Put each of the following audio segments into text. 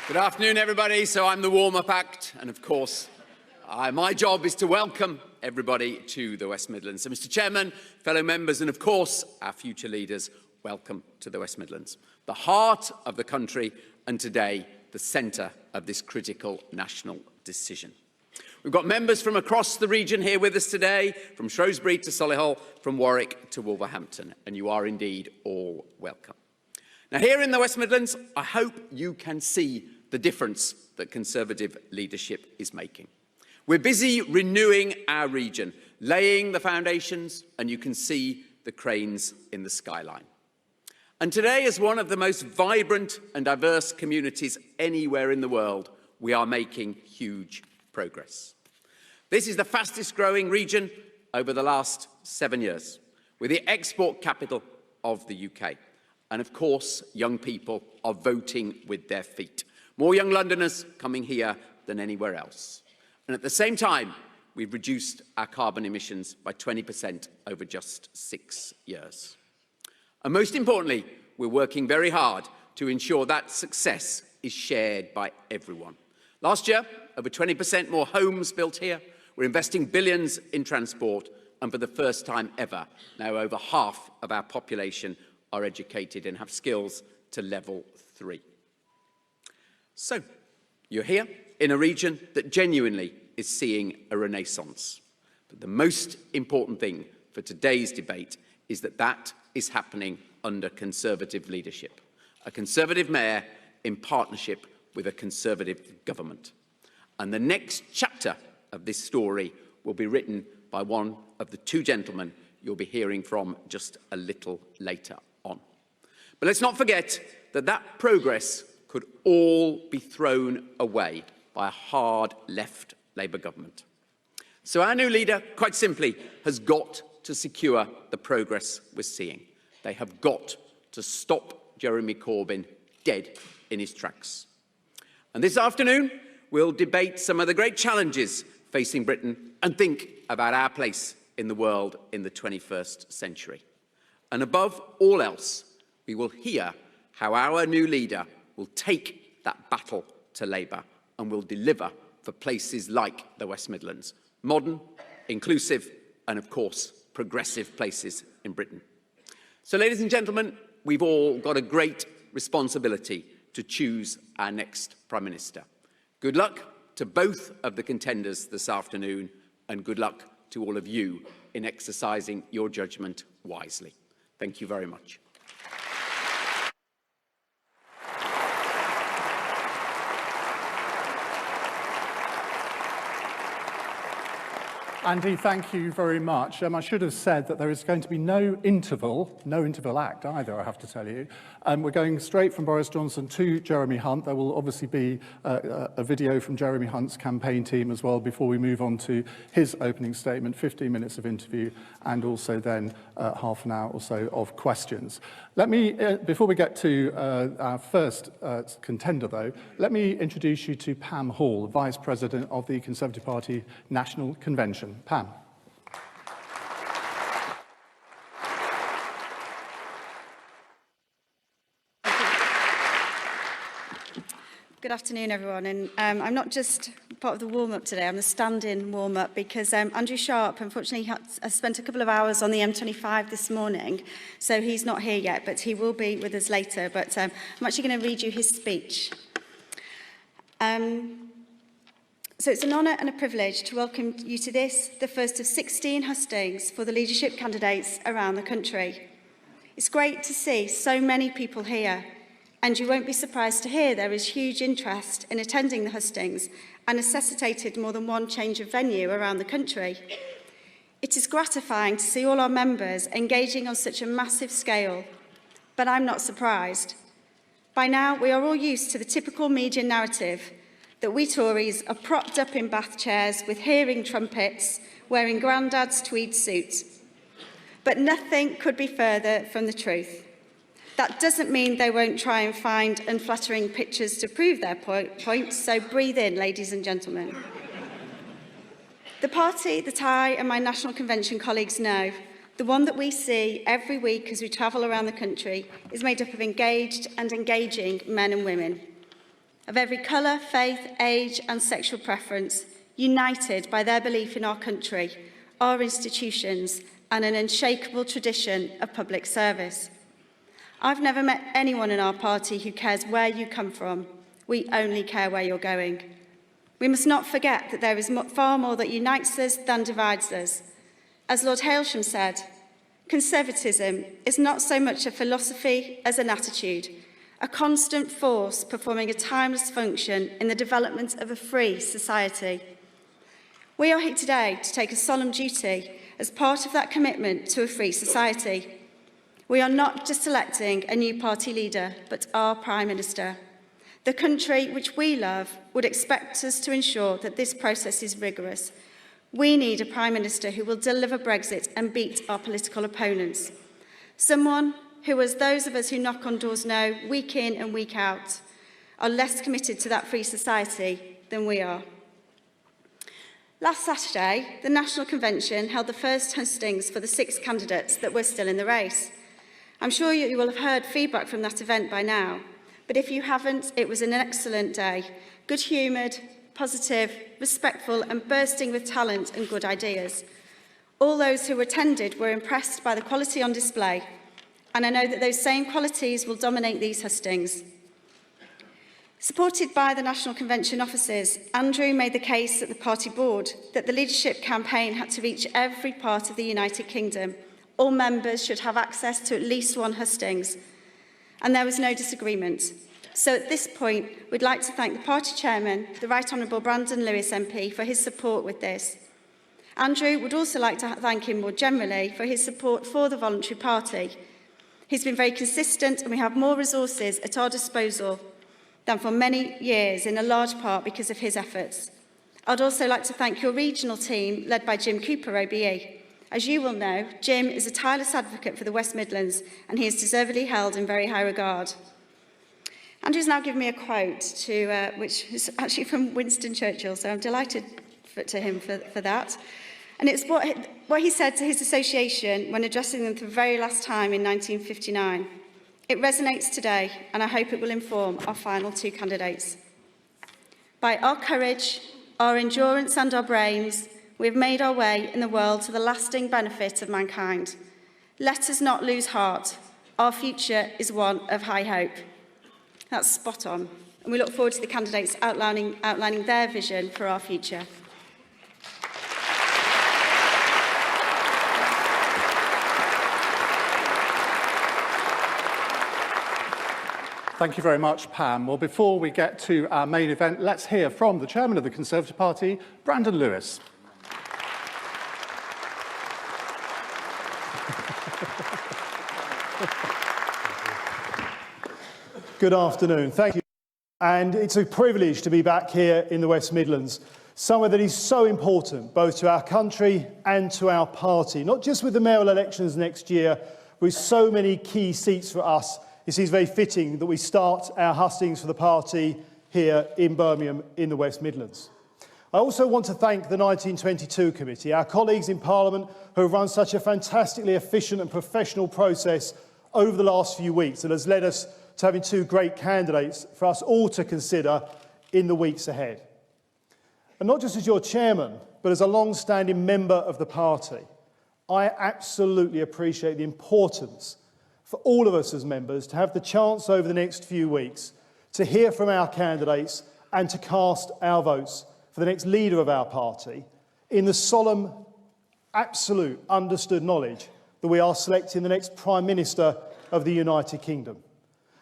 Good afternoon, everybody. So I'm the warm-up act, and of course, my job is to welcome everybody to the West Midlands. So, Mr. Chairman, fellow members, and of course, our future leaders, welcome to the West Midlands, the heart of the country, and today, the centre of this critical national decision. We've got members from across the region here with us today, from Shrewsbury to Solihull, from Warwick to Wolverhampton, and you are indeed all welcome. Now, here in the West Midlands, I hope you can see the difference that Conservative leadership is making. We're busy renewing our region, laying the foundations, and you can see the cranes in the skyline. And today, as one of the most vibrant and diverse communities anywhere in the world, we are making huge progress. This is the fastest growing region over the last 7 years. We're the export capital of the UK. And of course, young people are voting with their feet. More young Londoners coming here than anywhere else. And at the same time, we've reduced our carbon emissions by 20% over just 6 years. And most importantly, we're working very hard to ensure that success is shared by everyone. Last year, over 20% more homes built here. We're investing billions in transport, and for the first time ever, now over half of our population are educated and have skills to level 3. So, you're here in a region that genuinely is seeing a renaissance. But the most important thing for today's debate is that that is happening under Conservative leadership. A Conservative mayor in partnership with a Conservative government. And the next chapter of this story will be written by one of the two gentlemen you'll be hearing from just a little later on. But let's not forget that that progress could all be thrown away by a hard left Labour government. So our new leader, quite simply, has got to secure the progress we're seeing. They have got to stop Jeremy Corbyn dead in his tracks. And this afternoon, we'll debate some of the great challenges facing Britain and think about our place in the world in the 21st century. And above all else, we will hear how our new leader will take that battle to Labour and will deliver for places like the West Midlands, modern, inclusive, and of course, progressive places in Britain. So, ladies and gentlemen, we've all got a great responsibility to choose our next Prime Minister. Good luck to both of the contenders this afternoon, and good luck to all of you in exercising your judgment wisely. Thank you very much. Andy, thank you very much. I should have said that there is going to be no interval act either, I have to tell you. We're going straight from Boris Johnson to Jeremy Hunt. There will obviously be a video from Jeremy Hunt's campaign team as well before we move on to his opening statement, 15 minutes of interview, and also then half an hour or so of questions. Let me, before we get to our first contender though, let me introduce you to Pam Hall, Vice President of the Conservative Party National Convention. Pam. Good afternoon, everyone. And I'm not just part of the warm-up today, I'm the stand-in warm-up because Andrew Sharp, unfortunately, has spent a couple of hours on the M25 this morning, so he's not here yet, but he will be with us later. But I'm actually going to read you his speech. So it's an honour and a privilege to welcome you to this, the first of 16 hustings for the leadership candidates around the country. It's great to see so many people here, and you won't be surprised to hear there is huge interest in attending the hustings and necessitated more than one change of venue around the country. It is gratifying to see all our members engaging on such a massive scale, but I'm not surprised. By now, we are all used to the typical media narrative that we Tories are propped up in bath chairs with hearing trumpets, wearing Grandad's tweed suits. But nothing could be further from the truth. That doesn't mean they won't try and find unflattering pictures to prove their point, so breathe in, ladies and gentlemen. The party that I and my National Convention colleagues know, the one that we see every week as we travel around the country, is made up of engaged and engaging men and women. of every colour, faith, age and sexual preference, united by their belief in our country, our institutions and an unshakable tradition of public service. I've never met anyone in our party who cares where you come from. We only care where you're going. We must not forget that there is far more that unites us than divides us. As Lord Hailsham said, conservatism is not so much a philosophy as an attitude, a constant force performing a timeless function in the development of a free society. We are here today to take a solemn duty as part of that commitment to a free society. We are not just electing a new party leader, but our Prime Minister. The country which we love would expect us to ensure that this process is rigorous. We need a Prime Minister who will deliver Brexit and beat our political opponents. Someone who, as those of us who knock on doors know, week in and week out, are less committed to that free society than we are. Last Saturday, the National Convention held the first hustings for the 6 candidates that were still in the race. I'm sure you will have heard feedback from that event by now, but if you haven't, it was an excellent day, good-humoured, positive, respectful and bursting with talent and good ideas. All those who attended were impressed by the quality on display, and I know that those same qualities will dominate these hustings. Supported by the National Convention offices, Andrew made the case at the party board that the leadership campaign had to reach every part of the United Kingdom. All members should have access to at least one hustings, and there was no disagreement. So at this point, we'd like to thank the party chairman, the Right Honourable Brandon Lewis MP, for his support with this. Andrew would also like to thank him more generally for his support for the voluntary party. He's been very consistent and we have more resources at our disposal than for many years, in a large part because of his efforts. I'd also like to thank your regional team, led by Jim Cooper, OBE. As you will know, Jim is a tireless advocate for the West Midlands and he is deservedly held in very high regard. Andrew's now given me a quote, which is actually from Winston Churchill, so I'm delighted to him for that. And it's what he said to his association when addressing them for the very last time in 1959. It resonates today, and I hope it will inform our final 2 candidates. By our courage, our endurance and our brains, we have made our way in the world to the lasting benefit of mankind. Let us not lose heart. Our future is one of high hope. That's spot on, and we look forward to the candidates outlining their vision for our future. Thank you very much, Pam. Well, before we get to our main event, let's hear from the chairman of the Conservative Party, Brandon Lewis. Good afternoon. Thank you. And it's a privilege to be back here in the West Midlands, somewhere that is so important both to our country and to our party, not just with the mayoral elections next year, with so many key seats for us. It seems very fitting that we start our hustings for the party here in Birmingham in the West Midlands. I also want to thank the 1922 committee, our colleagues in Parliament who have run such a fantastically efficient and professional process over the last few weeks that has led us to having 2 great candidates for us all to consider in the weeks ahead. And not just as your chairman, but as a long-standing member of the party, I absolutely appreciate the importance for all of us as members to have the chance over the next few weeks to hear from our candidates and to cast our votes for the next leader of our party in the solemn, absolute, understood knowledge that we are selecting the next Prime Minister of the United Kingdom.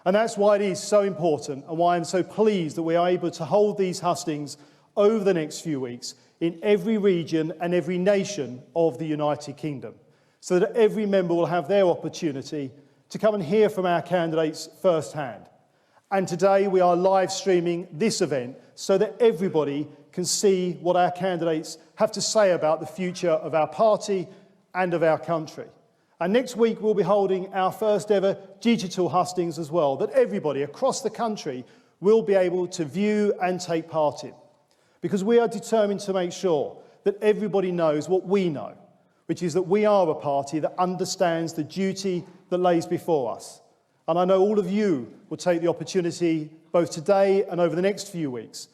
And that's why it is so important and why I'm so pleased that we are able to hold these hustings over the next few weeks in every region and every nation of the United Kingdom, so that every member will have their opportunity to come and hear from our candidates firsthand. And today we are live streaming this event so that everybody can see what our candidates have to say about the future of our party and of our country. And next week we'll be holding our first ever digital hustings as well, that everybody across the country will be able to view and take part in. Because we are determined to make sure that everybody knows what we know, which is that we are a party that understands the duty that lays before us. And I know all of you will take the opportunity both today and over the next few weeks,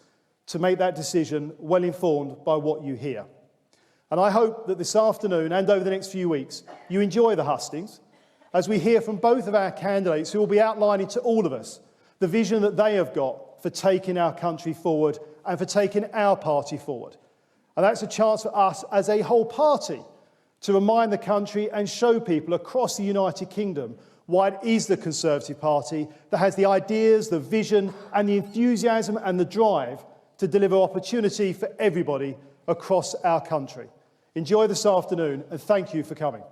to make that decision well informed by what you hear. And I hope that this afternoon and over the next few weeks, you enjoy the hustings as we hear from both of our candidates who will be outlining to all of us the vision that they have got for taking our country forward and for taking our party forward. And that's a chance for us as a whole party to remind the country and show people across the United Kingdom why it is the Conservative Party that has the ideas, the vision and the enthusiasm and the drive to deliver opportunity for everybody across our country. Enjoy this afternoon and thank you for coming.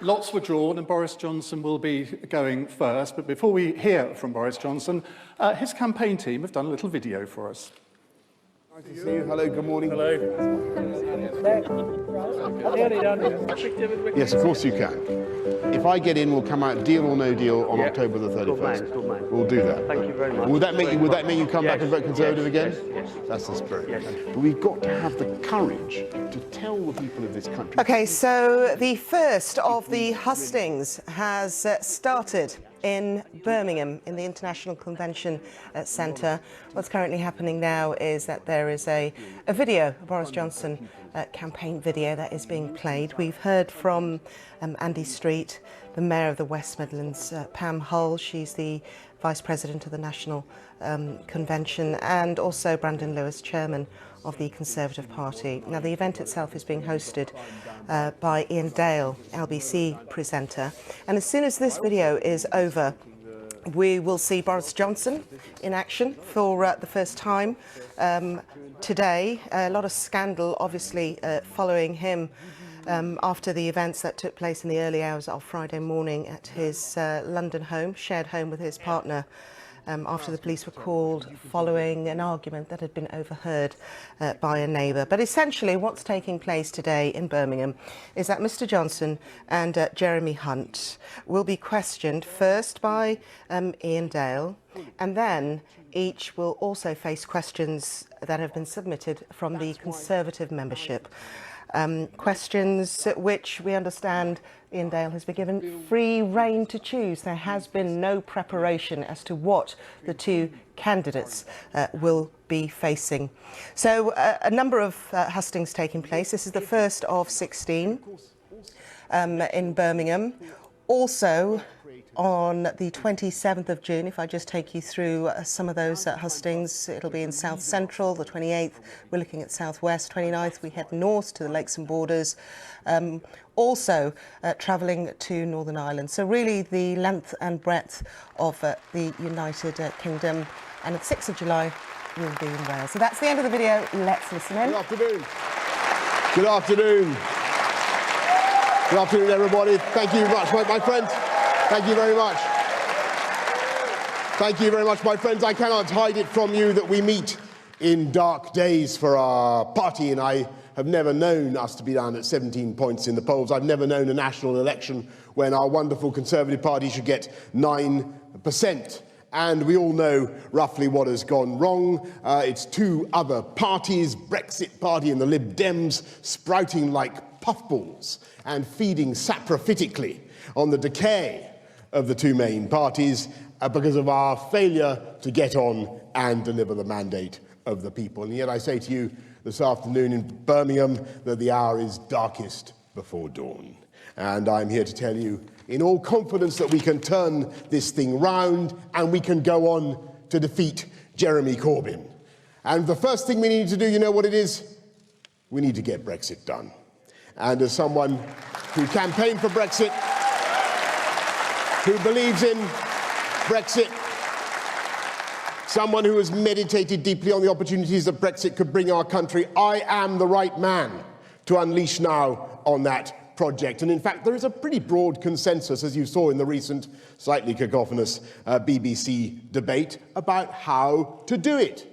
Lots were drawn and Boris Johnson will be going first, but before we hear from Boris Johnson, his campaign team have done a little video for us. Nice to see you. Hello, good morning. Hello. Yes, of course you can. If I get in, we'll come out deal or no deal on October the 31st. Good man. We'll do that. Thank you very much. Would that make you come back and vote Conservative again? Yes. That's the spirit. Yes. But we've got to have the courage to tell the people of this country. OK, so the first of the hustings has started in Birmingham in the International Convention Centre. What's currently happening now is that there is a video, a Boris Johnson campaign video that is being played. We've heard from Andy Street, the Mayor of the West Midlands, Pam Hull, she's the Vice President of the National Convention, and also Brandon Lewis, Chairman of the Conservative Party. Now, the event itself is being hosted by Ian Dale, LBC presenter. And as soon as this video is over, we will see Boris Johnson in action for the first time today. A lot of scandal, obviously, following him after the events that took place in the early hours of Friday morning at his London home, shared home with his partner, after the police were called following an argument that had been overheard by a neighbour. But essentially what's taking place today in Birmingham is that Mr Johnson and Jeremy Hunt will be questioned first by Ian Dale, and then each will also face questions that have been submitted from the Conservative membership. Questions which we understand Ian Dale has been given free rein to choose. There has been no preparation as to what the two candidates will be facing. So a number of hustings taking place. This is the first of 16 in Birmingham. Also on the 27th of June, if I just take you through some of those hustings, it'll be in South Central. The 28th, we're looking at South West. 29th, we head north to the Lakes and Borders. Also travelling to Northern Ireland. So really the length and breadth of the United Kingdom. And at 6th of July, we'll be in Wales. So that's the end of the video. Let's listen in. Good afternoon. Good afternoon. Good afternoon, everybody. Thank you very much, my friends. Thank you very much. Thank you very much, my friends. I cannot hide it from you that we meet in dark days for our party, and I have never known us to be down at 17 points in the polls. I've never known a national election when our wonderful Conservative Party should get 9%. And we all know roughly what has gone wrong. It's two other parties, Brexit Party and the Lib Dems, sprouting like puffballs and feeding saprophytically on the decay of the two main parties because of our failure to get on and deliver the mandate of the people. And yet I say to you this afternoon in Birmingham that the hour is darkest before dawn. And I'm here to tell you in all confidence that we can turn this thing round and we can go on to defeat Jeremy Corbyn. And the first thing we need to do, you know what it is? We need to get Brexit done. And as someone who campaigned for Brexit, who believes in Brexit, someone who has meditated deeply on the opportunities that Brexit could bring our country, I am the right man to unleash now on that project. And in fact, there is a pretty broad consensus, as you saw in the recent, slightly cacophonous BBC debate, about how to do it.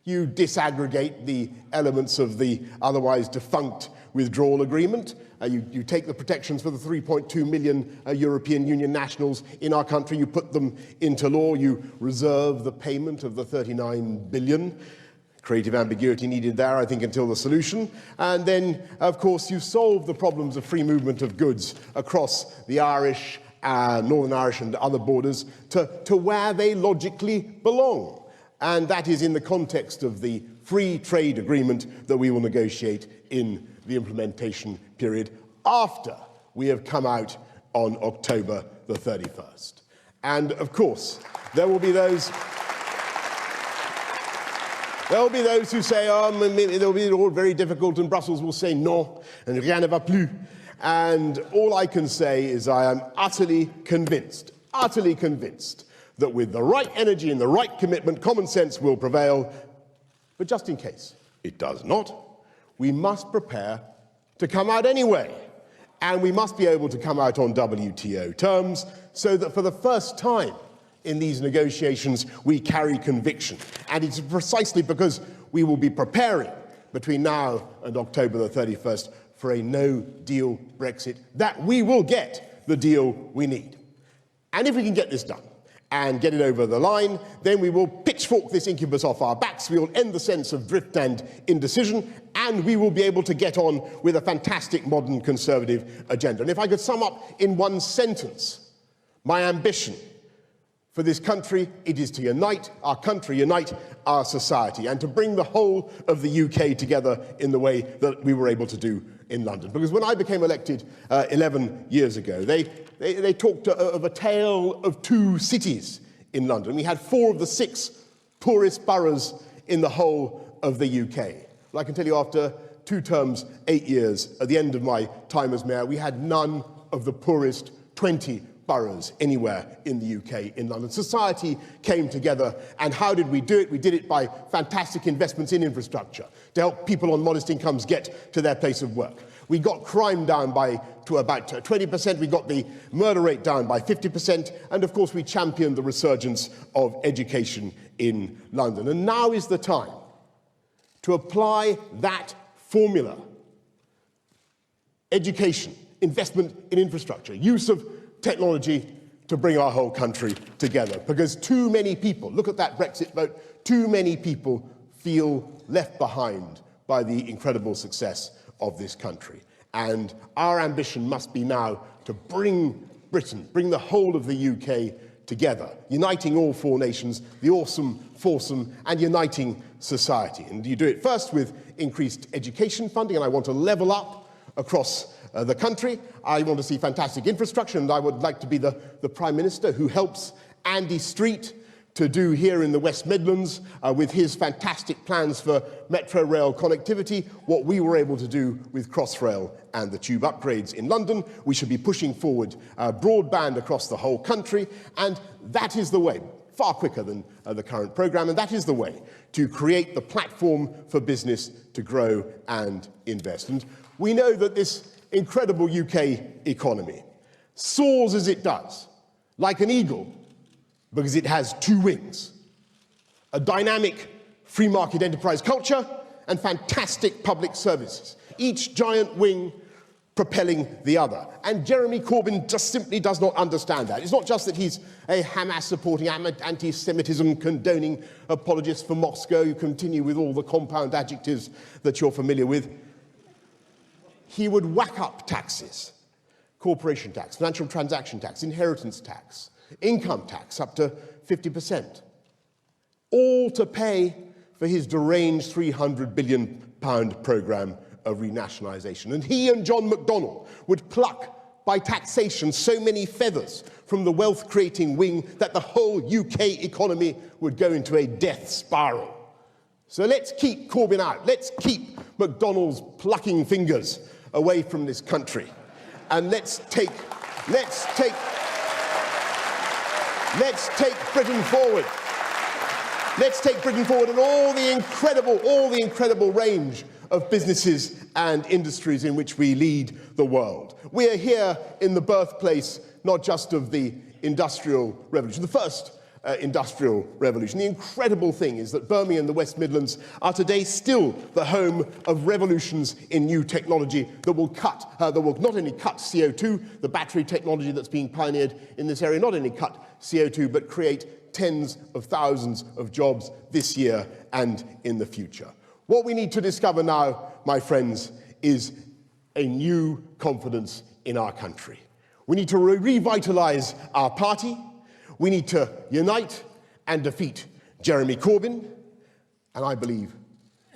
You disaggregate the elements of the otherwise defunct withdrawal agreement. You take the protections for the 3.2 million European Union nationals in our country, you put them into law, you reserve the payment of the 39 billion. Creative ambiguity needed there, I think, until the solution. And then, of course, you solve the problems of free movement of goods across the Irish, Northern Irish and other borders to where they logically belong. And that is in the context of the free trade agreement that we will negotiate in the implementation period after we have come out on October the 31st. And of course, there will be those who say, oh, it will be all very difficult, and Brussels will say non, and rien ne va plus. And all I can say is I am utterly convinced that with the right energy and the right commitment, common sense will prevail. But just in case it does not, we must prepare to come out anyway. And we must be able to come out on WTO terms so that for the first time in these negotiations, we carry conviction. And it's precisely because we will be preparing between now and October the 31st for a no-deal Brexit that we will get the deal we need. And if we can get this done and get it over the line, then we will pitchfork this incubus off our backs, we will end the sense of drift and indecision, and we will be able to get on with a fantastic modern conservative agenda. And if I could sum up in one sentence my ambition for this country, it is to unite our country, unite our society, and to bring the whole of the UK together in the way that we were able to do in London. Because when I became elected 11 years ago, they talked of a tale of two cities in London. We had 4 of the 6 poorest boroughs in the whole of the UK. Well, I can tell you after 2 terms, 8 years, at the end of my time as mayor, we had none of the poorest 20 boroughs anywhere in the UK in London. Society came together, and how did we do it? We did it by fantastic investments in infrastructure to help people on modest incomes get to their place of work. We got crime down to about 20%, we got the murder rate down by 50%, and of course we championed the resurgence of education in London. And now is the time to apply that formula. Education, investment in infrastructure, use of technology to bring our whole country together. Because too many people, look at that Brexit vote, too many people feel left behind by the incredible success of this country. And our ambition must be now to bring Britain, bring the whole of the UK together, uniting all 4 nations, the awesome, foursome, and uniting society. And you do it first with increased education funding, and I want to level up across the country. I want to see fantastic infrastructure, and I would like to be the Prime Minister who helps Andy Street to do here in the West Midlands with his fantastic plans for metro rail connectivity, what we were able to do with Crossrail and the tube upgrades in London. We should be pushing forward broadband across the whole country, and that is the way, far quicker than the current programme, and that is the way to create the platform for business to grow and invest. And we know that this incredible UK economy soars as it does, like an eagle, because it has 2 wings, a dynamic free market enterprise culture and fantastic public services, each giant wing propelling the other. And Jeremy Corbyn just simply does not understand that. It's not just that he's a Hamas-supporting, anti-Semitism condoning apologist for Moscow. You continue with all the compound adjectives that you're familiar with. He would whack up taxes, corporation tax, financial transaction tax, inheritance tax, income tax up to 50%, all to pay for his deranged £300 billion programme of renationalisation. And he and John McDonnell would pluck by taxation so many feathers from the wealth-creating wing that the whole UK economy would go into a death spiral. So let's keep Corbyn out. Let's keep McDonnell's plucking fingers away from this country, and let's take Britain forward. Let's take Britain forward in all the incredible range of businesses and industries in which we lead the world. We are here in the birthplace not just of the Industrial Revolution, the first Industrial Revolution. The incredible thing is that Birmingham and the West Midlands are today still the home of revolutions in new technology that will not only cut CO2, the battery technology that's being pioneered in this area, not only cut CO2, but create tens of thousands of jobs this year and in the future. What we need to discover now, my friends, is a new confidence in our country. We need to revitalise our party. We need to unite and defeat Jeremy Corbyn, and I believe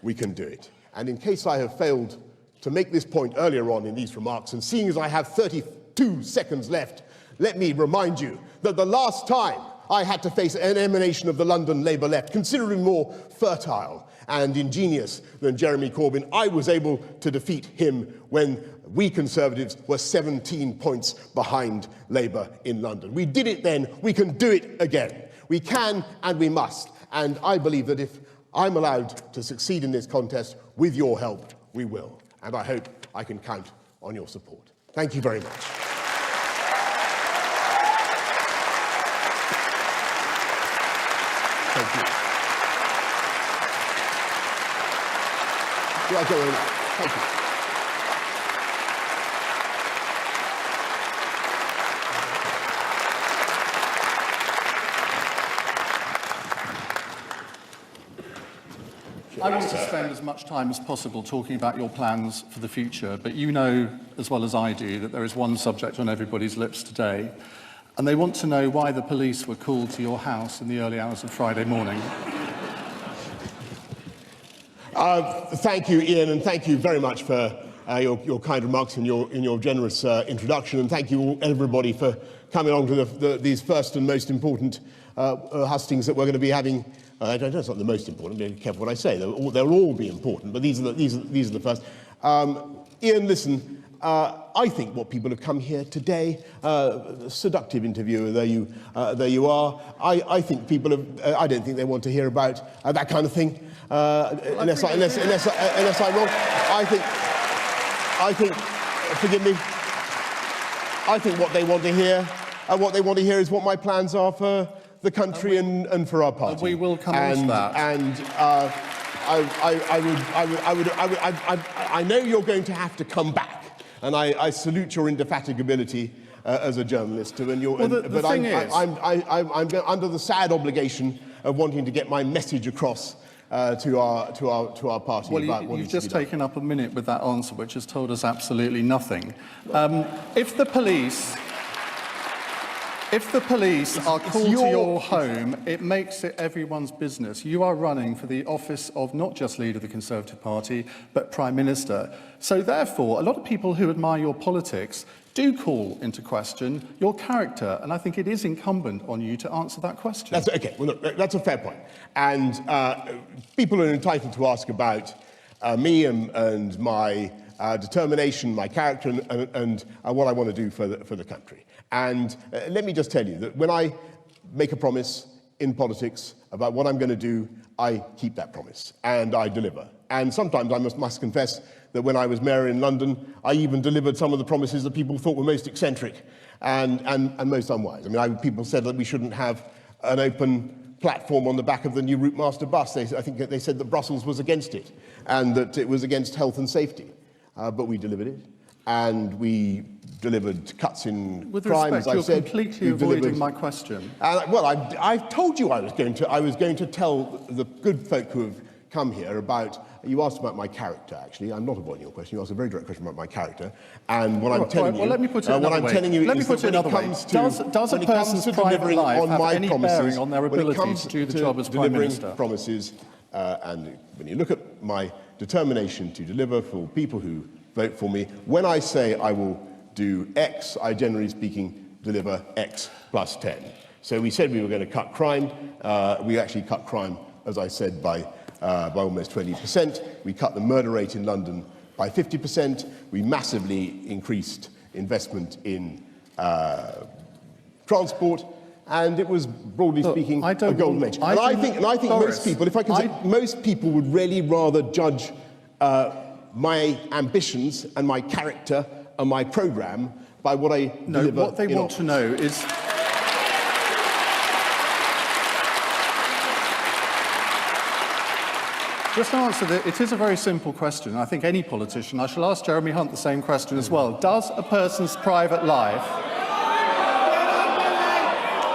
we can do it. And in case I have failed to make this point earlier on in these remarks, and seeing as I have 32 seconds left, let me remind you that the last time I had to face an emanation of the London Labour left, considerably more fertile and ingenious than Jeremy Corbyn, I was able to defeat him when we Conservatives were 17 points behind Labour in London. We did it then, we can do it again. We can and we must. And I believe that if I'm allowed to succeed in this contest, with your help, we will. And I hope I can count on your support. Thank you very much. Thank you. Thank you. I want to spend as much time as possible talking about your plans for the future, but you know as well as I do that there is one subject on everybody's lips today, and they want to know why the police were called to your house in the early hours of Friday morning. Thank you, Ian, and thank you very much for your kind remarks and your generous introduction, and thank you everybody for coming along to these first and most important hustings that we're going to be having. I don't know, it's not the most important. Be careful what I say. They'll all be important, but these are the first. Ian, listen. I think what people have come here today, seductive interviewer, there you are. I think people have. I don't think they want to hear about that kind of thing, unless I'm wrong. I think. Forgive me. I think what they want to hear, is what my plans are for the country and for our party. We will come on to that. And I know you're going to have to come back, and I salute your indefatigability as a journalist. And but I'm under the sad obligation of wanting to get my message across to our party. Well, you've just taken up a minute with that answer, which has told us absolutely nothing. If the police are called to your home, it makes it everyone's business. You are running for the office of not just leader of the Conservative Party, but Prime Minister. So therefore, a lot of people who admire your politics do call into question your character, and I think it is incumbent on you to answer that question. That's, okay, well, look, that's a fair point. And people are entitled to ask about me and my determination, my character, and what I want to do for the country. And let me just tell you that when I make a promise in politics about what I'm going to do, I keep that promise and I deliver. And sometimes I must confess that when I was mayor in London, I even delivered some of the promises that people thought were most eccentric and most unwise. I mean, people said that we shouldn't have an open platform on the back of the new Route Master bus. I think they said that Brussels was against it and that it was against health and safety. But we delivered it, and we delivered cuts in crime, as I said. You're completely avoiding my question. Well, I told you I was going to tell the good folk who have come here about. You asked about my character. Actually, I'm not avoiding your question. You asked a very direct question about my character, and what I'm telling you. Well, let me put it another way. Let me put it another way. Does a person's private life have any bearing on their ability to do the job as Prime Minister? Promises, and when you look at my determination to deliver for people who vote for me, when I say I will do X, I generally speaking deliver X plus 10. So we said we were going to cut crime. We actually cut crime, as I said, by almost 20%. We cut the murder rate in London by 50%. We massively increased investment in transport. And it was, broadly speaking, a golden age. And I think most people, if I can say, most people would really rather judge my ambitions and my character and my programme by what I deliver. No, what they want to know is... Just answer that. It is a very simple question. I think any politician, I shall ask Jeremy Hunt the same question as well. Does a person's private life...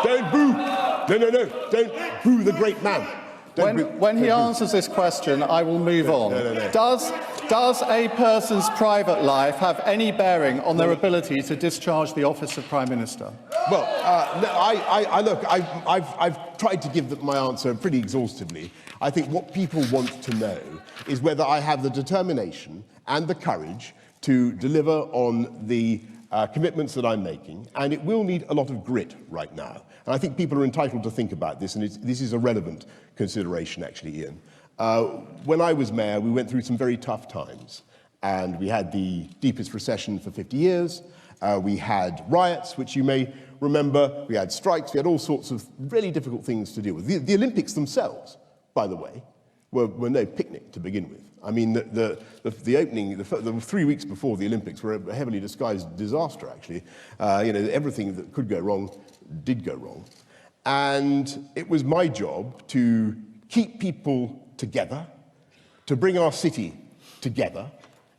Don't boo! No, don't boo the great man. When he answers this question, I will move on. No. Does a person's private life have any bearing on their ability to discharge the office of Prime Minister? Well, look, I've tried to give my answer pretty exhaustively. I think what people want to know is whether I have the determination and the courage to deliver on the commitments that I'm making, and it will need a lot of grit right now. And I think people are entitled to think about this, and this is a relevant consideration, actually, Ian. When I was mayor, we went through some very tough times, and we had the deepest recession for 50 years. We had riots, which you may remember. We had strikes. We had all sorts of really difficult things to deal with. The Olympics themselves, by the way, were no picnic to begin with. I mean, the opening, the 3 weeks before the Olympics were a heavily disguised disaster, actually. Everything that could go wrong did go wrong. And it was my job to keep people together, to bring our city together,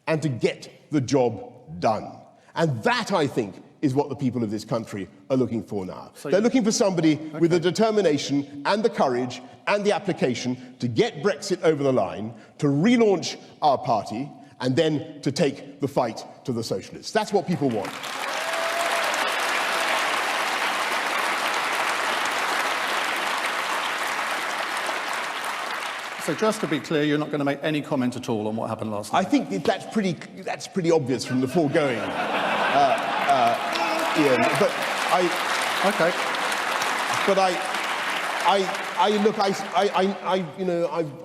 and to get the job done. And that, I think, is what the people of this country are looking for now. They're looking for somebody with the determination and the courage and the application to get Brexit over the line, to relaunch our party, and then to take the fight to the socialists. That's what people want. So just to be clear, you're not going to make any comment at all on what happened last night? I think that's pretty obvious from the foregoing, Ian. But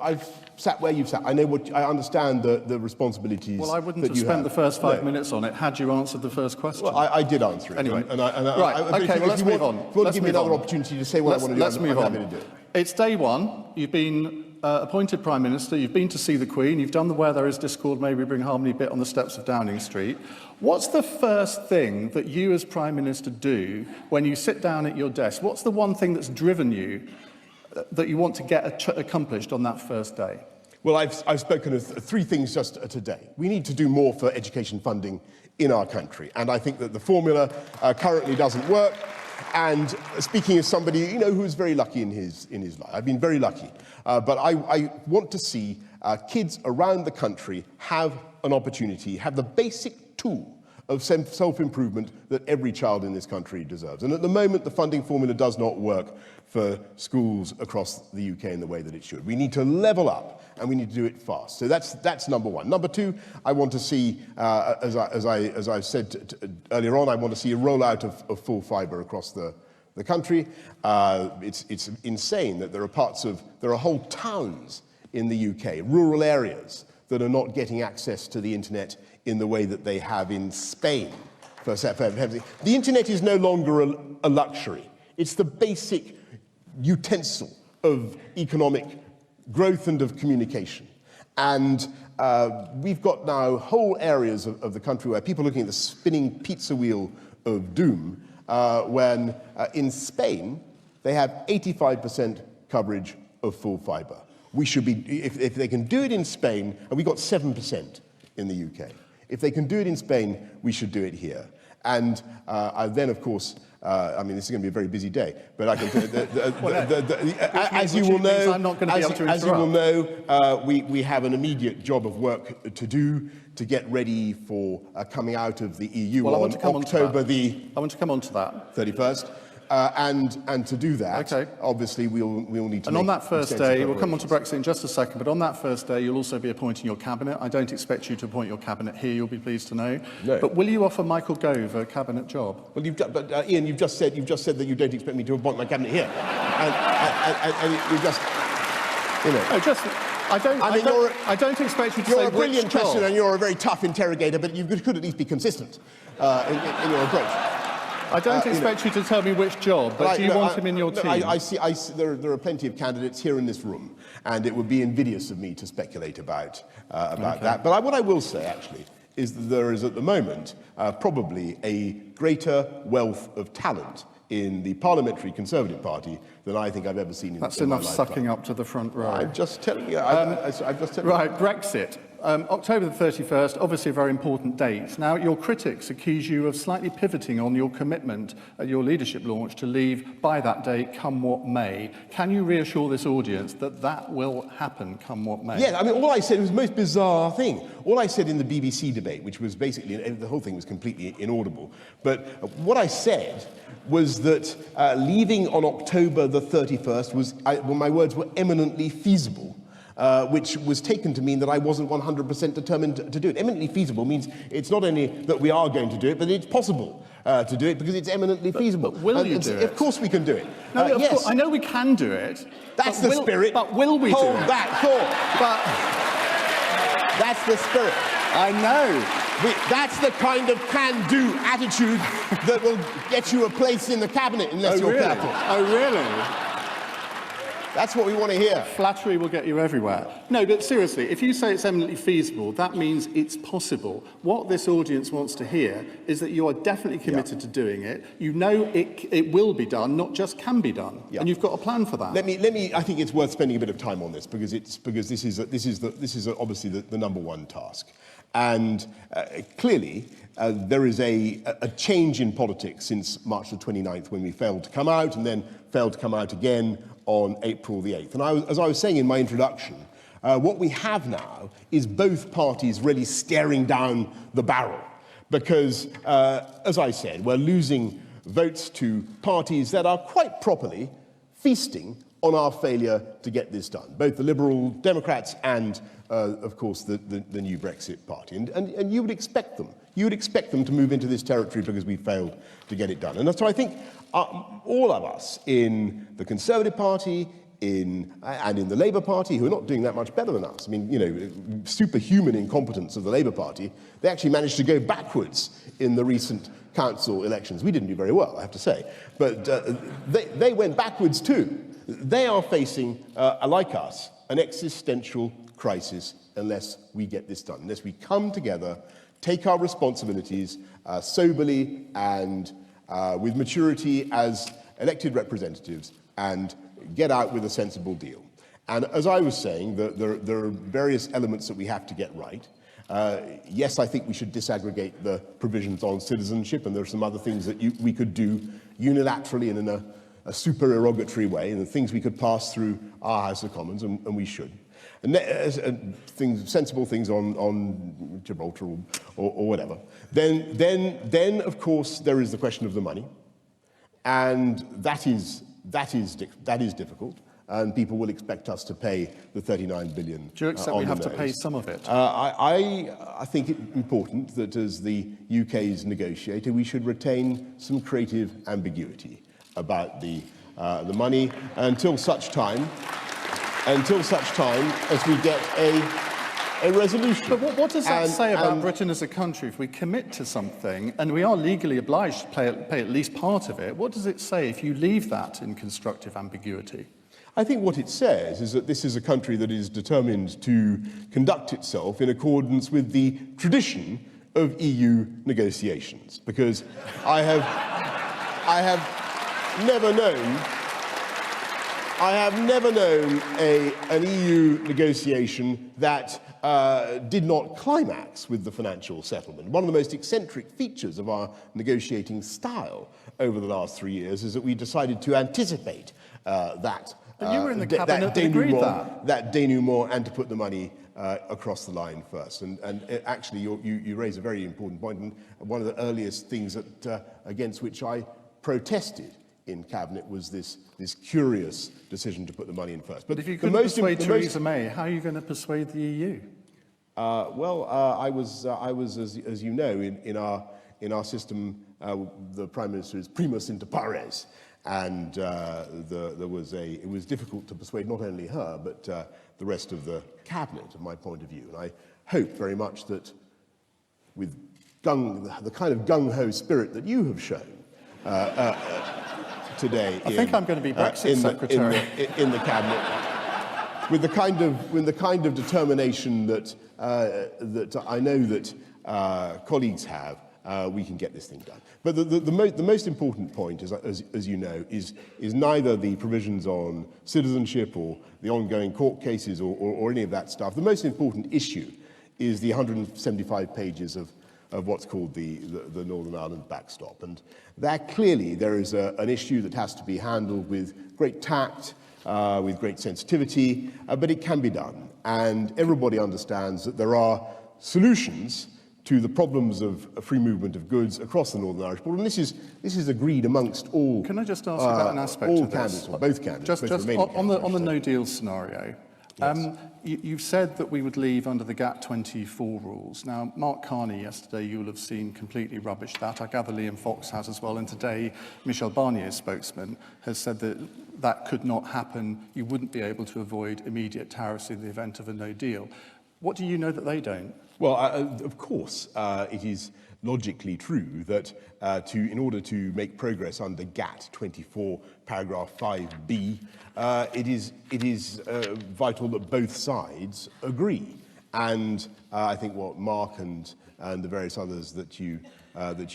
I've sat where you've sat. I understand the responsibilities. Well, I wouldn't have spent the first 5 minutes on it had you answered the first question. Well, I did answer it. Anyway, let's move on. If you want to give me another opportunity to say what I want to do, let's move on. I'm happy to do it. It's day one. You've been appointed Prime Minister. You've been to see the Queen. You've done the Where There Is Discord, Maybe Bring Harmony bit on the steps of Downing Street. What's the first thing that you as Prime Minister do when you sit down at your desk? What's the one thing that's driven you that you want to get accomplished on that first day? Well, I've spoken of three things just today. We need to do more for education funding in our country, and I think that the formula currently doesn't work. And speaking as somebody, who's very lucky in his life, I've been very lucky, but I want to see kids around the country have an opportunity, have the basic tool of self-improvement that every child in this country deserves. And at the moment, the funding formula does not work for schools across the UK in the way that it should. We need to level up, and we need to do it fast. So that's number one. Number two, I want to see, as I've said earlier on, I want to see a rollout of full fibre across the country. It's insane that there are whole towns in the UK, rural areas, that are not getting access to the internet in the way that they have in Spain. The internet is no longer a luxury. It's the basic utensil of economic growth and of communication. And we've got now whole areas of the country where people are looking at the spinning pizza wheel of doom, when in Spain they have 85% coverage of full fibre. We should be, if they can do it in Spain, and we got 7% in the UK. If they can do it in Spain, we should do it here. And then, of course, this is going to be a very busy day, but I can as you will know, we have an immediate job of work to do to get ready for coming out of the EU on October the 31st. And to do that, obviously, we'll need to. And on that first day, we'll come on to Brexit in just a second, but on that first day, you'll also be appointing your cabinet. I don't expect you to appoint your cabinet here, you'll be pleased to know. No. But will you offer Michael Gove a cabinet job? Well, Ian, you've just said that you don't expect me to appoint my cabinet here, and you just, I don't expect you to say which job. You're a brilliant question, and you're a very tough interrogator, but you could at least be consistent in your approach. I don't expect you to tell me which job, but do you want him in your team? I see there are plenty of candidates here in this room, and it would be invidious of me to speculate about that. But what I will say, actually, is that there is at the moment probably a greater wealth of talent in the Parliamentary Conservative Party than I think I've ever seen in my lifetime. That's enough sucking up to the front row. I'm just telling you. Right, Brexit. October the 31st, obviously a very important date. Now, your critics accuse you of slightly pivoting on your commitment at your leadership launch to leave by that date, come what may. Can you reassure this audience that that will happen, come what may? Yeah, I mean, all I said was the most bizarre thing. All I said in the BBC debate, which was basically, the whole thing was completely inaudible, but what I said was that leaving on October the 31st was, well, my words were eminently feasible. Which was taken to mean that I wasn't 100% determined to do it. Eminently feasible means it's not only that we are going to do it, but it's possible to do it because it's eminently feasible. But will you do it? Of course we can do it. No, of yes. course, I know we can do it. That's the spirit. But will we do it? Hold that thought. But that's the spirit. I know. That's the kind of can-do attitude that will get you a place in the cabinet unless you're careful. Oh, really? That's what we want to hear. Flattery will get you everywhere. No, but seriously, if you say it's eminently feasible, that means it's possible. What this audience wants to hear is that you are definitely committed to doing it. You know it will be done, not just can be done. And you've got a plan for that. Let me. I think it's worth spending a bit of time on this because this is obviously the number one task. And clearly, there is a change in politics since March the 29th when we failed to come out and then failed to come out again on April the 8th. And as I was saying in my introduction, what we have now is both parties really staring down the barrel because, as I said, we're losing votes to parties that are quite properly feasting on our failure to get this done, both the Liberal Democrats and, of course, the new Brexit Party. And you would expect them. You would expect them to move into this territory because we failed to get it done. And so I think all of us in the Conservative Party and in the Labour Party, who are not doing that much better than us, I mean, you know, superhuman incompetence of the Labour Party, they actually managed to go backwards in the recent council elections. We didn't do very well, I have to say. But they went backwards too. They are facing, like us, an existential crisis unless we get this done, unless we come together, take our responsibilities soberly and with maturity as elected representatives and get out with a sensible deal. And as I was saying, there are various elements that we have to get right. Yes, I think we should disaggregate the provisions on citizenship, and there are some other things that we could do unilaterally and in a supererogatory way, and the things we could pass through our House of Commons, and we should. And sensible things on Gibraltar or whatever. Then, of course, there is the question of the money, and that is difficult. And people will expect us to pay the 39 billion. Do you accept we have to pay some of it? I think it's important that as the UK's negotiator, we should retain some creative ambiguity about the money until such time as we get a resolution. But what does that say about Britain as a country? If we commit to something, and we are legally obliged to pay at least part of it, what does it say if you leave that in constructive ambiguity? I think what it says is that this is a country that is determined to conduct itself in accordance with the tradition of EU negotiations, because I have never known an EU negotiation that did not climax with the financial settlement. One of the most eccentric features of our negotiating style over the last 3 years is that we decided to anticipate that. But you were in the cabinet that agreed that denouement, and to put the money across the line first. And actually, you raise a very important point, and one of the earliest things against which I protested in cabinet was this curious decision to put the money in first. But if you couldn't persuade Theresa May, how are you going to persuade the EU? I was, as you know, in our system, the Prime Minister is primus inter pares. And it was difficult to persuade not only her, but the rest of the cabinet, of my point of view. And I hope very much that with the kind of gung-ho spirit that you have shown today, I think I'm going to be Brexit Secretary in the cabinet, with the kind of determination that I know that colleagues have. We can get this thing done. But the most important point, as you know, is neither the provisions on citizenship or the ongoing court cases or any of that stuff. The most important issue is the 175 pages of what's called the Northern Ireland backstop. And there clearly there is an issue that has to be handled with great tact, with great sensitivity, but it can be done. And everybody understands that there are solutions to the problems of free movement of goods across the Northern Irish border. And this is agreed amongst all. Can I just ask about an aspect all of this? candidates, or both candidates. Just both on the no deal scenario. Yes. You've said that we would leave under the GATT 24 rules. Now, Mark Carney yesterday, you will have seen, completely rubbished that. I gather Liam Fox has as well. And today, Michel Barnier's spokesman has said that that could not happen. You wouldn't be able to avoid immediate tariffs in the event of a no deal. What do you know that they don't? Well, of course, it is logically true that in order to make progress under GATT 24, paragraph 5b, it is vital that both sides agree. And I think what Mark and the various others that you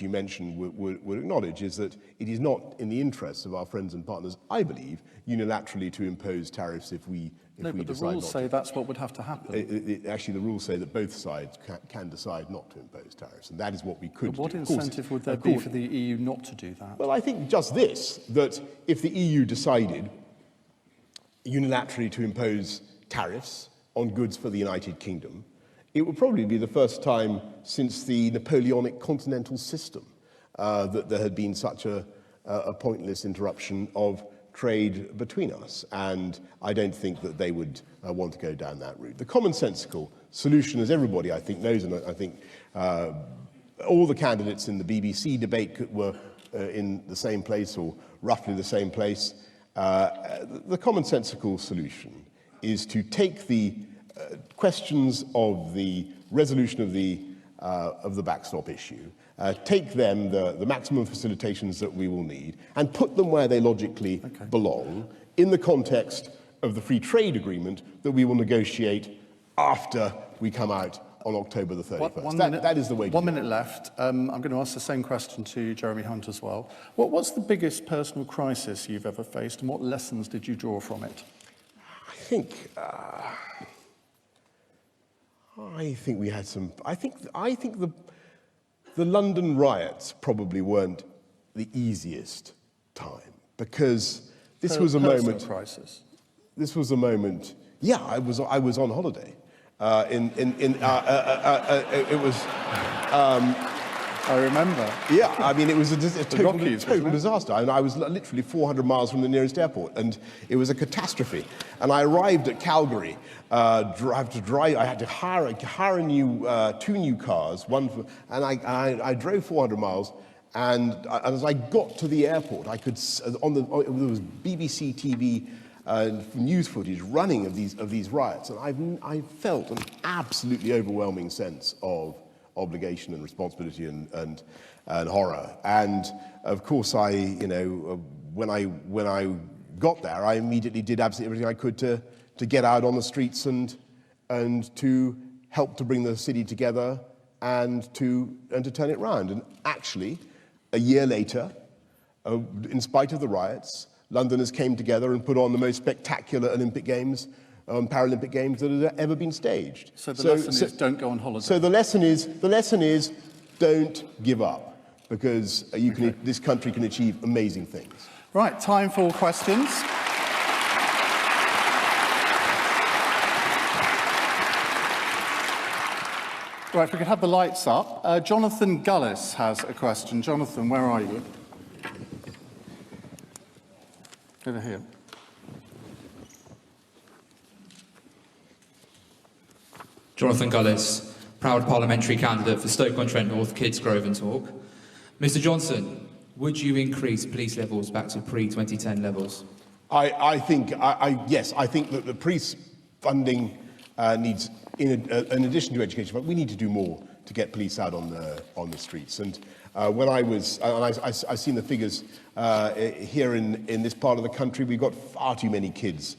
mentioned would acknowledge is that it is not in the interests of our friends and partners, I believe, unilaterally to impose tariffs if we No, but the rules say that's what would have to happen. Actually, the rules say that both sides can decide not to impose tariffs, and that is what we could But what do. incentive would there be for the EU not to do that? Well, I think just this, that if the EU decided unilaterally to impose tariffs on goods for the United Kingdom, it would probably be the first time since the Napoleonic continental system that there had been such a pointless interruption of trade between us, and I don't think that they would want to go down that route. The commonsensical solution, as everybody I think knows, and I think all the candidates in the BBC debate were in the same place or roughly the same place. The commonsensical solution is to take the questions of the resolution of the backstop issue, take them, the maximum facilitations that we will need, and put them where they logically belong in the context of the free trade agreement that we will negotiate after we come out on October the 31st. That is the way to do it. 1 minute left. I'm going to ask the same question to Jeremy Hunt as well. What's the biggest personal crisis you've ever faced, and what lessons did you draw from it? I think we had some. I think the London riots probably weren't the easiest time, because this was a moment. Crisis. This was a moment. Yeah, I was on holiday. It was. I remember. Yeah, I mean, it was a total disaster. And I was literally 400 miles from the nearest airport, and it was a catastrophe. And I arrived at Calgary. I had to hire two new cars. And I drove 400 miles. And as I got to the airport, I could there was BBC TV news footage running of these riots, and I felt an absolutely overwhelming sense of obligation and responsibility and horror. And of course, when I got there, I immediately did absolutely everything I could to get out on the streets and to help to bring the city together and to turn it round. And actually, a year later, in spite of the riots, Londoners came together and put on the most spectacular Olympic Games, Paralympic Games that had ever been staged. So the lesson is don't go on holiday. So the lesson is don't give up, because this country can achieve amazing things. Right, time for questions. Right, if we could have the lights up. Jonathan Gullis has a question. Jonathan, where are you? Over here. Jonathan Gullis, proud parliamentary candidate for Stoke-on-Trent North, Kidsgrove and Talk. Mr Johnson, would you increase police levels back to pre-2010 levels? Yes, I think that the police funding needs, in addition to education, but we need to do more to get police out on the streets. And when I've seen the figures here in this part of the country, we've got far too many kids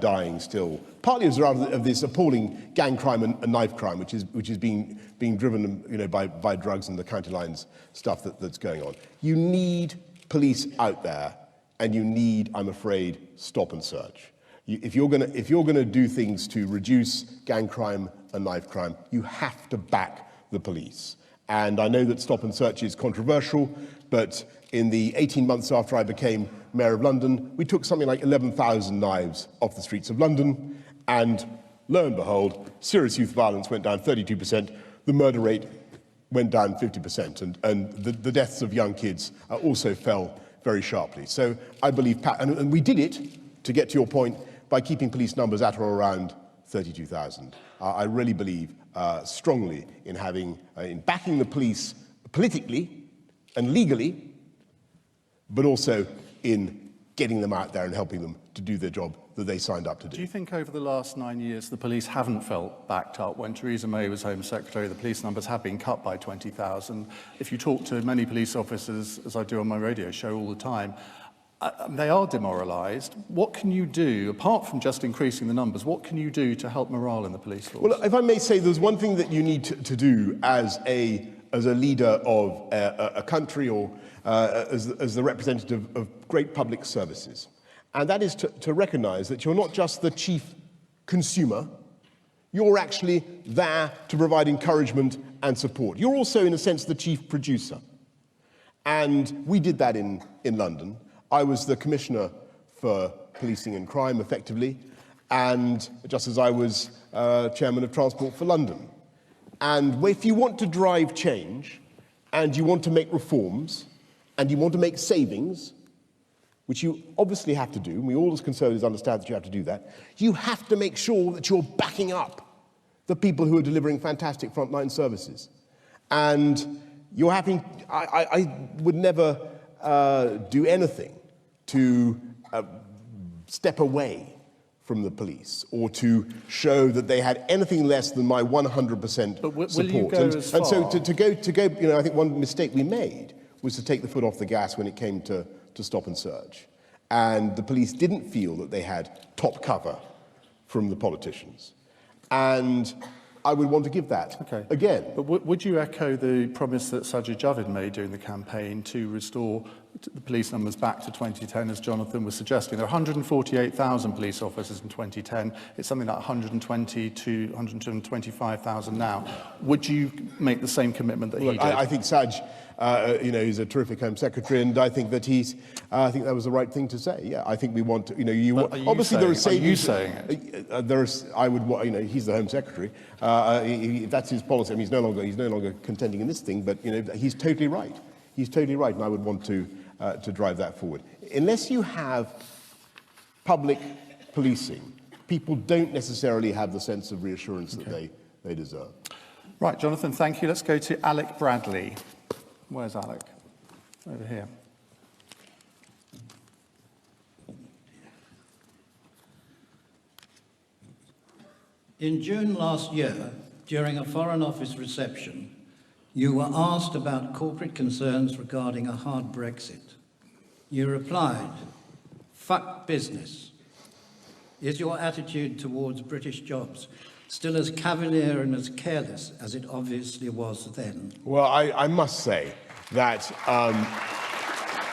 dying still. Partly as a result of this appalling gang crime and knife crime, which is being driven, by drugs and the county lines stuff that's going on. You need police out there, and you need, I'm afraid, stop and search. If you're going to do things to reduce gang crime and knife crime, you have to back the police. And I know that stop and search is controversial, but in the 18 months after I became Mayor of London, we took something like 11,000 knives off the streets of London, and lo and behold, serious youth violence went down 32%, the murder rate went down 50%, and the deaths of young kids also fell very sharply. So I believe, and we did it, to get to your point, by keeping police numbers at or around 32,000. I really believe strongly in backing the police politically and legally, but also in getting them out there and helping them to do their job that they signed up to do. Do you think over the last 9 years the police haven't felt backed up? When Theresa May was Home Secretary, the police numbers have been cut by 20,000. If you talk to many police officers, as I do on my radio show all the time, they are demoralised. What can you do, apart from just increasing the numbers, what can you do to help morale in the police force? Well, if I may say, there's one thing that you need to do as a leader of a country or as the representative of great public services. And that is to recognise that you're not just the chief consumer, you're actually there to provide encouragement and support. You're also, in a sense, the chief producer. And we did that in London. I was the Commissioner for Policing and Crime, effectively, and just as I was Chairman of Transport for London. And if you want to drive change, and you want to make reforms, and you want to make savings, which you obviously have to do, and we all as Conservatives understand that you have to do that, you have to make sure that you're backing up the people who are delivering fantastic frontline services. And you're having, I would never do anything to step away from the police or to show that they had anything less than my 100% but will support. You go as far? And so to go, you know, I think one mistake we made was to take the foot off the gas when it came to stop and search. And the police didn't feel that they had top cover from the politicians. And I would want to give that again. But would you echo the promise that Sajid Javid made during the campaign to restore the police numbers back to 2010, as Jonathan was suggesting? There are 148,000 police officers in 2010. It's something like 120 to 125,000 now. Would you make the same commitment that he did? I think Saj, you know, he's a terrific Home Secretary, and I think that I think that was the right thing to say. Yeah, I think we want to, you know, obviously there are savings. Are you saying it? You know, he's the Home Secretary. That's his policy. I mean, he's no longer contending in this thing, but, you know, he's totally right. He's totally right, and I would want to drive that forward. Unless you have public policing, people don't necessarily have the sense of reassurance that they deserve. Right, Jonathan, thank you. Let's go to Alec Bradley. Where's Alec? Over here. In June last year, during a Foreign Office reception, you were asked about corporate concerns regarding a hard Brexit. You replied, "Fuck business." Is your attitude towards British jobs still as cavalier and as careless as it obviously was then? Well, I must say that,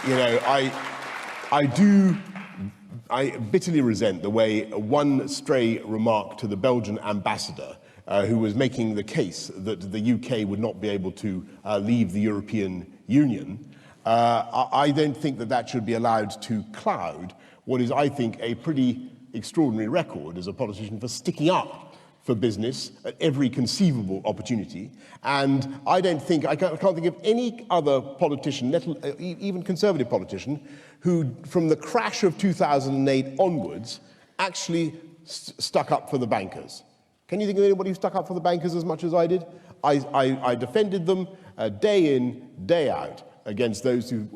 you know, I bitterly resent the way one stray remark to the Belgian ambassador, who was making the case that the UK would not be able to leave the European Union. I don't think that should be allowed to cloud what is, I think, a pretty extraordinary record as a politician for sticking up for business at every conceivable opportunity. And I can't think of any other politician, even Conservative politician, who from the crash of 2008 onwards actually stuck up for the bankers. Can you think of anybody who stuck up for the bankers as much as I did? I defended them day in, day out against those who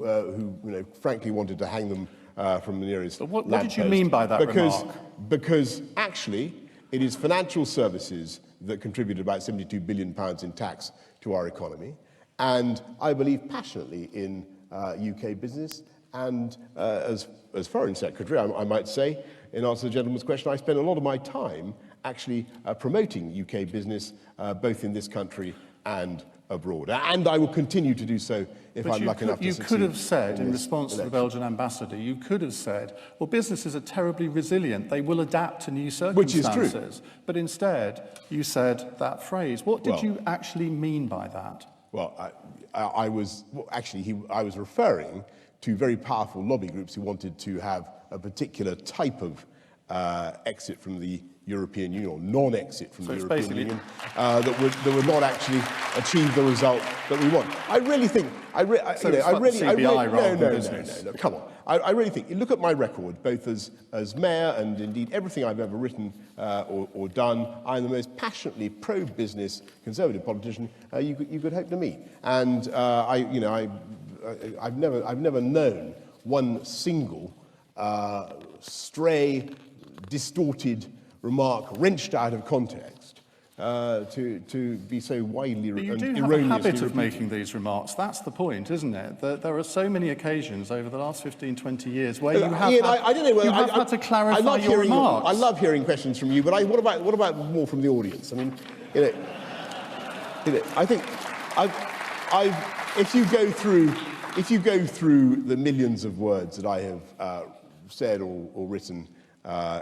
you know, frankly wanted to hang them from the nearest lamppost. What did you mean by that remark? Because actually, it is financial services that contributed about £72 billion in tax to our economy. And I believe passionately in UK business. And as Foreign Secretary, I might say, in answer to the gentleman's question, I spend a lot of my time actually promoting UK business, both in this country and abroad. And I will continue to do so if I'm lucky enough to succeed. You could have said, in response to the election. Belgian ambassador, you could have said, well, businesses are terribly resilient. They will adapt to new Which is circumstances. true. But instead, you said that phrase. What did you actually mean by that? Well, I was referring to very powerful lobby groups who wanted to have a particular type of exit from the European Union, or non-exit from the European Union, that would not actually achieve the result that we want. I really think, no, come on. I really think, you look at my record, both as mayor and indeed everything I've ever written or done, I'm the most passionately pro-business conservative politician you could hope to meet. And I've never known one single stray, distorted remark wrenched out of context to be so widely and erroneously repeated. You do have a habit of making these remarks. That's the point, isn't it? There are so many occasions over the last 15, 20 years where you have Ian, had to clarify your remarks. I love hearing questions from you, but what about more from the audience? I mean, I think if you go through the millions of words that I have said or written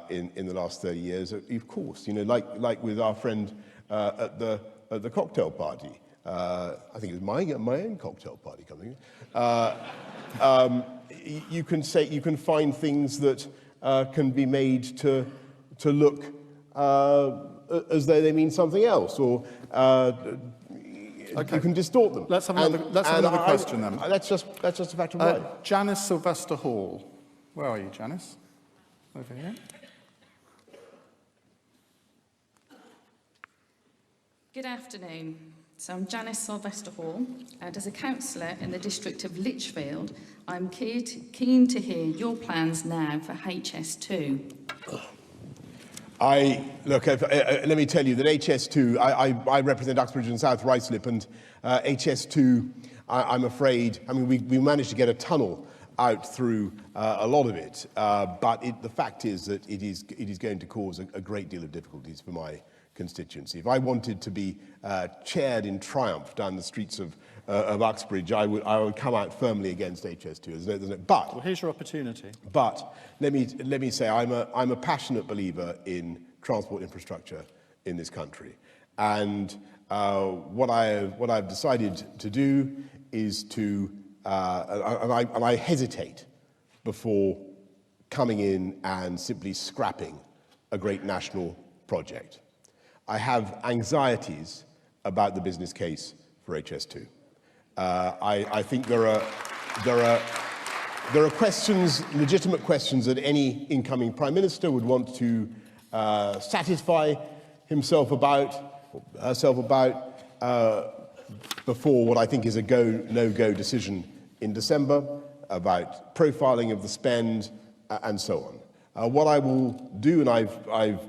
in the last 30 years, of course, like with our friend at the cocktail party. I think it was my own cocktail party coming. You can find things that can be made to look as though they mean something else, or you can distort them. Let's have another question then. That's just a fact of life. Janice Sylvester Hall. Where are you, Janice? Over here. Good afternoon. So I'm Janice Sylvester Hall, and as a councillor in the district of Lichfield, I'm keen to hear your plans now for HS2. Let me tell you that HS2, I represent Uxbridge and South Ruislip, and HS2, I'm afraid, I mean, we managed to get a tunnel out through a lot of it, but the fact is that it is going to cause a great deal of difficulties for my constituency. If I wanted to be chaired in triumph down the streets of Uxbridge, I would come out firmly against HS2. But well, here's your opportunity. But let me say I'm a passionate believer in transport infrastructure in this country, and what I've decided to do is to and I hesitate before coming in and simply scrapping a great national project. I have anxieties about the business case for HS2. I think there are questions, legitimate questions, that any incoming Prime Minister would want to satisfy himself about, or herself about, before what I think is a no-go decision in December about profiling of the spend and so on. What I will do, and I've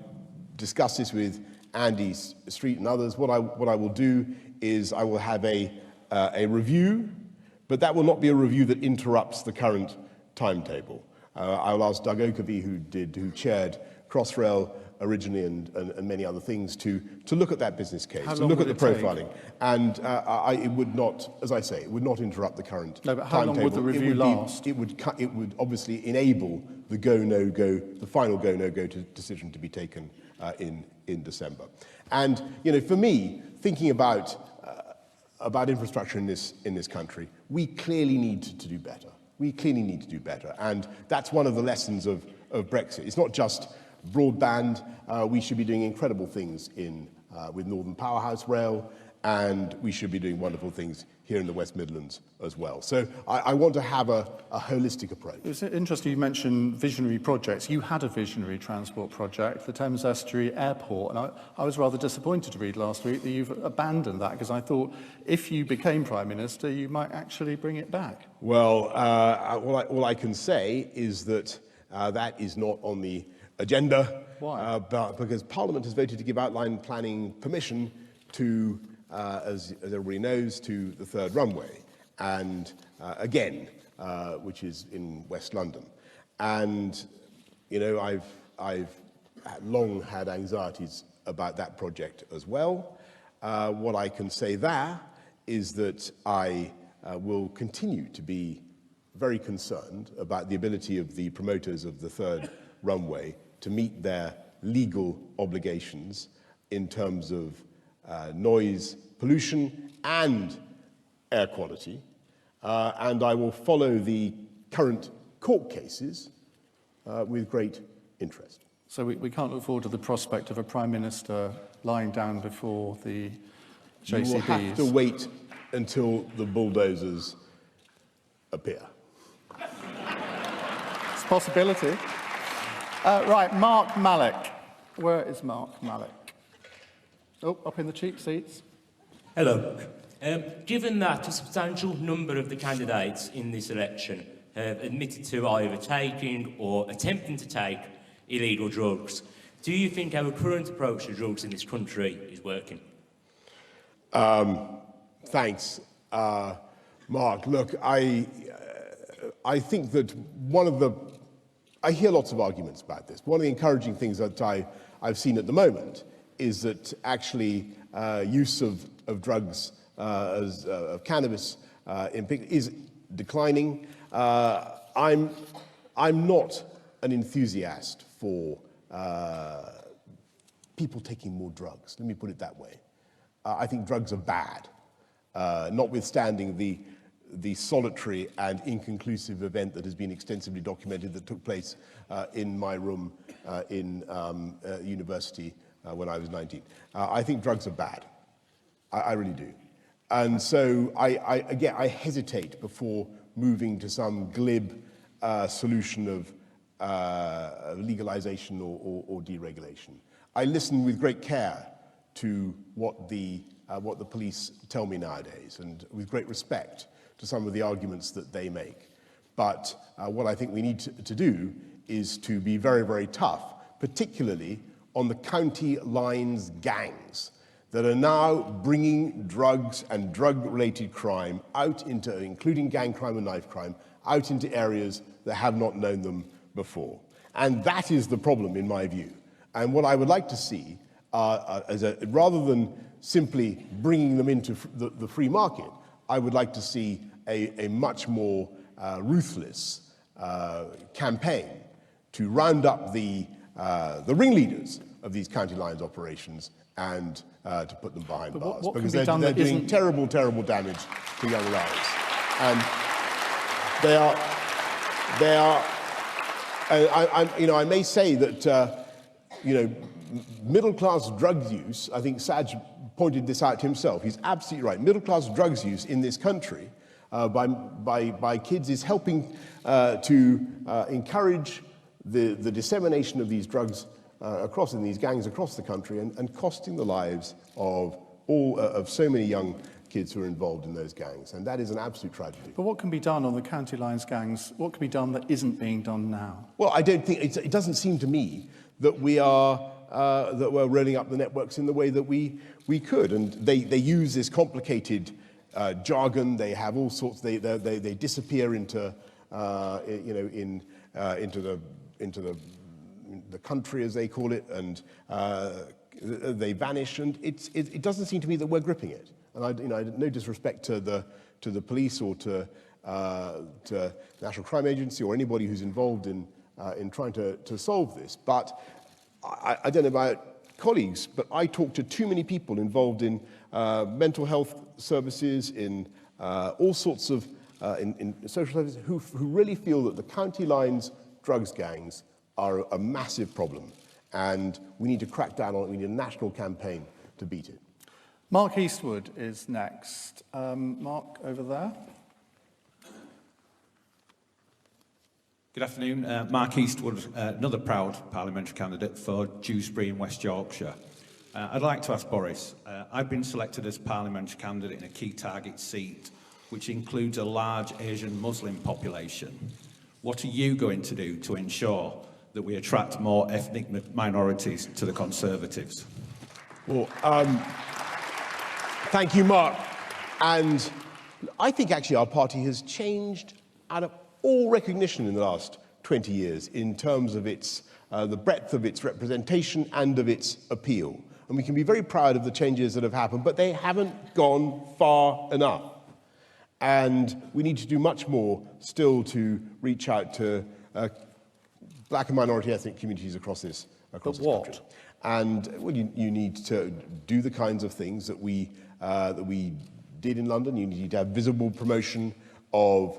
discussed this with Andy Street and others, what I will do is I will have a review, but that will not be a review that interrupts the current timetable. I'll ask Doug Oakerby, who chaired Crossrail originally and many other things, to look at that business case, to look at the profiling. And it would not, as I say, it would not interrupt the current timetable. No, but how long would the review last? It would obviously enable the go-no-go, the final go-no-go decision to be taken in December. And, for me, thinking about infrastructure in this country, we clearly need to do better. We clearly need to do better. And that's one of the lessons of Brexit. It's not just broadband. We should be doing incredible things with Northern Powerhouse Rail, and we should be doing wonderful things here in the West Midlands as well. So I want to have a holistic approach. It's interesting you mentioned visionary projects. You had a visionary transport project, the Thames Estuary Airport, and I was rather disappointed to read last week that you've abandoned that, because I thought if you became Prime Minister, you might actually bring it back. Well, all I can say is that that is not on the agenda. Why? Because Parliament has voted to give outline planning permission to, as everybody knows, to the third runway, and again, which is in West London. And I've long had anxieties about that project as well. What I can say there is that I will continue to be very concerned about the ability of the promoters of the third runway to meet their legal obligations in terms of noise pollution and air quality, and I will follow the current court cases with great interest. So we can't look forward to the prospect of a Prime Minister lying down before the JCBs? You will have to wait until the bulldozers appear. It's a possibility. Right, Mark Malek. Where is Mark Malek? Oh, up in the cheap seats. Hello. Given that a substantial number of the candidates in this election have admitted to either taking or attempting to take illegal drugs, do you think our current approach to drugs in this country is working? Thanks, Mark. Look, I think that I hear lots of arguments about this. One of the encouraging things that I've seen at the moment is that actually use of drugs, of cannabis is declining. I'm not an enthusiast for people taking more drugs. Let me put it that way. I think drugs are bad, notwithstanding the solitary and inconclusive event that has been extensively documented that took place in my room in university when I was 19. I think drugs are bad. I really do. And so I hesitate before moving to some glib solution of legalization or deregulation. I listen with great care to what the police tell me nowadays, and with great respect to some of the arguments that they make. But what I think we need to do is to be very, very tough, particularly on the county lines gangs that are now bringing drugs and drug-related crime out into, including gang crime and knife crime, out into areas that have not known them before. And that is the problem, in my view. And what I would like to see, rather than simply bringing them into the free market, I would like to see a much more ruthless campaign to round up the ringleaders of these county lines operations and to put them behind bars, because they're doing terrible, terrible damage to young lives. And they are. I may say that middle-class drug use. I think Saj pointed this out himself. He's absolutely right. Middle-class drugs use in this country by kids is helping to encourage the dissemination of these drugs in these gangs across the country, and costing the lives of so many young kids who are involved in those gangs, and that is an absolute tragedy. But what can be done on the county lines gangs? What can be done that isn't being done now? Well, I don't think it doesn't seem to me that we're rolling up the networks in the way that we could, and they use this complicated jargon. They have all sorts. They disappear into the country, as they call it, and they vanish. And it doesn't seem to me that we're gripping it. And no disrespect to the police or to the National Crime Agency or anybody who's involved in trying to solve this. But I don't know about colleagues, but I talk to too many people involved in mental health services, in all sorts of in social services, who really feel that the county lines drugs gangs are a massive problem, and we need to crack down on it. We need a national campaign to beat it. Mark Eastwood is next. Mark, over there. Good afternoon. Mark Eastwood, another proud parliamentary candidate for Dewsbury in West Yorkshire. I'd like to ask Boris, I've been selected as parliamentary candidate in a key target seat, which includes a large Asian Muslim population. What are you going to do to ensure that we attract more ethnic minorities to the Conservatives? Well, thank you, Mark. And I think actually our party has changed out of all recognition in the last 20 years in terms of its the breadth of its representation and of its appeal. and we can be very proud of the changes that have happened, but they haven't gone far enough. And we need to do much more still to reach out to black and minority ethnic communities across this country. And well, you need to do the kinds of things that we did in London. You need to have visible promotion of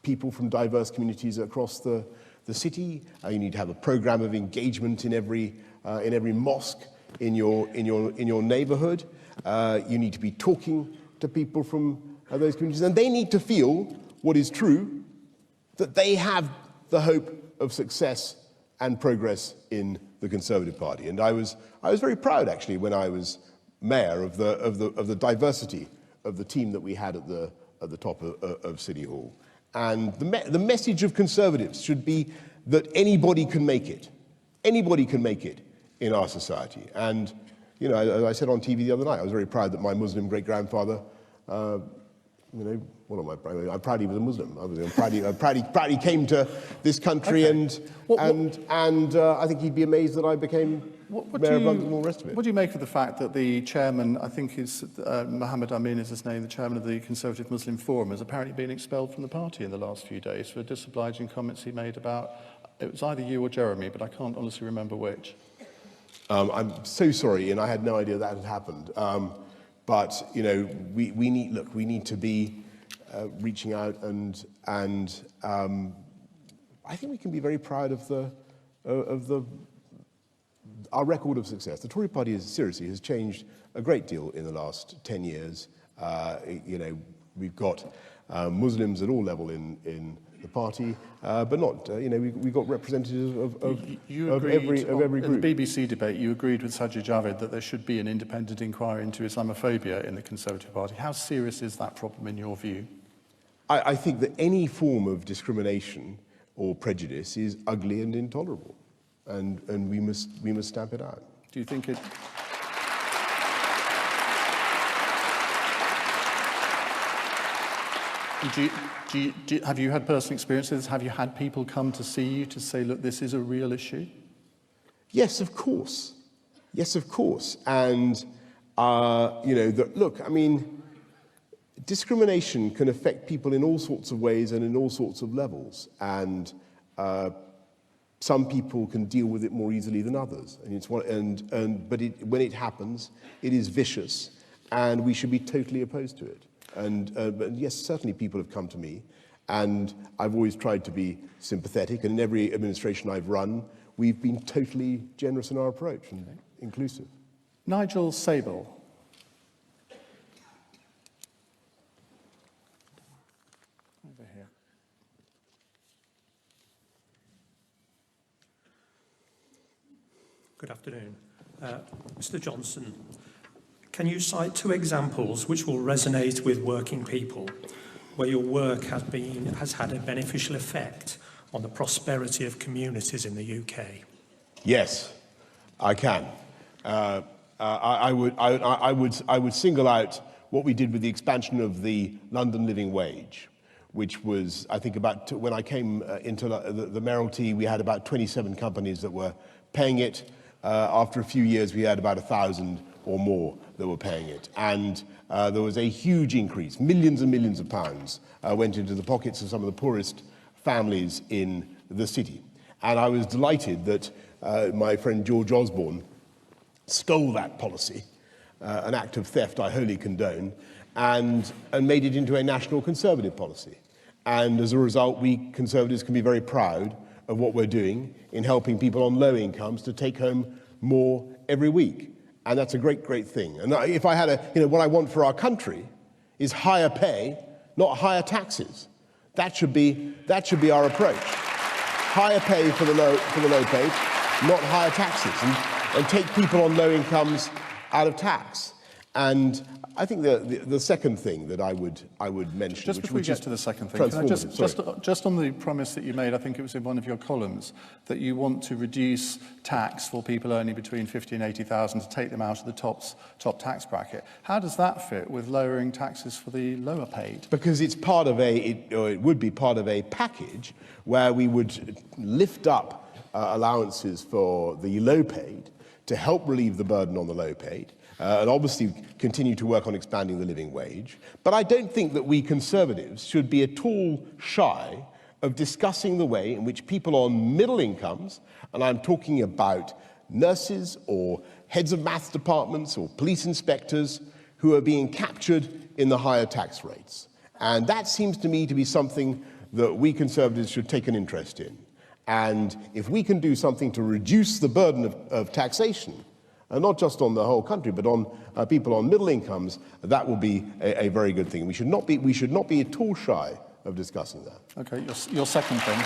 people from diverse communities across the city. You need to have a program of engagement in every mosque in your neighborhood. You need to be talking to people from those communities, and they need to feel what is true, that they have the hope of success and progress in the Conservative Party. And I was very proud, actually, when I was mayor, of the diversity of the team that we had at the top of City Hall. And the message of Conservatives should be that anybody can make it. Anybody can make it in our society. And, you know, as I said on TV the other night, I was very proud that my Muslim great-grandfather, you know, what am I proud? I'm proud he was a Muslim. I'm proud he came to this country, and I think he'd be amazed that I became mayor of London and all the rest of it. What do you make of the fact that the chairman, I think is Mohammed Amin is his name, the chairman of the Conservative Muslim Forum, has apparently been expelled from the party in the last few days for disobliging comments he made about, it was either you or Jeremy, but I can't honestly remember which. I'm so sorry, and I had no idea that had happened. But you know, we need to be reaching out, and I think we can be very proud of our record of success. The Tory party seriously has changed a great deal in the last 10 years. You know, we've got Muslims at all levels in the party, but not, you know, we got representatives of every group. In the BBC debate, you agreed with Sajid Javid that there should be an independent inquiry into Islamophobia in the Conservative Party. How serious is that problem in your view? I think that any form of discrimination or prejudice is ugly and intolerable, and we must stamp it out. Do you think it? Have you had personal experiences? Have you had people come to see you to say, look, this is a real issue? Yes, of course. Yes, of course. And, you know, look, I mean, discrimination can affect people in all sorts of ways and in all sorts of levels. And some people can deal with it more easily than others. And when it happens, it is vicious, and we should be totally opposed to it. But yes, certainly people have come to me, and I've always tried to be sympathetic, and in every administration I've run, we've been totally generous in our approach and inclusive. Nigel Sable. Over here. Good afternoon. Mr. Johnson, can you cite 2 examples which will resonate with working people, where your work has had a beneficial effect on the prosperity of communities in the UK? Yes, I can. I would single out what we did with the expansion of the London living wage, which was, I think, when I came into the mayoralty, we had about 27 companies that were paying it. After a few years, we had about 1,000 or more that were paying it. And there was a huge increase. Millions and millions of pounds went into the pockets of some of the poorest families in the city. And I was delighted that my friend George Osborne stole that policy, an act of theft I wholly condone, and made it into a national Conservative policy. And as a result, we Conservatives can be very proud of what we're doing in helping people on low incomes to take home more every week. And that's a great, great thing. And if I had what I want for our country is higher pay, not higher taxes. That should be our approach. Higher pay for the low paid, not higher taxes, and take people on low incomes out of tax. And I think the second thing that I would mention, just before we get to the second thing, can I just on the promise that you made, I think it was in one of your columns, that you want to reduce tax for people earning between 50 and 80,000 to take them out of the top tax bracket. How does that fit with lowering taxes for the lower paid? Because it's part of it would be part of a package where we would lift up allowances for the low paid to help relieve the burden on the low paid, and obviously continue to work on expanding the living wage. But I don't think that we Conservatives should be at all shy of discussing the way in which people on middle incomes, and I'm talking about nurses or heads of maths departments or police inspectors, who are being captured in the higher tax rates. And that seems to me to be something that we Conservatives should take an interest in. And if we can do something to reduce the burden of taxation, not just on the whole country, but on people on middle incomes, that will be a very good thing. We should not be at all shy of discussing that. Okay, your second thing.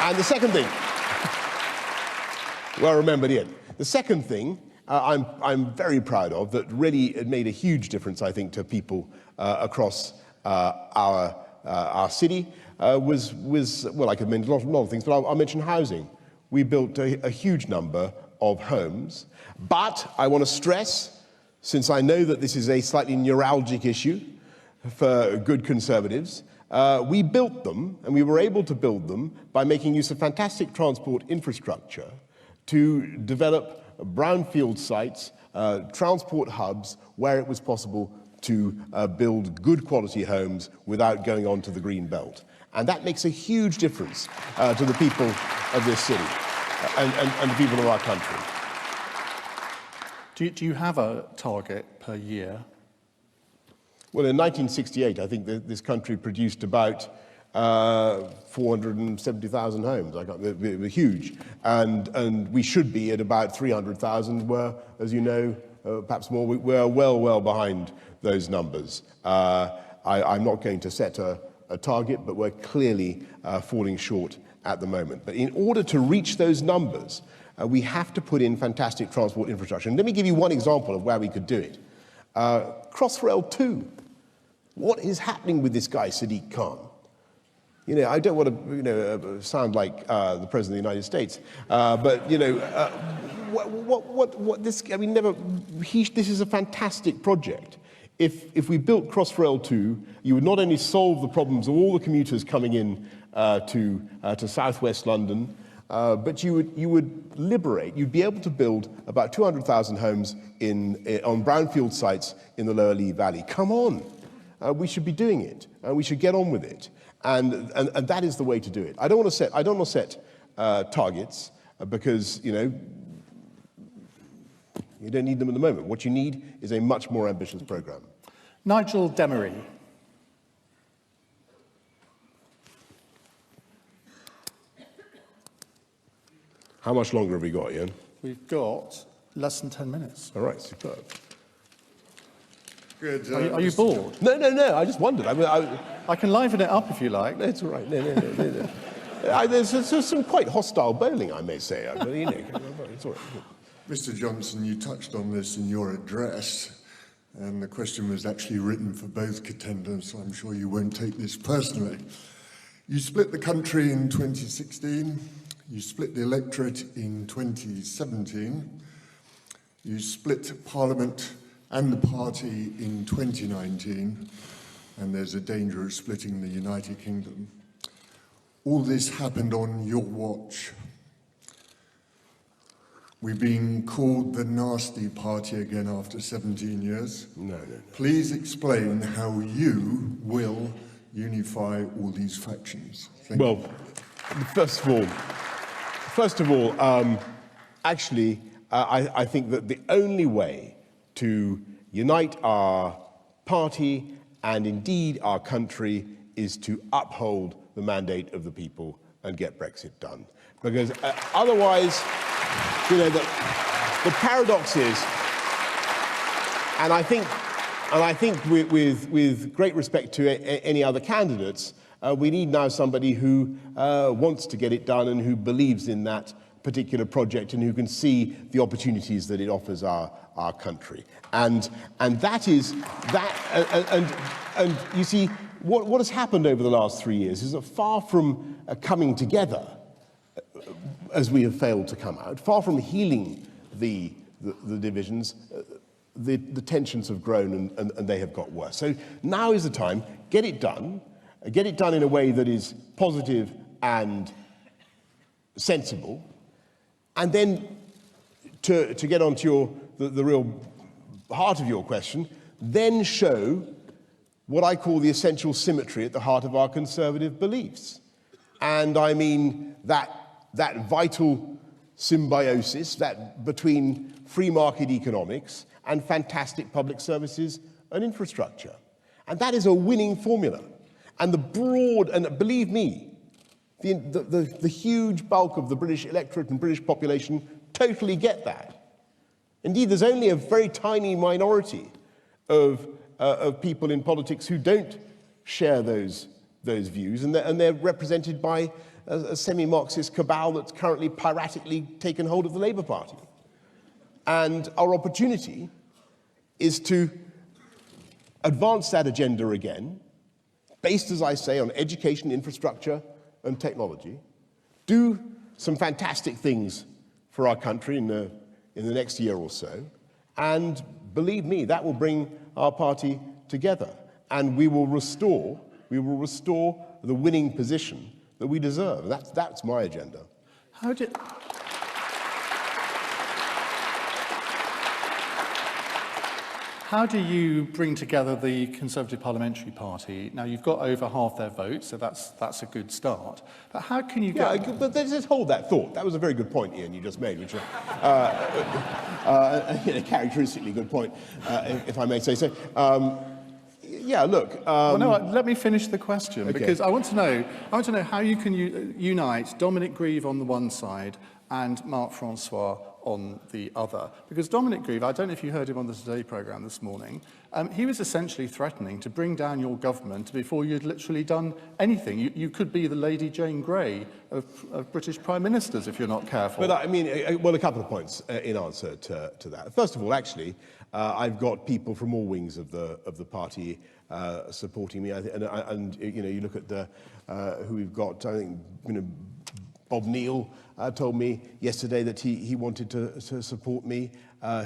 And the second thing, well remembered yet. The second thing I'm very proud of, that really made a huge difference, I think, to people across our city, was well, I could mention a lot of things, but I'll mention housing. We built a huge number of homes, but I want to stress, since I know that this is a slightly neuralgic issue for good Conservatives, we built them, and we were able to build them by making use of fantastic transport infrastructure to develop brownfield sites, transport hubs, where it was possible to build good quality homes without going on to the green belt. And that makes a huge difference to the people of this city and the people of our country. Do you have a target per year? Well, in 1968, I think this country produced about 470,000 homes. They were huge. And we should be at about 300,000, where, as you know, perhaps more, we're well behind those numbers. I'm not going to set a target, but we're clearly falling short at the moment. But in order to reach those numbers, we have to put in fantastic transport infrastructure. And let me give you one example of where we could do it. Crossrail 2. What is happening with this guy, Sadiq Khan? You know, I don't want to, sound like the President of the United States, but, this, I mean, this is a fantastic project. If we built Crossrail 2, you would not only solve the problems of all the commuters coming in to southwest London, but you would liberate, you'd be able to build about 200,000 homes on brownfield sites in the Lower Lee Valley. Come on, we should be doing it, and we should get on with it. And that is the way to do it. I don't want to set targets because, you don't need them at the moment. What you need is a much more ambitious program. Nigel Demery. How much longer have we got, Ian? We've got less than 10 minutes. All right, superb. Good. Are you bored? No, I just wondered. I can liven it up if you like. No, it's all right. No. There's some quite hostile bowling, I may say. But, it's all right. Mr. Johnson, you touched on this in your address, and the question was actually written for both contenders, so I'm sure you won't take this personally. You split the country in 2016, you split the electorate in 2017, you split Parliament and the party in 2019, and there's a danger of splitting the United Kingdom. All this happened on your watch. We've been called the nasty party again after 17 years. No. Please explain how you will unify all these factions. Thank you. First of all, actually, I think that the only way to unite our party and indeed our country is to uphold the mandate of the people and get Brexit done. Because otherwise, the paradox is, and I think with great respect to any other candidates, we need now somebody who wants to get it done and who believes in that particular project and who can see the opportunities that it offers our country. And that is that. And you see, what has happened over the last 3 years is that far from coming together, as we have failed to come out, far from healing the divisions, the tensions have grown and they have got worse. So now is the time, get it done in a way that is positive and sensible, And then to get onto the real heart of your question, then show what I call the essential symmetry at the heart of our conservative beliefs. And I mean that vital symbiosis between free market economics and fantastic public services and infrastructure. And that is a winning formula. And and believe me, the huge bulk of the British electorate and British population totally get that. Indeed, there's only a very tiny minority of people in politics who don't share those views, and they're represented by a semi-Marxist cabal that's currently piratically taken hold of the Labour Party. And our opportunity is to advance that agenda again, based, as I say, on education, infrastructure, and technology, do some fantastic things for our country in the next year or so, and believe me, that will bring our party together, and we will restore the winning position that we deserve. That's my agenda. How do you bring together the Conservative Parliamentary Party? Now, you've got over half their votes, so that's a good start. But how can you get... Yeah, but let's just hold that thought. That was a very good point, Ian, you just made, which a characteristically good point, if I may say so. Yeah, look... well, no, let me finish the question, okay. Because I want to know how you can unite Dominic Grieve on the one side and Marc Francois on the other. Because Dominic Grieve, I don't know if you heard him on the Today programme this morning, he was essentially threatening to bring down your government before you'd literally done anything. You could be the Lady Jane Grey of British Prime Ministers if you're not careful. But I mean, well, a couple of points in answer to that. First of all, actually, I've got people from all wings of the party supporting me, and you know, you look at who we've got. I think Bob Neal told me yesterday that he wanted to support me,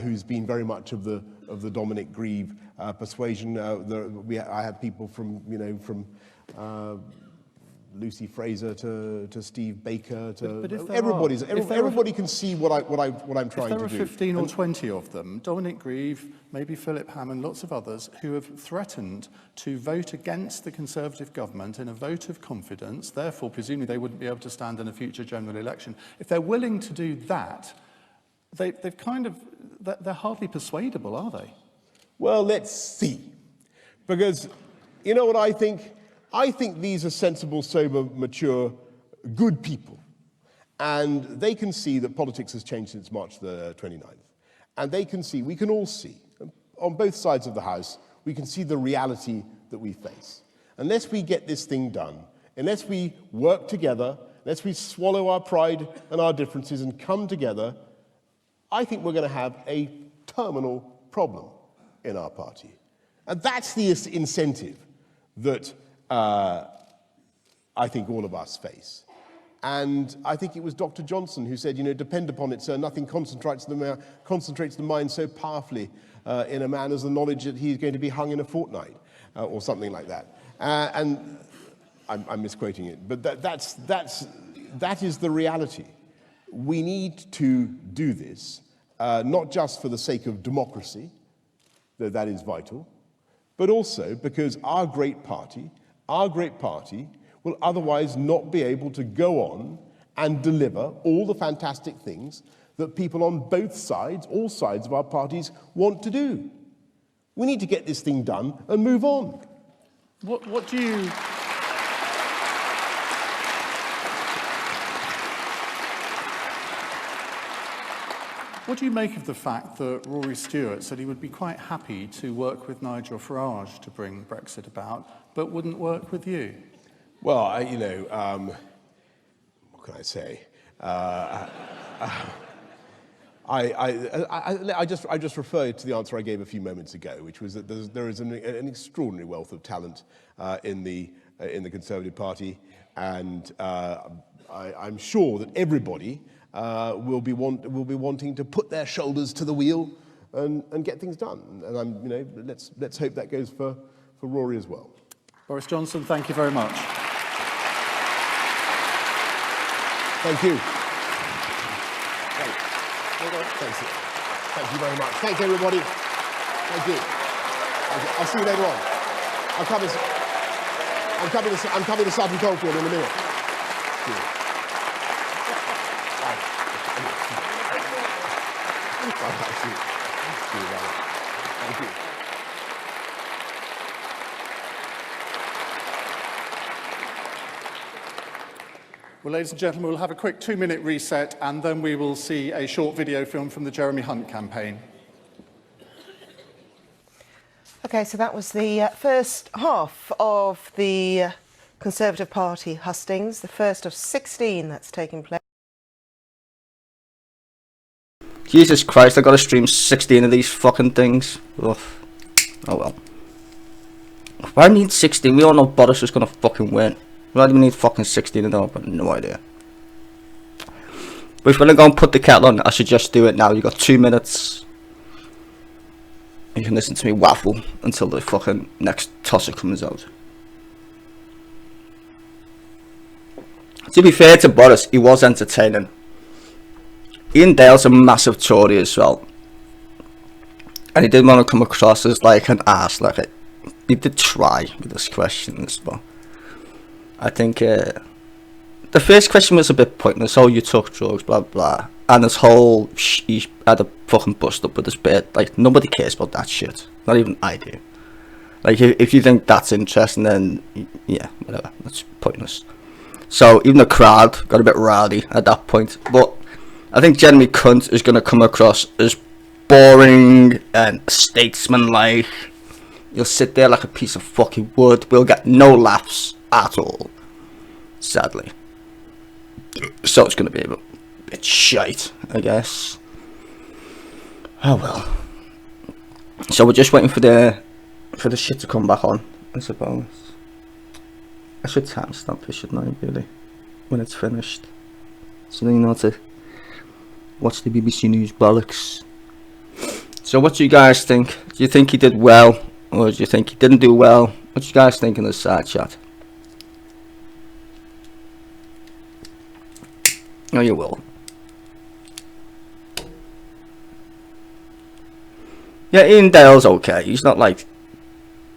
who's been very much of the Dominic Grieve persuasion. I had people from Lucy Fraser to Steve Baker to everybody can see what I'm trying to do. If there are 15 or 20 of them, Dominic Grieve, maybe Philip Hammond, lots of others, who have threatened to vote against the Conservative government in a vote of confidence, therefore presumably they wouldn't be able to stand in a future general election. If they're willing to do that, they're hardly persuadable, are they? Well, let's see. Because you know what I think? I think these are sensible, sober, mature, good people. And they can see that politics has changed since March the 29th. And they can see, we can all see, on both sides of the House, we can see the reality that we face. Unless we get this thing done, unless we work together, unless we swallow our pride and our differences and come together, I think we're going to have a terminal problem in our party. And that's the incentive that I think all of us face. And I think it was Dr. Johnson who said, depend upon it, sir, nothing concentrates the mind so powerfully in a man as the knowledge that he's going to be hung in a fortnight, or something like that. And I'm misquoting it, but that is the reality. We need to do this, not just for the sake of democracy, though that is vital, but also because our great party will otherwise not be able to go on and deliver all the fantastic things that people on both sides, all sides of our parties, want to do. We need to get this thing done and move on. What do you... What do you make of the fact that Rory Stewart said he would be quite happy to work with Nigel Farage to bring Brexit about, but wouldn't work with you? Well, what can I say? I just refer to the answer I gave a few moments ago, which was that there is an extraordinary wealth of talent in the Conservative Party, and I'm sure that everybody will be wanting to put their shoulders to the wheel and get things done. And let's hope that goes for Rory as well. Boris Johnson, thank you very much. Thank you. Thank you very much. Thank you, everybody. Thank you. I'll see you later on. I'm coming to Southern Coldfield in a minute. See you. Thank you. Well, ladies and gentlemen, we'll have a quick 2-minute reset and then we will see a short video film from the Jeremy Hunt campaign. Okay, so that was the first half of the Conservative Party hustings, the first of 16 that's taking place. Jesus Christ, I gotta stream 16 of these fucking things. Ugh. Oh well. Why do I need 16? We all know Boris is gonna fucking win. Why do we need fucking 16 of them? I've got no idea. But if we're gonna go and put the kettle on, I should just do it now. You got 2 minutes. You can listen to me waffle until the fucking next tosser comes out. To be fair to Boris, he was entertaining. Ian Dale's a massive Tory as well. And he didn't want to come across as like an arse. Like he did try with his questions, but I think the first question was a bit pointless. Oh, you took drugs, blah blah. And this whole he had a fucking bust up with his bit. Like nobody cares about that shit. Not even I do. Like if you think that's interesting, then yeah, whatever. That's pointless. So even the crowd got a bit rowdy at that point. But I think Jeremy Cunt is going to come across as boring and statesman-like. You'll sit there like a piece of fucking wood. We'll get no laughs at all, sadly. So it's going to be a bit shite, I guess. Oh well. So we're just waiting for the shit to come back on, I suppose. I should timestamp it, shouldn't I, really, when it's finished. So then you know to watch the BBC News bollocks. So what do you guys think? Do you think he did well, or do you think he didn't do well? What do you guys think in the side chat? Oh, you will. Yeah, Ian Dale's okay. He's not like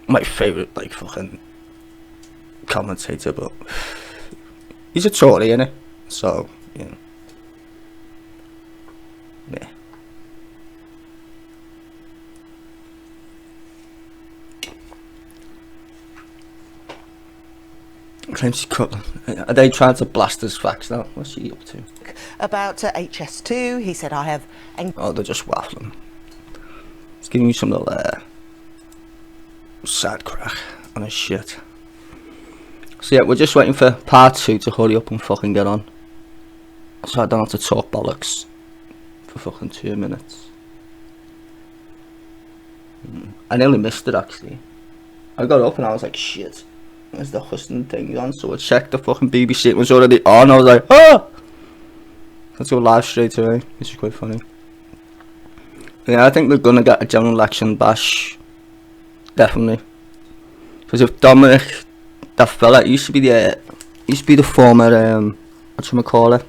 my favourite like fucking commentator, but he's a Tory, innit? So, you know. Yeah. Claims are they trying to blast his facts now? What's she up to? About HS2, he said, I have... Oh, they're just waffling. It's giving you some little sad crack on his shit. So yeah, we're just waiting for part 2 to hurry up and fucking get on. So I don't have to talk bollocks for fucking 2 minutes. I nearly missed it actually. I got up and I was like, shit, where's the hustling thing on? So I checked the fucking BBC, it was already on. I was like, ah! Let's go live straight away, which is quite funny. Yeah, I think they're gonna get a general election bash. Definitely. Because if Dominic, that fella, used to be the former, whatchamacallit,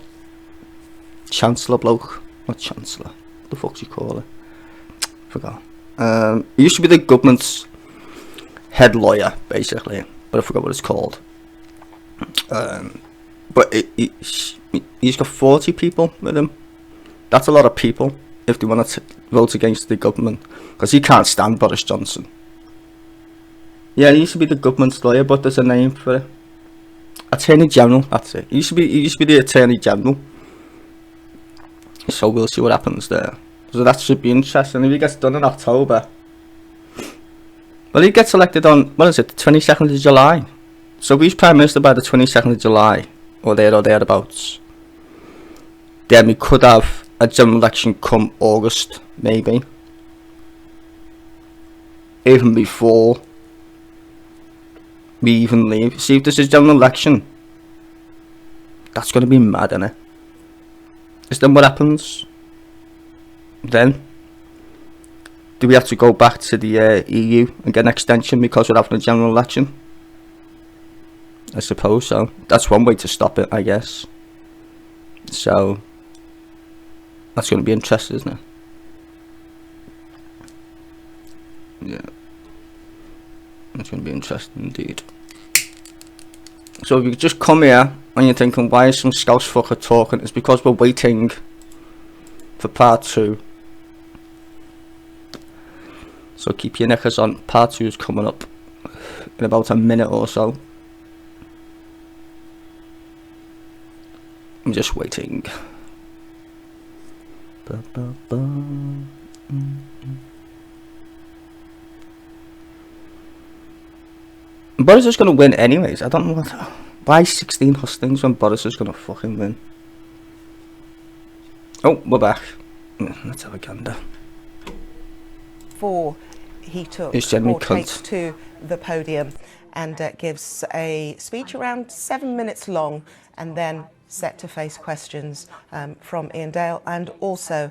Chancellor bloke. Not Chancellor. What the fuck's he call it? Forgot. He used to be the government's head lawyer, basically. But I forgot what it's called. But he's got 40 people with him. That's a lot of people if they want to vote against the government. Because he can't stand Boris Johnson. Yeah, he used to be the government's lawyer, but there's a name for it. Attorney General, that's it. He used to be the Attorney General. So we'll see what happens there. So that should be interesting if he gets done in October. Well, he gets elected on, what is it, the 22nd of July. So if he's Prime Minister by the 22nd of July, or thereabouts, then we could have a general election come August, maybe. Even before we even leave. See, if there's a general election, that's going to be mad, isn't it? Is then what happens? Then do we have to go back to the EU and get an extension because we're having a general election? I suppose so. That's one way to stop it, I guess. So That's going to be interesting, isn't it? Yeah. That's going to be interesting indeed. So if you just come here and you're thinking, why is some Scouse fucker talking? It's because we're waiting for part 2. So keep your knickers on. Part 2 is coming up in about a minute or so. I'm just waiting. Boris is going to win anyways. I don't know why 16 hustings when Boris is going to fucking win. Oh, we're back. Let's have a gander. Before he took Jeremy or takes to the podium and gives a speech around 7 minutes long, and then set to face questions from Ian Dale and also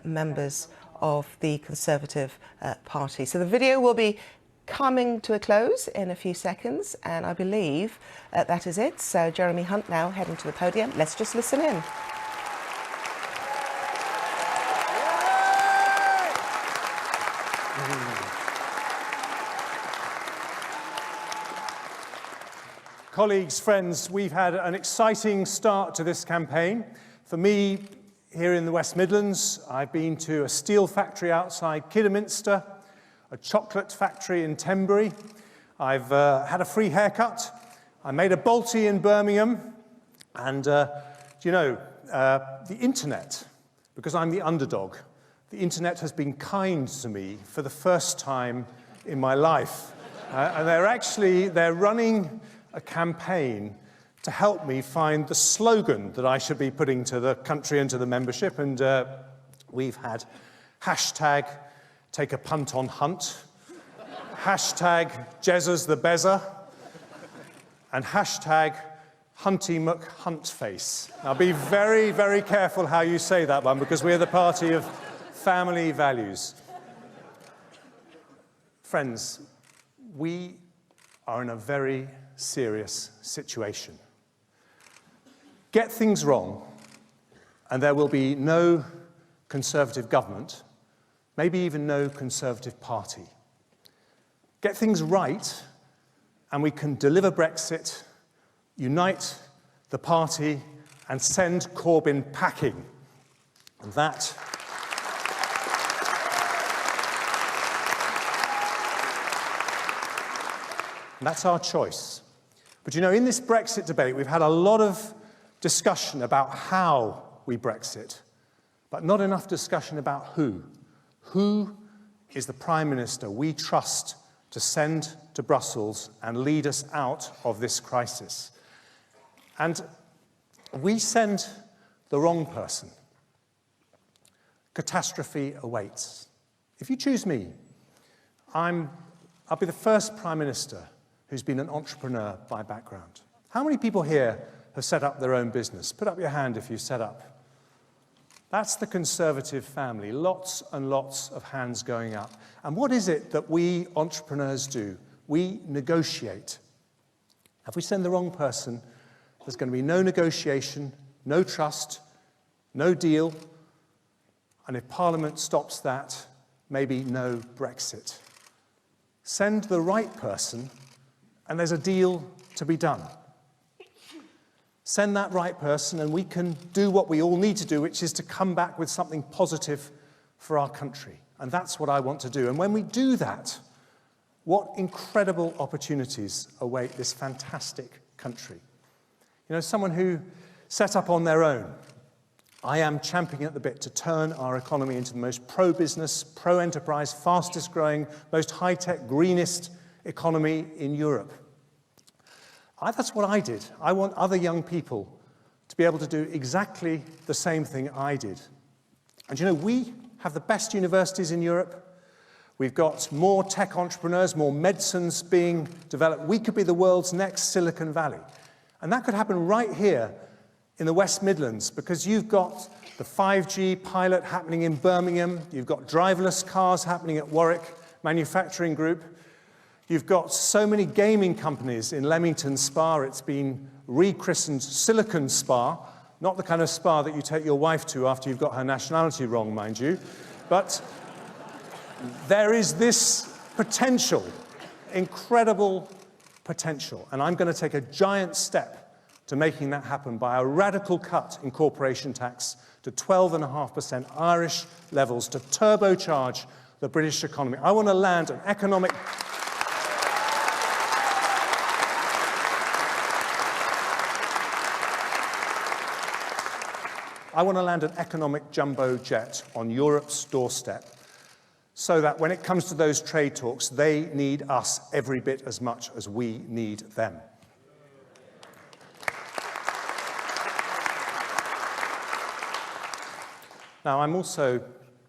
members of the Conservative Party. So the video will be coming to a close in a few seconds, and I believe that is it. So Jeremy Hunt now heading to the podium. Let's just listen in. Colleagues, friends, we've had an exciting start to this campaign. For me, here in the West Midlands, I've been to a steel factory outside Kidderminster, a chocolate factory in Tenbury. I've had a free haircut. I made a Balti in Birmingham. And, you know, the internet, because I'm the underdog, the internet has been kind to me for the first time in my life. And they're running a campaign to help me find the slogan that I should be putting to the country and to the membership. And we've had hashtag take a punt on Hunt, hashtag Jezzers the Bezzer, and hashtag Hunty McHuntface. Now be very, very careful how you say that one, because we're the party of family values. Friends, we are in a very serious situation. Get things wrong, and there will be no Conservative government, maybe even no Conservative party. Get things right, and we can deliver Brexit, unite the party, and send Corbyn packing. And that's our choice. But you know, in this Brexit debate, we've had a lot of discussion about how we Brexit, but not enough discussion about who. Who is the Prime Minister we trust to send to Brussels and lead us out of this crisis? And we send the wrong person. Catastrophe awaits. If you choose me, I'll be the first Prime Minister who's been an entrepreneur by background. How many people here have set up their own business? Put up your hand if you set up. That's the Conservative family. Lots and lots of hands going up. And what is it that we entrepreneurs do? We negotiate. If we send the wrong person, there's going to be no negotiation, no trust, no deal. And if Parliament stops that, maybe no Brexit. Send the right person, and there's a deal to be done. Send that right person, and we can do what we all need to do, which is to come back with something positive for our country. And that's what I want to do. And when we do that, what incredible opportunities await this fantastic country. You know, someone who set up on their own, I am championing at the bit to turn our economy into the most pro-business, pro-enterprise, fastest growing, most high-tech, greenest economy in Europe. That's what I did. I want other young people to be able to do exactly the same thing I did. And you know, we have the best universities in Europe. We've got more tech entrepreneurs, more medicines being developed. We could be the world's next Silicon Valley. And that could happen right here in the West Midlands, because you've got the 5G pilot happening in Birmingham. You've got driverless cars happening at Warwick Manufacturing Group. You've got so many gaming companies in Leamington Spa. It's been rechristened Silicon Spa Not the kind of spa that you take your wife to after you've got her nationality wrong, mind you. But there is this potential, incredible potential, and I'm going to take a giant step to making that happen by a radical cut in corporation tax to 12.5% Irish levels to turbocharge the British economy. I want to land an economic... I want to land an economic jumbo jet on Europe's doorstep so that when it comes to those trade talks, they need us every bit as much as we need them. Now, I'm also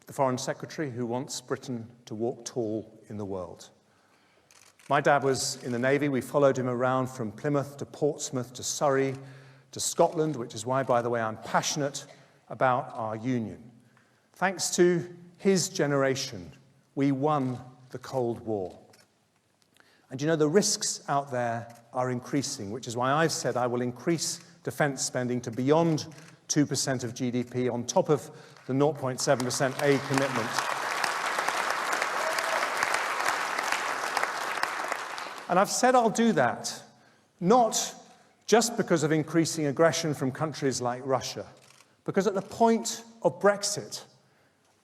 the Foreign Secretary who wants Britain to walk tall in the world. My dad was in the Navy. We followed him around from Plymouth to Portsmouth to Surrey to Scotland, which is why, by the way, I'm passionate about our union. Thanks to his generation, we won the Cold War. And you know, the risks out there are increasing, which is why I've said I will increase defence spending to beyond 2% of GDP on top of the 0.7% aid commitment. And I've said I'll do that, not just because of increasing aggression from countries like Russia, because at the point of Brexit,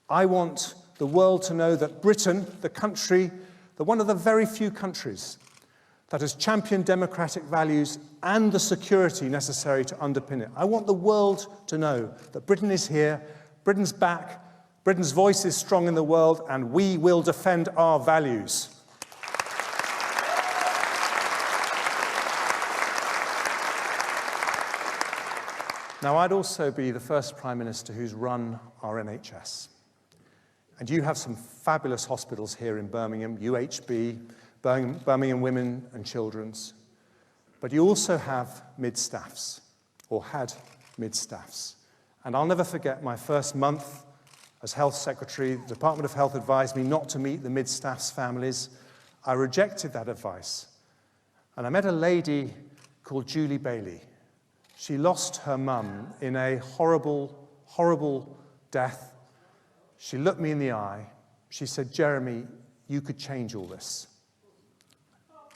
I want the world to know that Britain, the country, one of the very few countries that has championed democratic values and the security necessary to underpin it. I want the world to know that Britain is here, Britain's back, Britain's voice is strong in the world, and we will defend our values. Now, I'd also be the first Prime Minister who's run our NHS. And you have some fabulous hospitals here in Birmingham, UHB, Birmingham Women and Children's. But you also have mid-staffs, or had mid-staffs. And I'll never forget my first month as Health Secretary. The Department of Health advised me not to meet the mid-staffs' families. I rejected that advice. And I met a lady called Julie Bailey. She lost her mum in a horrible, horrible death. She looked me in the eye. She said, "Jeremy, you could change all this."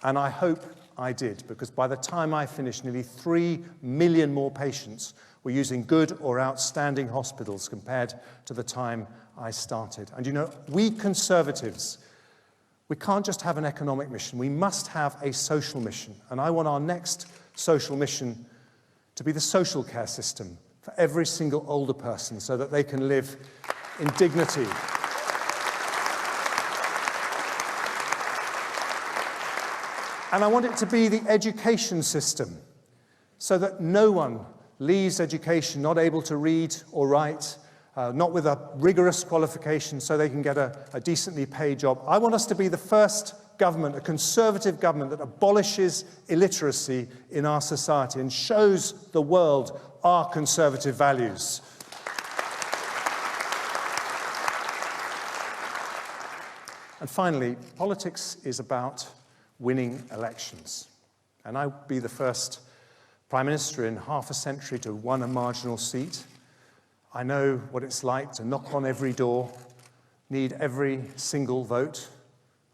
And I hope I did, because by the time I finished, nearly 3 million more patients were using good or outstanding hospitals compared to the time I started. And you know, we Conservatives, we can't just have an economic mission. We must have a social mission. And I want our next social mission to be the social care system for every single older person so that they can live in dignity. And I want it to be the education system so that no one leaves education not able to read or write, not with a rigorous qualification so they can get a decently paid job. I want us to be the first government, a Conservative government, that abolishes illiteracy in our society and shows the world our Conservative values. And finally, politics is about winning elections. And I'll be the first Prime Minister in half a century to win a marginal seat. I know what it's like to knock on every door, need every single vote.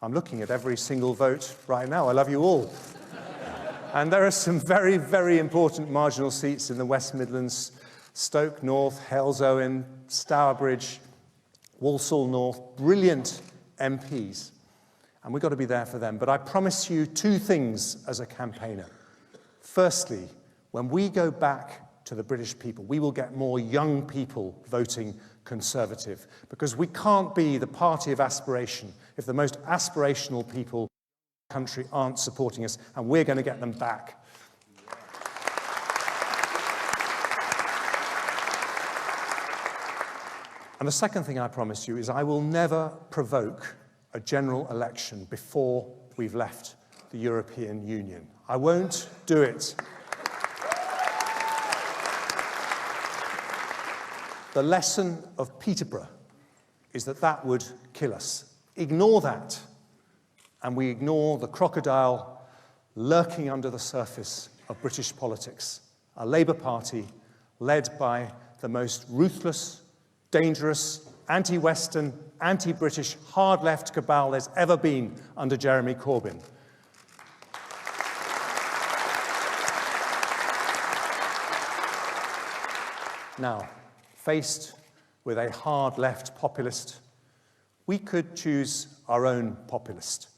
I'm looking at every single vote right now. I love you all. And there are some very, very important marginal seats in the West Midlands: Stoke North, Halesowen, Stourbridge, Walsall North, brilliant MPs. And we've got to be there for them. But I promise you two things as a campaigner. Firstly, when we go back to the British people, we will get more young people voting Conservative, because we can't be the party of aspiration if the most aspirational people in the country aren't supporting us, and we're going to get them back. And the second thing I promise you is I will never provoke a general election before we've left the European Union. I won't do it. The lesson of Peterborough is that that would kill us. Ignore that, and we ignore the crocodile lurking under the surface of British politics. A Labour Party led by the most ruthless, dangerous, anti-Western, anti-British, hard-left cabal there's ever been under Jeremy Corbyn. Now, faced with a hard-left populist, we could choose our own populist.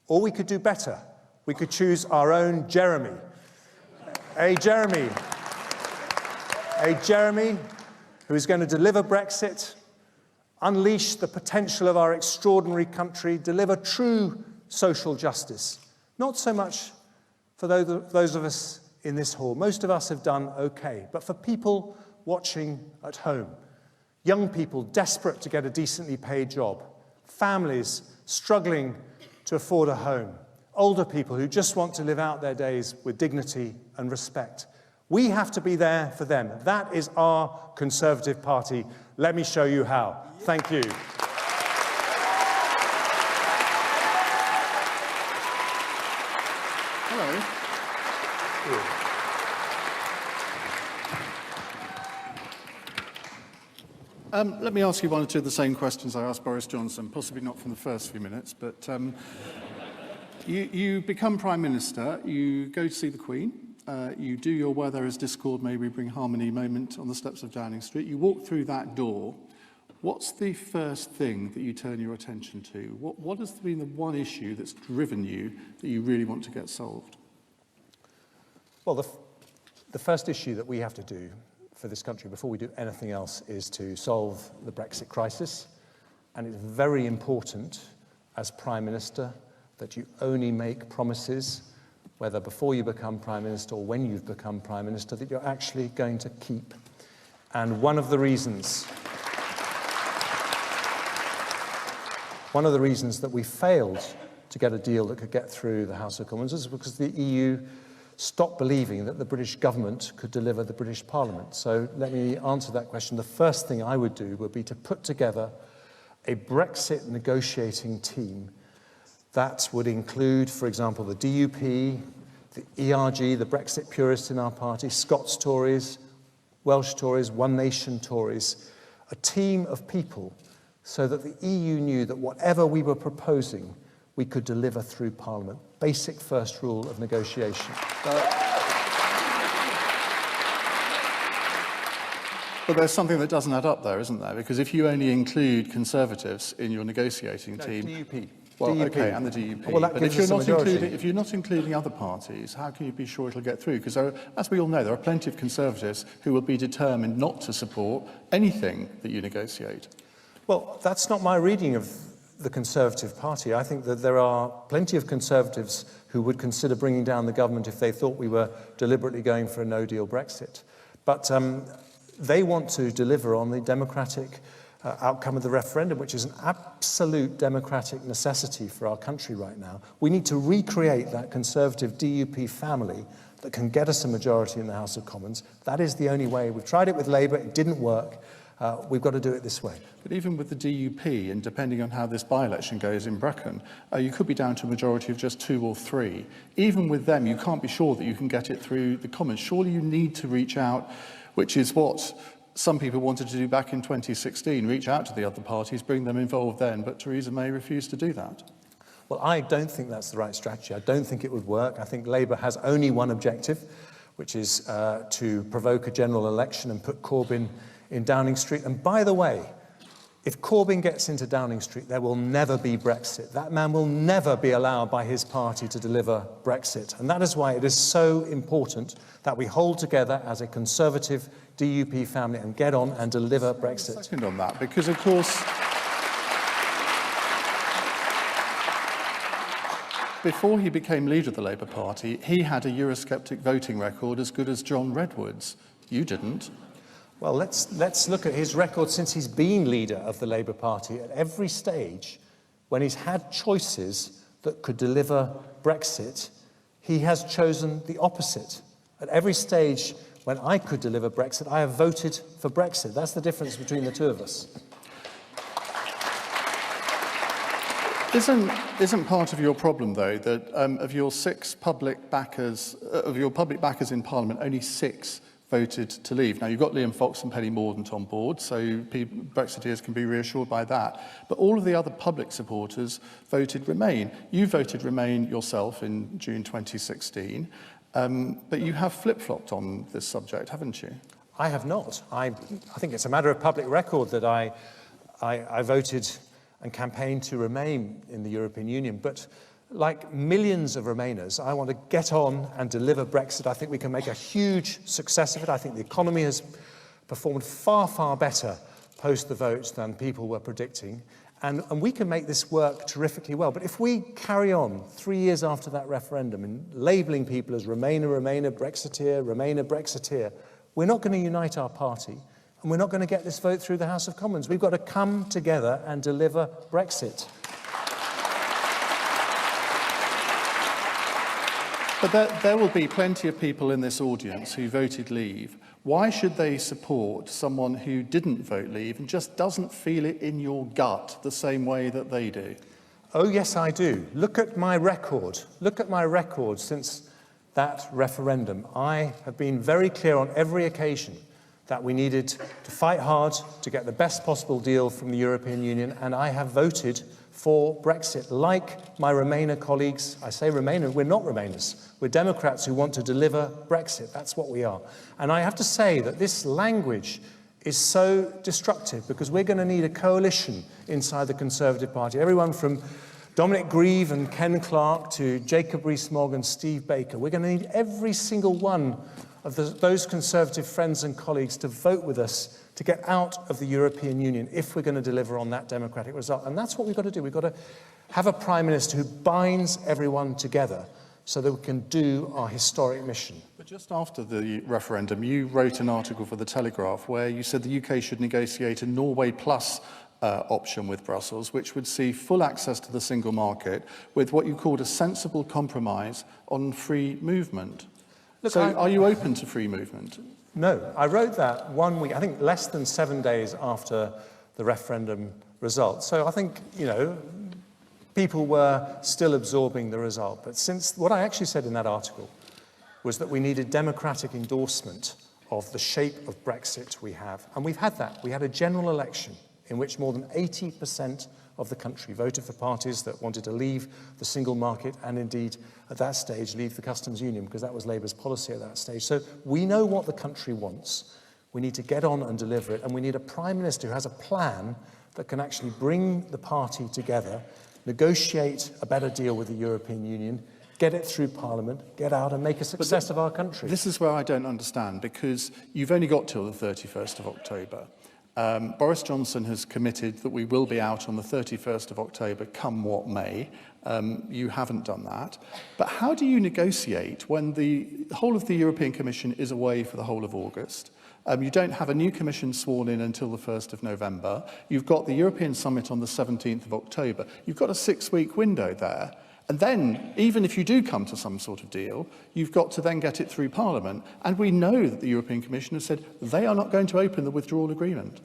Or we could do better. We could choose our own Jeremy. A Jeremy who is going to deliver Brexit, unleash the potential of our extraordinary country, deliver true social justice. Not so much for those of us in this hall. Most of us have done okay. But for people watching at home, young people desperate to get a decently paid job, families struggling to afford a home, older people who just want to live out their days with dignity and respect. We have to be there for them. That is our Conservative Party. Let me show you how. Thank you. Hello. Let me ask you one or two of the same questions I asked Boris Johnson, possibly not from the first few minutes, but you become Prime Minister, you go to see the Queen, you do your Where There Is Discord, May We Bring Harmony moment on the steps of Downing Street, you walk through that door. What's the first thing that you turn your attention to? What has been the one issue that's driven you that you really want to get solved? Well, the first issue that we have to do for this country before we do anything else is to solve the Brexit crisis. And it's very important as Prime Minister that you only make promises, whether before you become Prime Minister or when you've become Prime Minister, that you're actually going to keep. And one of the reasons that we failed to get a deal that could get through the House of Commons is because the EU stopped believing that the British government could deliver the British Parliament. So let me answer that question. The first thing I would do would be to put together a Brexit negotiating team that would include, for example, the DUP, the ERG, the Brexit purists in our party, Scots Tories, Welsh Tories, One Nation Tories, a team of people so that the EU knew that whatever we were proposing, we could deliver through Parliament. Basic first rule of negotiation. But there's something that doesn't add up there, isn't there? Because if you only include Conservatives in your negotiating team... DUP. Well, DUP. okay, and the DUP. Well, that but gives if us a majority. if you're not including other parties, how can you be sure it'll get through? Because as we all know, there are plenty of Conservatives who will be determined not to support anything that you negotiate. Well, that's not my reading of the Conservative Party. I think that there are plenty of Conservatives who would consider bringing down the government if they thought we were deliberately going for a no-deal Brexit. But they want to deliver on the democratic outcome of the referendum, which is an absolute democratic necessity for our country right now. We need to recreate that Conservative DUP family that can get us a majority in the House of Commons. That is the only way. We've tried it with Labour, it didn't work. We've got to do it this way. But even with the DUP, and depending on how this by-election goes in Brecon, you could be down to a majority of just 2 or 3. Even with them, you can't be sure that you can get it through the Commons. Surely you need to reach out, which is what some people wanted to do back in 2016, reach out to the other parties, bring them involved then, but Theresa May refused to do that. Well, I don't think that's the right strategy. I don't think it would work. I think Labour has only one objective, which is to provoke a general election and put Corbyn in Downing Street. And by the way, if Corbyn gets into Downing Street, there will never be Brexit. That man will never be allowed by his party to deliver Brexit. And that is why it is so important that we hold together as a Conservative DUP family and get on and deliver Brexit. Second on that, because of course, before he became leader of the Labour Party, he had a Eurosceptic voting record as good as John Redwood's. You didn't. Well, let's look at his record since he's been leader of the Labour Party. At every stage, when he's had choices that could deliver Brexit, he has chosen the opposite. At every stage when I could deliver Brexit, I have voted for Brexit. That's the difference between the two of us. Isn't part of your problem, though, that of your 6 public backers, of your public backers in Parliament, only 6 voted to leave. Now, you've got Liam Fox and Penny Mordaunt on board, so Brexiteers can be reassured by that. But all of the other public supporters voted Remain. You voted Remain yourself in June 2016, but you have flip-flopped on this subject, haven't you? I have not. I think it's a matter of public record that I voted and campaigned to remain in the European Union. But like millions of Remainers, I want to get on and deliver Brexit. I think we can make a huge success of it. I think the economy has performed far, far better post the vote than people were predicting. And we can make this work terrifically well. But if we carry on 3 years after that referendum and labelling people as Remainer, Brexiteer, we're not going to unite our party. And we're not going to get this vote through the House of Commons. We've got to come together and deliver Brexit. But there will be plenty of people in this audience who voted leave. Why should they support someone who didn't vote leave and just doesn't feel it in your gut the same way that they do? Oh, yes, I do. Look at my record. Look at my record since that referendum. I have been very clear on every occasion that we needed to fight hard to get the best possible deal from the European Union, and I have voted for Brexit. Like my Remainer colleagues, I say Remainer, we're not Remainers. We're Democrats who want to deliver Brexit. That's what we are. And I have to say that this language is so destructive because we're going to need a coalition inside the Conservative Party. Everyone from Dominic Grieve and Ken Clarke to Jacob Rees-Mogg and Steve Baker. We're going to need every single one of those Conservative friends and colleagues to vote with us to get out of the European Union if we're going to deliver on that democratic result. And that's what we've got to do. We've got to have a Prime Minister who binds everyone together so that we can do our historic mission. But just after the referendum, you wrote an article for The Telegraph where you said the UK should negotiate a Norway Plus option with Brussels, which would see full access to the single market with what you called a sensible compromise on free movement. Look, so are you open to free movement? No, I wrote that 1 week, I think less than 7 days after the referendum result. So I think, people were still absorbing the result. But since what I actually said in that article was that we needed democratic endorsement of the shape of Brexit we have. And we've had that. We had a general election in which more than 80% of the country voted for parties that wanted to leave the single market and indeed, at that stage, leave the customs union, because that was Labour's policy at that stage. So we know what the country wants. We need to get on and deliver it, and we need a Prime Minister who has a plan that can actually bring the party together, negotiate a better deal with the European Union, get it through Parliament, get out and make a success of our country. This is where I don't understand, because you've only got till the 31st of October. Boris Johnson has committed that we will be out on the 31st of October, come what may. You haven't done that. But how do you negotiate when the whole of the European Commission is away for the whole of August? You don't have a new Commission sworn in until the 1st of November. You've got the European Summit on the 17th of October. You've got a 6-week window there. And then, even if you do come to some sort of deal, you've got to then get it through Parliament. And we know that the European Commission has said they are not going to open the withdrawal agreement.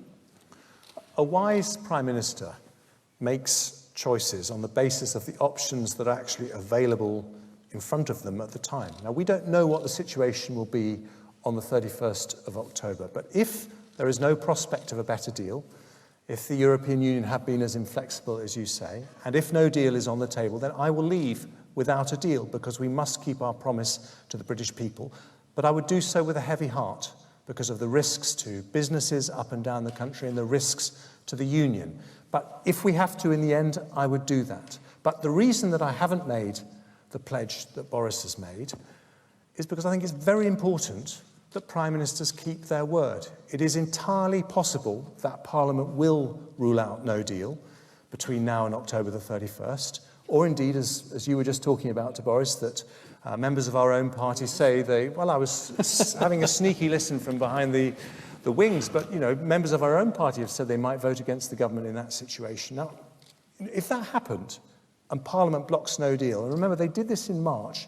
A wise Prime Minister makes choices on the basis of the options that are actually available in front of them at the time. Now, we don't know what the situation will be on the 31st of October, but if there is no prospect of a better deal, if the European Union have been as inflexible as you say, and if no deal is on the table, then I will leave without a deal, because we must keep our promise to the British people. But I would do so with a heavy heart, because of the risks to businesses up and down the country and the risks to the union. But if we have to in the end, I would do that. But the reason that I haven't made the pledge that Boris has made is because I think it's very important that Prime Ministers keep their word. It is entirely possible that Parliament will rule out no deal between now and October the 31st, or indeed, as you were just talking about to Boris, that members of our own party say I was having a sneaky listen from behind the wings, but, members of our own party have said they might vote against the government in that situation. Now, if that happened and Parliament blocks no deal, and remember, they did this in March,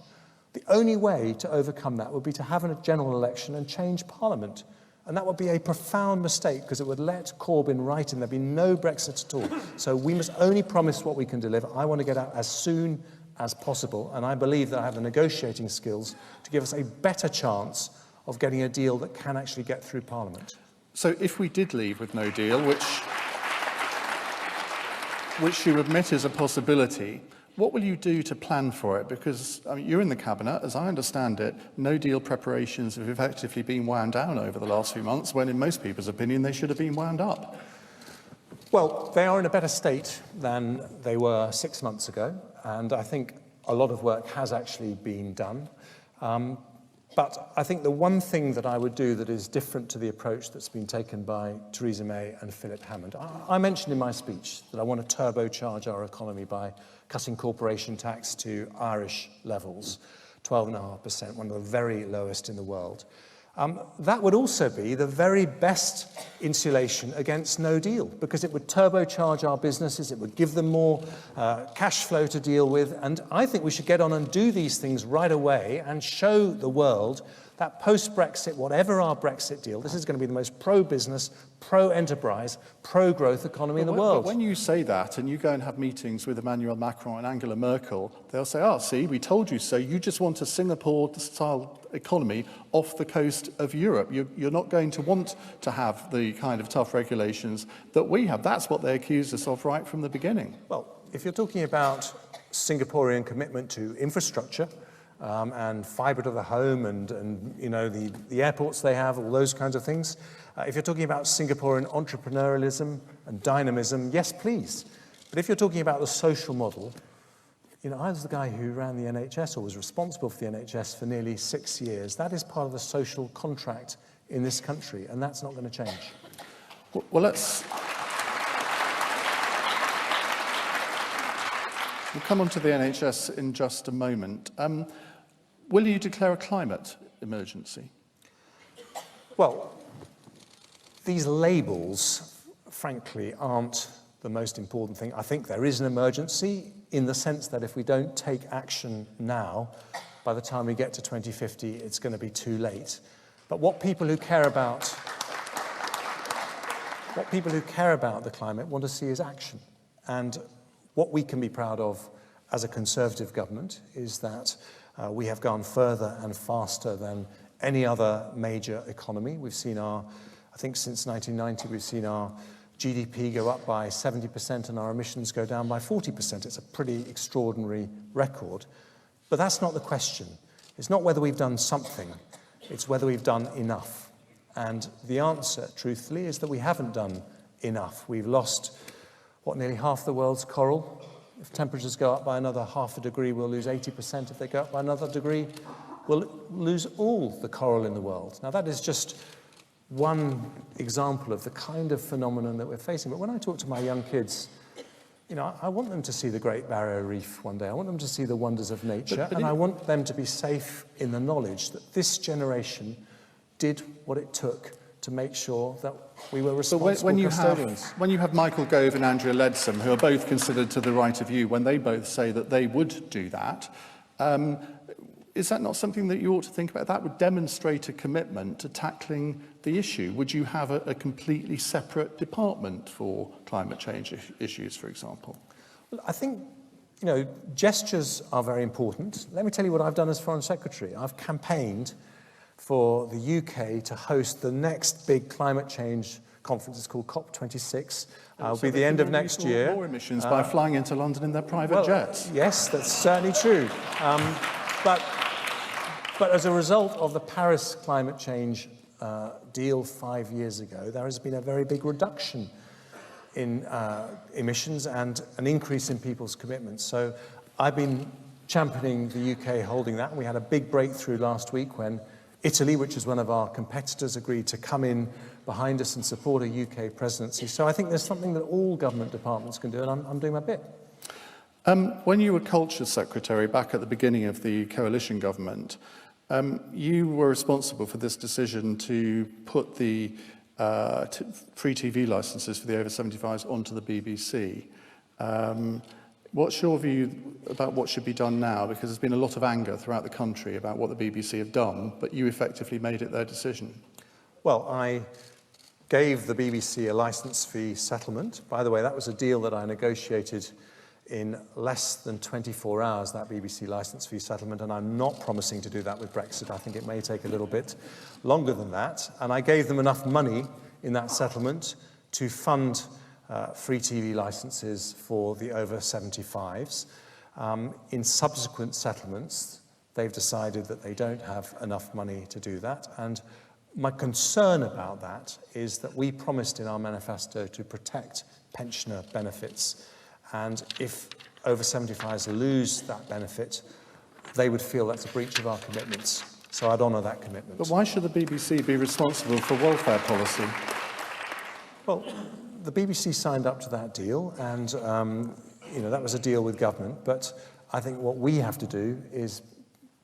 the only way to overcome that would be to have a general election and change Parliament. And that would be a profound mistake, because it would let Corbyn right in. There'd be no Brexit at all. So we must only promise what we can deliver. I want to get out as soon as possible, and I believe that I have the negotiating skills to give us a better chance of getting a deal that can actually get through Parliament. So if we did leave with no deal, which you admit is a possibility, what will you do to plan for it? Because I mean, you're in the Cabinet, as I understand it, no deal preparations have effectively been wound down over the last few months, when in most people's opinion they should have been wound up. Well, they are in a better state than they were 6 months ago, and I think a lot of work has actually been done. But I think the one thing that I would do that is different to the approach that's been taken by Theresa May and Philip Hammond, I mentioned in my speech that I want to turbocharge our economy by cutting corporation tax to Irish levels, 12.5%, one of the very lowest in the world. That would also be the very best insulation against no deal, because it would turbocharge our businesses, it would give them more cash flow to deal with, and I think we should get on and do these things right away and show the world that post-Brexit, whatever our Brexit deal, this is going to be the most pro-business, pro-enterprise, pro-growth economy in the world. But when you say that and you go and have meetings with Emmanuel Macron and Angela Merkel, they'll say, oh, see, we told you so. You just want a Singapore-style economy off the coast of Europe. You're not going to want to have the kind of tough regulations that we have. That's what they accused us of right from the beginning. Well, if you're talking about Singaporean commitment to infrastructure, and fibre to the home and you know, the airports they have, all those kinds of things. If you're talking about Singaporean entrepreneurialism and dynamism, yes, please. But if you're talking about the social model, you know, I was the guy who ran the NHS or was responsible for the NHS for nearly 6 years. That is part of the social contract in this country, and that's not going to change. Well, we'll come on to the NHS in just a moment. Will you declare a climate emergency? Well, these labels, frankly, aren't the most important thing. I think there is an emergency in the sense that if we don't take action now, by the time we get to 2050, it's going to be too late. But what people who care about the climate want to see is action. And what we can be proud of as a Conservative government is that we have gone further and faster than any other major economy. We've seen I think since 1990, we've seen our GDP go up by 70% and our emissions go down by 40%. It's a pretty extraordinary record. But that's not the question. It's not whether we've done something, it's whether we've done enough. And the answer, truthfully, is that we haven't done enough. We've lost, nearly half the world's coral. If temperatures go up by another half a degree, we'll lose 80%. If they go up by another degree, we'll lose all the coral in the world. Now, that is just one example of the kind of phenomenon that we're facing. But when I talk to my young kids, you know, I want them to see the Great Barrier Reef one day. I want them to see the wonders of nature, and I want them to be safe in the knowledge that this generation did what it took to make sure that we were responsible custodians. When you have Michael Gove and Andrea Leadsom, who are both considered to the right of you, when they both say that they would do that, is that not something that you ought to think about? That would demonstrate a commitment to tackling the issue. Would you have a completely separate department for climate change issues, for example? Well, I think, you know, gestures are very important. Let me tell you what I've done as Foreign Secretary. I've campaigned for the UK to host the next big climate change conference. It's called COP26. It'll be the end of next year. More emissions by flying into London in their private jets. Yes, that's certainly true. But as a result of the Paris climate change deal 5 years ago, there has been a very big reduction in emissions and an increase in people's commitments. So I've been championing the UK holding that. We had a big breakthrough last week when Italy, which is one of our competitors, agreed to come in behind us and support a UK presidency. So I think there's something that all government departments can do, and I'm doing my bit. When you were Culture Secretary back at the beginning of the coalition government, you were responsible for this decision to put the free TV licences for the over 75s onto the BBC. What's your view about what should be done now? Because there's been a lot of anger throughout the country about what the BBC have done, but you effectively made it their decision. Well, I gave the BBC a licence fee settlement. By the way, that was a deal that I negotiated in less than 24 hours, that BBC licence fee settlement, and I'm not promising to do that with Brexit. I think it may take a little bit longer than that. And I gave them enough money in that settlement to fund free TV licences for the over 75s. In subsequent settlements, they've decided that they don't have enough money to do that. And my concern about that is that we promised in our manifesto to protect pensioner benefits. And if over 75s lose that benefit, they would feel that's a breach of our commitments. So I'd honour that commitment. But why should the BBC be responsible for welfare policy? Well, the BBC signed up to that deal, and that was a deal with government. But I think what we have to do is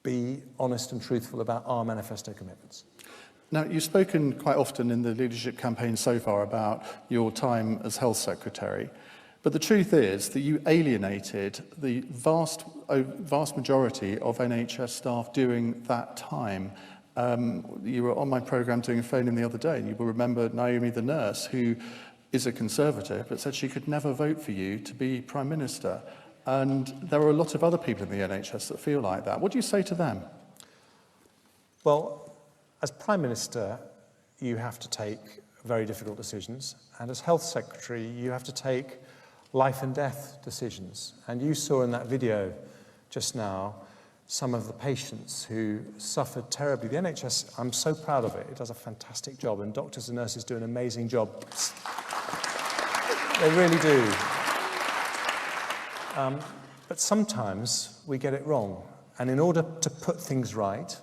be honest and truthful about our manifesto commitments. Now, you've spoken quite often in the leadership campaign so far about your time as Health Secretary. But the truth is that you alienated the vast majority of NHS staff during that time. You were on my programme doing a phone-in the other day, and you will remember Naomi the nurse, who is a Conservative, but said she could never vote for you to be Prime Minister. And there are a lot of other people in the NHS that feel like that. What do you say to them? Well, as Prime Minister, you have to take very difficult decisions. And as Health Secretary, you have to take life and death decisions. And you saw in that video just now some of the patients who suffered terribly. The NHS, I'm so proud of it. It does a fantastic job, and doctors and nurses do an amazing job. They really do. But sometimes we get it wrong. And in order to put things right,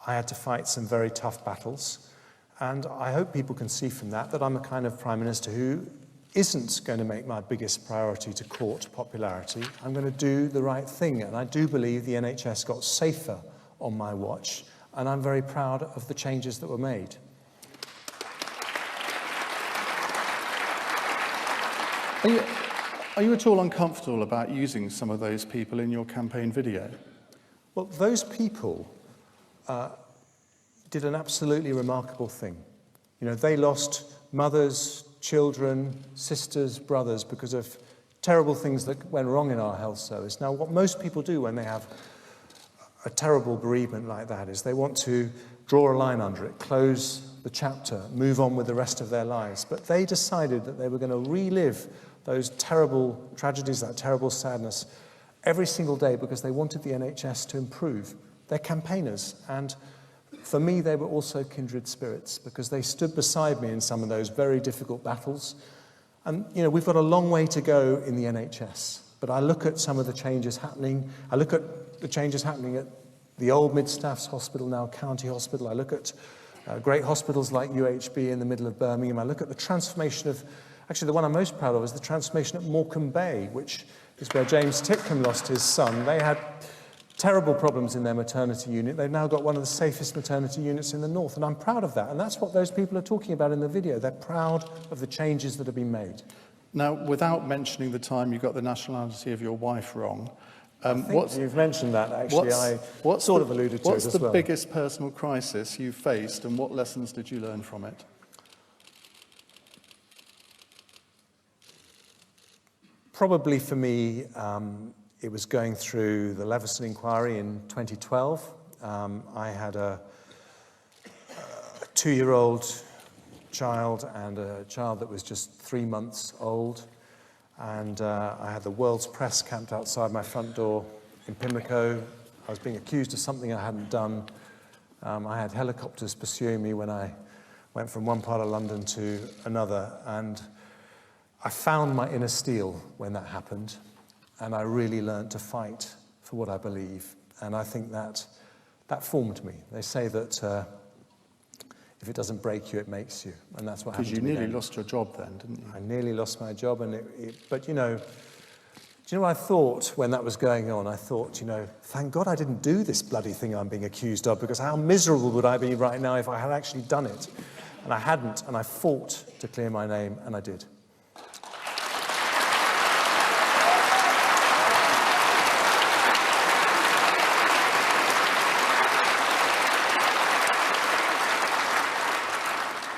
I had to fight some very tough battles. And I hope people can see from that that I'm a kind of Prime Minister who isn't going to make my biggest priority to court popularity. I'm going to do the right thing. And I do believe the NHS got safer on my watch. And I'm very proud of the changes that were made. Are you at all uncomfortable about using some of those people in your campaign video? Well, those people did an absolutely remarkable thing. You know, they lost mothers, children, sisters, brothers because of terrible things that went wrong in our health service. Now, what most people do when they have a terrible bereavement like that is they want to draw a line under it, close the chapter, move on with the rest of their lives. But they decided that they were going to relive those terrible tragedies, that terrible sadness, every single day because they wanted the NHS to improve. They're campaigners, and for me, they were also kindred spirits because they stood beside me in some of those very difficult battles. And, you know, we've got a long way to go in the NHS, but I look at some of the changes happening. I look at the changes happening at the old Mid-Staffs Hospital, now County Hospital. I look at great hospitals like UHB in the middle of Birmingham. I look at the transformation of, actually the one I'm most proud of is the transformation at Morecambe Bay, which is where James Titcombe lost his son. They had terrible problems in their maternity unit. They've now got one of the safest maternity units in the north, and I'm proud of that. And that's what those people are talking about in the video. They're proud of the changes that have been made. Now, without mentioning the time you got the nationality of your wife wrong, I think you've mentioned that, actually. I sort of alluded to it as well. What's the biggest personal crisis you faced, and what lessons did you learn from it? Probably for me, it was going through the Leveson inquiry in 2012. I had a 2-year-old child and a child that was just 3 months old. And I had the world's press camped outside my front door in Pimlico. I was being accused of something I hadn't done. I had helicopters pursuing me when I went from one part of London to another. And I found my inner steel when that happened. And I really learned to fight for what I believe. And I think that formed me. They say that if it doesn't break you, it makes you. And that's what happened to me. Because you nearly lost your job then, didn't you? I nearly lost my job. But, you know, do you know what I thought when that was going on? I thought, you know, thank God I didn't do this bloody thing I'm being accused of, because how miserable would I be right now if I had actually done it? And I hadn't, and I fought to clear my name, and I did.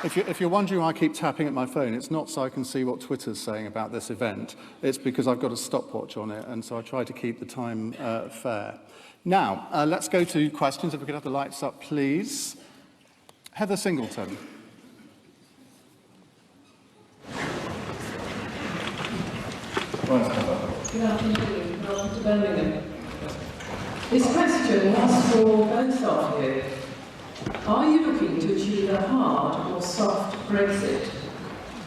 If you're wondering why I keep tapping at my phone, it's not so I can see what Twitter's saying about this event. It's because I've got a stopwatch on it, and so I try to keep the time fair. Now, let's go to questions. If we could have the lights up, please. Heather Singleton. Good afternoon. Welcome to Birmingham. This question was for both of you. Are you looking to achieve a hard or soft Brexit?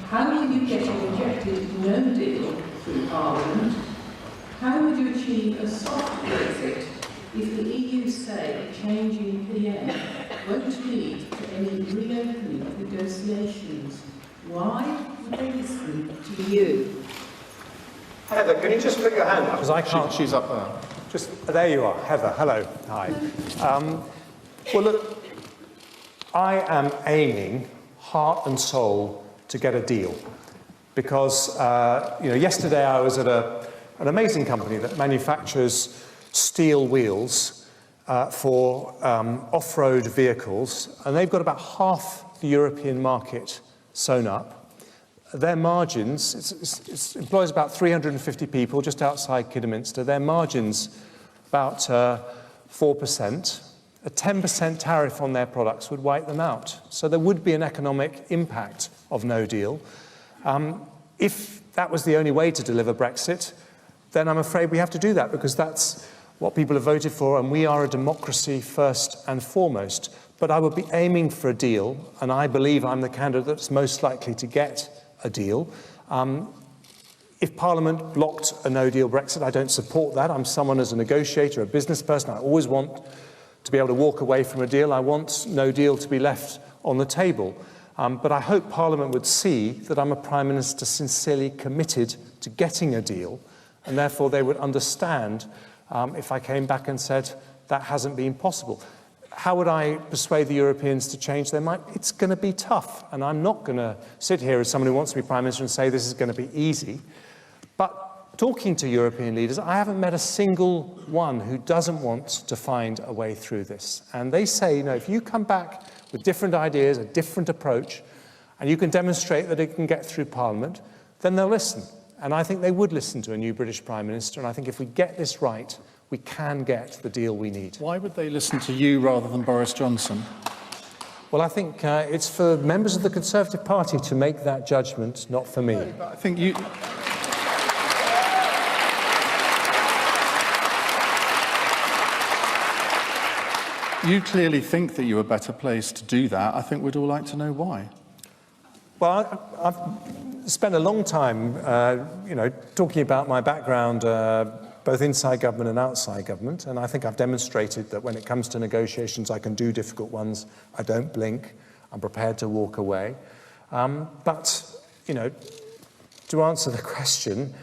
How can you get a rejected no deal through Parliament? How would you achieve a soft Brexit if the EU say a change in PM won't lead to any reopening of negotiations? Why would they listen to you? Heather, can you just put your hand up? Because I can't. She's up there. There you are, Heather. Hello. Hi. Well, look, I am aiming heart and soul to get a deal, because yesterday I was at an amazing company that manufactures steel wheels for off-road vehicles, and they've got about half the European market sewn up. Their margins, it employs about 350 people just outside Kidderminster. Their margins about 4%. A 10% tariff on their products would wipe them out. So there would be an economic impact of no deal. If that was the only way to deliver Brexit, then I'm afraid we have to do that, because that's what people have voted for, and we are a democracy first and foremost. But I would be aiming for a deal, and I believe I'm the candidate that's most likely to get a deal. If Parliament blocked a no-deal Brexit, I don't support that. I'm someone, as a negotiator, a business person, I always want to be able to walk away from a deal. I want no deal to be left on the table. But I hope Parliament would see that I'm a Prime Minister sincerely committed to getting a deal, and therefore they would understand if I came back and said that hasn't been possible. How would I persuade the Europeans to change their mind? It's going to be tough, and I'm not going to sit here as someone who wants to be Prime Minister and say this is going to be easy. But talking to European leaders, I haven't met a single one who doesn't want to find a way through this. And they say, if you come back with different ideas, a different approach, and you can demonstrate that it can get through Parliament, then they'll listen. And I think they would listen to a new British Prime Minister, and I think if we get this right, we can get the deal we need. Why would they listen to you rather than Boris Johnson? Well, I think it's for members of the Conservative Party to make that judgment, not for me. No, but I think you... You clearly think that you're a better place to do that. I think we'd all like to know why. Well, I've spent a long time, talking about my background, both inside government and outside government, and I think I've demonstrated that when it comes to negotiations, I can do difficult ones. I don't blink. I'm prepared to walk away. But to answer the question,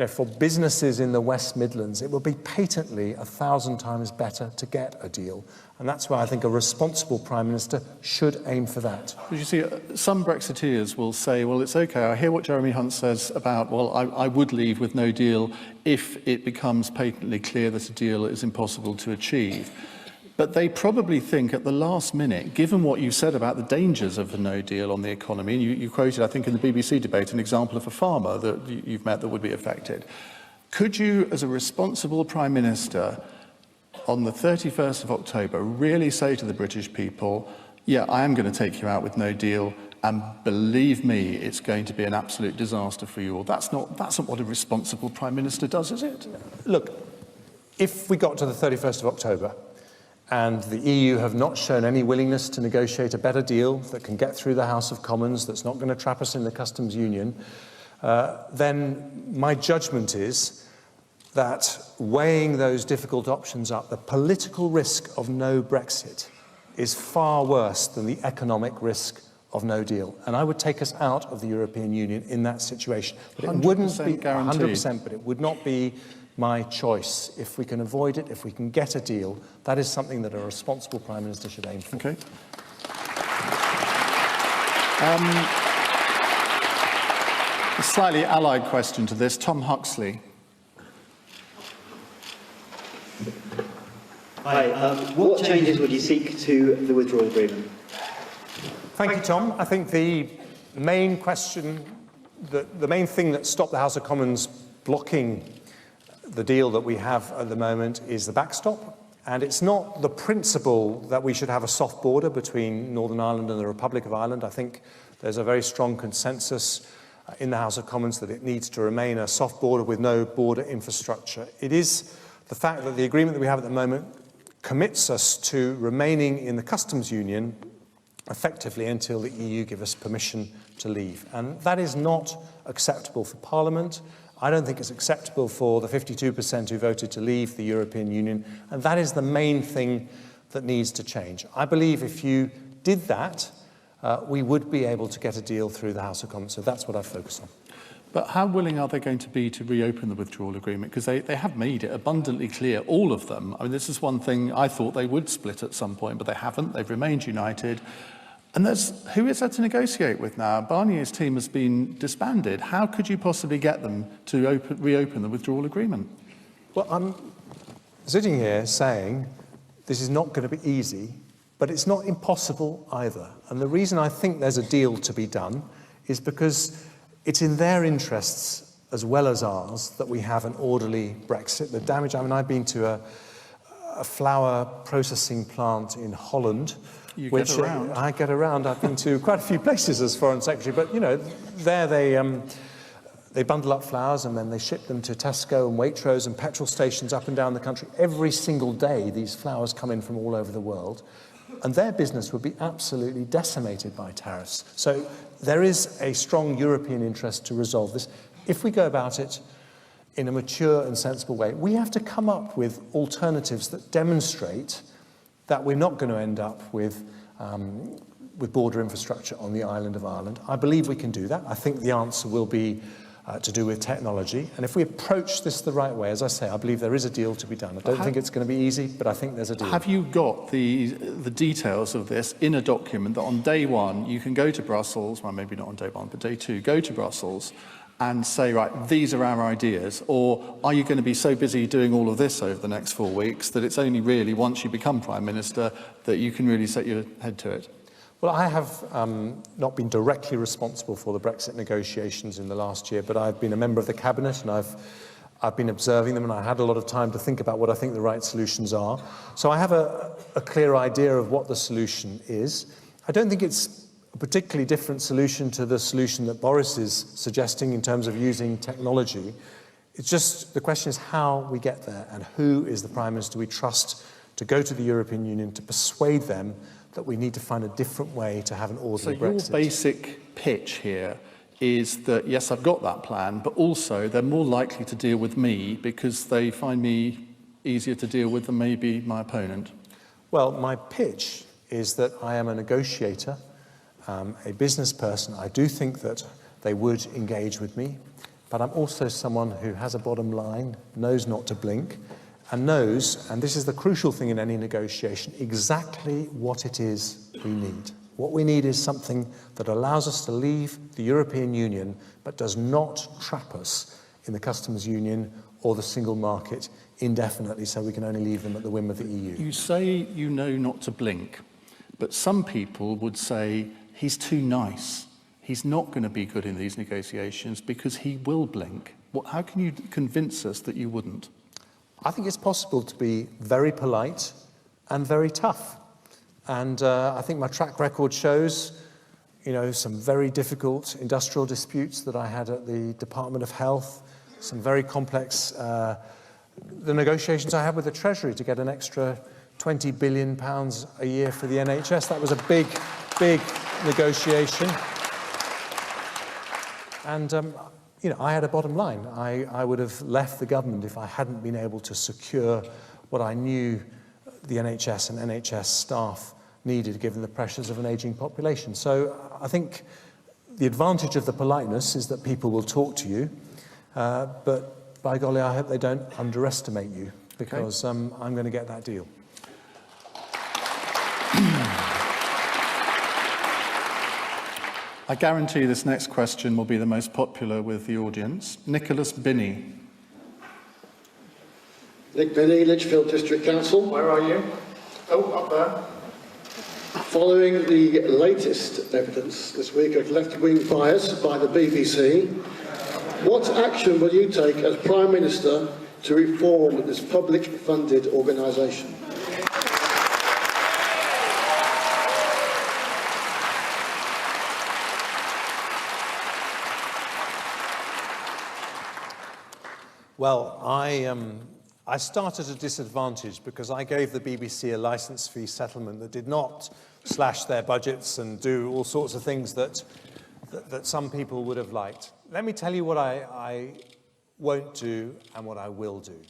for businesses in the West Midlands, it will be patently 1,000 times better to get a deal. And that's why I think a responsible Prime Minister should aim for that. But you see, some Brexiteers will say, well, it's OK, I hear what Jeremy Hunt says about, well, I would leave with no deal if it becomes patently clear that a deal is impossible to achieve. But they probably think at the last minute, given what you said about the dangers of a no deal on the economy, and you quoted, I think, in the BBC debate, an example of a farmer that you've met that would be affected. Could you, as a responsible Prime Minister, on the 31st of October, really say to the British people, yeah, I am going to take you out with no deal, and believe me, it's going to be an absolute disaster for you all? That's not what a responsible Prime Minister does, is it? Look, if we got to the 31st of October, and the EU have not shown any willingness to negotiate a better deal that can get through the House of Commons, that's not going to trap us in the customs union, then my judgment is that weighing those difficult options up, the political risk of no Brexit is far worse than the economic risk of no deal. And I would take us out of the European Union in that situation. But it wouldn't be 100%, but it would not be my choice. If we can avoid it, if we can get a deal, that is something that a responsible Prime Minister should aim for. Okay. A slightly allied question to this. Tom Huxley. Hi. What changes would you seek to the withdrawal agreement? Thank you, Tom. I think the main question, the main thing that stopped the House of Commons blocking the deal that we have at the moment is the backstop. And it's not the principle that we should have a soft border between Northern Ireland and the Republic of Ireland. I think there's a very strong consensus in the House of Commons that it needs to remain a soft border with no border infrastructure. It is the fact that the agreement that we have at the moment commits us to remaining in the customs union effectively until the EU give us permission to leave. And that is not acceptable for Parliament. I don't think it's acceptable for the 52% who voted to leave the European Union. And that is the main thing that needs to change. I believe if you did that, we would be able to get a deal through the House of Commons. So that's what I focus on. But how willing are they going to be to reopen the withdrawal agreement? Because they have made it abundantly clear, all of them. I mean, this is one thing I thought they would split at some point, but they haven't. They've remained united. And who is there to negotiate with now? Barnier's team has been disbanded. How could you possibly get them to reopen the withdrawal agreement? Well, I'm sitting here saying this is not going to be easy, but it's not impossible either. And the reason I think there's a deal to be done is because it's in their interests as well as ours that we have an orderly Brexit. The damage, I mean, I've been to a flour processing plant in Holland. You get around. I get around. I've been to quite a few places as Foreign Secretary, but, you know, there they bundle up flowers and then they ship them to Tesco and Waitrose and petrol stations up and down the country. Every single day, these flowers come in from all over the world. And their business would be absolutely decimated by tariffs. So there is a strong European interest to resolve this. If we go about it in a mature and sensible way, we have to come up with alternatives that demonstrate that we're not going to end up with border infrastructure on the island of Ireland. I believe we can do that. I think the answer will be to do with technology. And if we approach this the right way, as I say, I believe there is a deal to be done. I don't think it's going to be easy, but I think there's a deal. Have you got the details of this in a document that on day one you can go to Brussels, well, maybe not on day one, but day two, go to Brussels and say, right, these are our ideas? Or are you going to be so busy doing all of this over the next 4 weeks that it's only really once you become Prime Minister that you can really set your head to it? Well, I have not been directly responsible for the Brexit negotiations in the last year, but I've been a member of the Cabinet and I've been observing them, and I had a lot of time to think about what I think the right solutions are. So I have a clear idea of what the solution is. I don't think it's a particularly different solution to the solution that Boris is suggesting in terms of using technology. It's just the question is how we get there and who is the Prime Minister we trust to go to the European Union to persuade them that we need to find a different way to have an orderly Brexit. So your basic pitch here is that, yes, I've got that plan, but also they're more likely to deal with me because they find me easier to deal with than maybe my opponent. Well, my pitch is that I am a negotiator, a business person. I do think that they would engage with me, but I'm also someone who has a bottom line, knows not to blink, and knows, and this is the crucial thing in any negotiation, exactly what it is we need. What we need is something that allows us to leave the European Union, but does not trap us in the customs union or the single market indefinitely, so we can only leave them at the whim of the EU. You say you know not to blink, but some people would say he's too nice. He's not going to be good in these negotiations because he will blink. How can you convince us that you wouldn't? I think it's possible to be very polite and very tough. And I think my track record shows, you know, some very difficult industrial disputes that I had at the Department of Health, some very complex, the negotiations I had with the Treasury to get an extra £20 billion a year for the NHS. That was a big, big negotiation. And you know, I had a bottom line. I would have left the government if I hadn't been able to secure what I knew the NHS and NHS staff needed given the pressures of an ageing population. So I think the advantage of the politeness is that people will talk to you, but by golly, I hope they don't underestimate you because I'm going to get that deal. I guarantee this next question will be the most popular with the audience. Nicholas Binney. Nick Binney, Lichfield District Council. Where are you? Oh, up there. Following the latest evidence this week of left-wing bias by the BBC, what action will you take as Prime Minister to reform this public-funded organisation? Well, I started at a disadvantage because I gave the BBC a licence fee settlement that did not slash their budgets and do all sorts of things that some people would have liked. Let me tell you what I won't do and what I will do.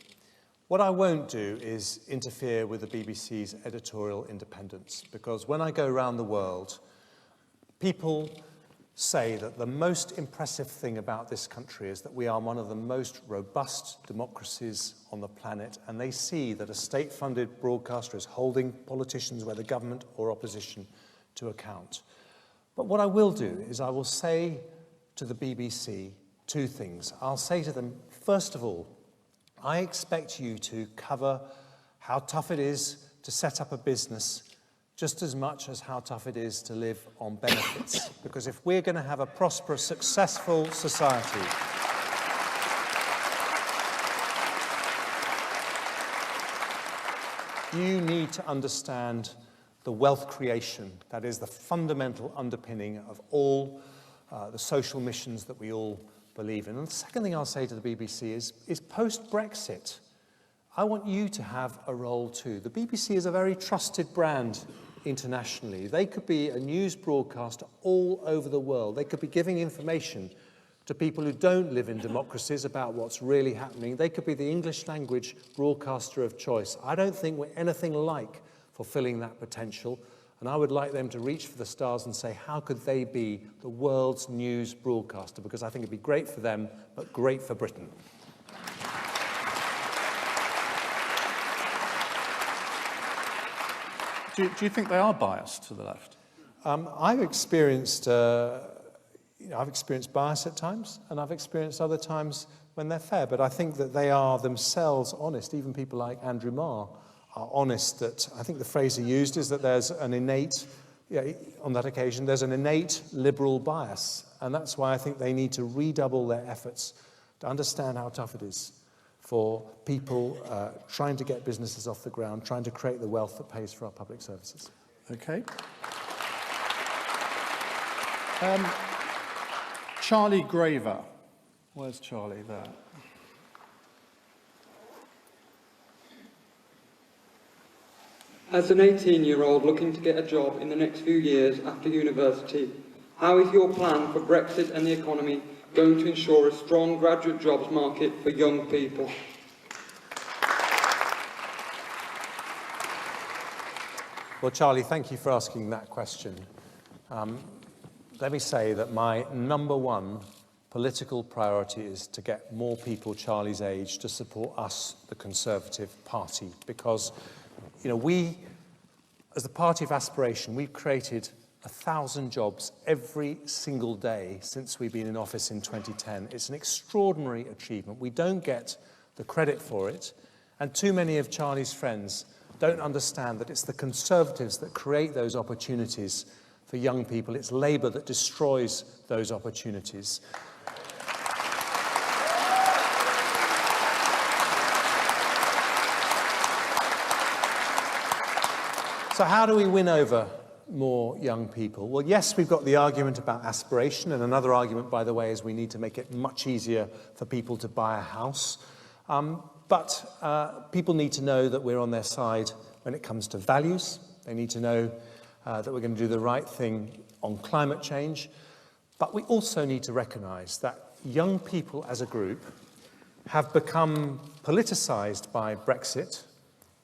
What I won't do is interfere with the BBC's editorial independence, because when I go around the world, people say that the most impressive thing about this country is that we are one of the most robust democracies on the planet, and they see that a state-funded broadcaster is holding politicians, whether government or opposition, to account. But what I will do is I will say to the BBC two things. I'll say to them, first of all, I expect you to cover how tough it is to set up a business just as much as how tough it is to live on benefits. Because if we're going to have a prosperous, successful society, you need to understand the wealth creation that is the fundamental underpinning of all the social missions that we all believe in. And the second thing I'll say to the BBC is post-Brexit, I want you to have a role too. The BBC is a very trusted brand internationally. They could be a news broadcaster all over the world. They could be giving information to people who don't live in democracies about what's really happening. They could be the English language broadcaster of choice. I don't think we're anything like fulfilling that potential, and I would like them to reach for the stars and say, how could they be the world's news broadcaster? Because I think it'd be great for them, but great for Britain. Do you think they are biased to the left? I've experienced bias at times, and I've experienced other times when they're fair. But I think that they are themselves honest. Even people like Andrew Marr are honest. That I think the phrase he used is that there's an innate, on that occasion, there's an innate liberal bias, and that's why I think they need to redouble their efforts to understand how tough it is for people trying to get businesses off the ground, trying to create the wealth that pays for our public services. Okay. Charlie Graver. Where's Charlie there? As an 18-year-old looking to get a job in the next few years after university, how is your plan for Brexit and the economy going to ensure a strong graduate jobs market for young people? Well, Charlie, thank you for asking that question. Let me say that my number one political priority is to get more people Charlie's age to support us, the Conservative Party, because, we, as the party of aspiration, we've created 1,000 jobs every single day since we've been in office in 2010. It's an extraordinary achievement. We don't get the credit for it, and too many of Charlie's friends don't understand that it's the Conservatives that create those opportunities for young people. It's Labour that destroys those opportunities. So how do we win over more young people? Well, yes, we've got the argument about aspiration, and another argument, by the way, is we need to make it much easier for people to buy a house. But people need to know that we're on their side when it comes to values. They need to know that we're going to do the right thing on climate change. But we also need to recognise that young people as a group have become politicised by Brexit.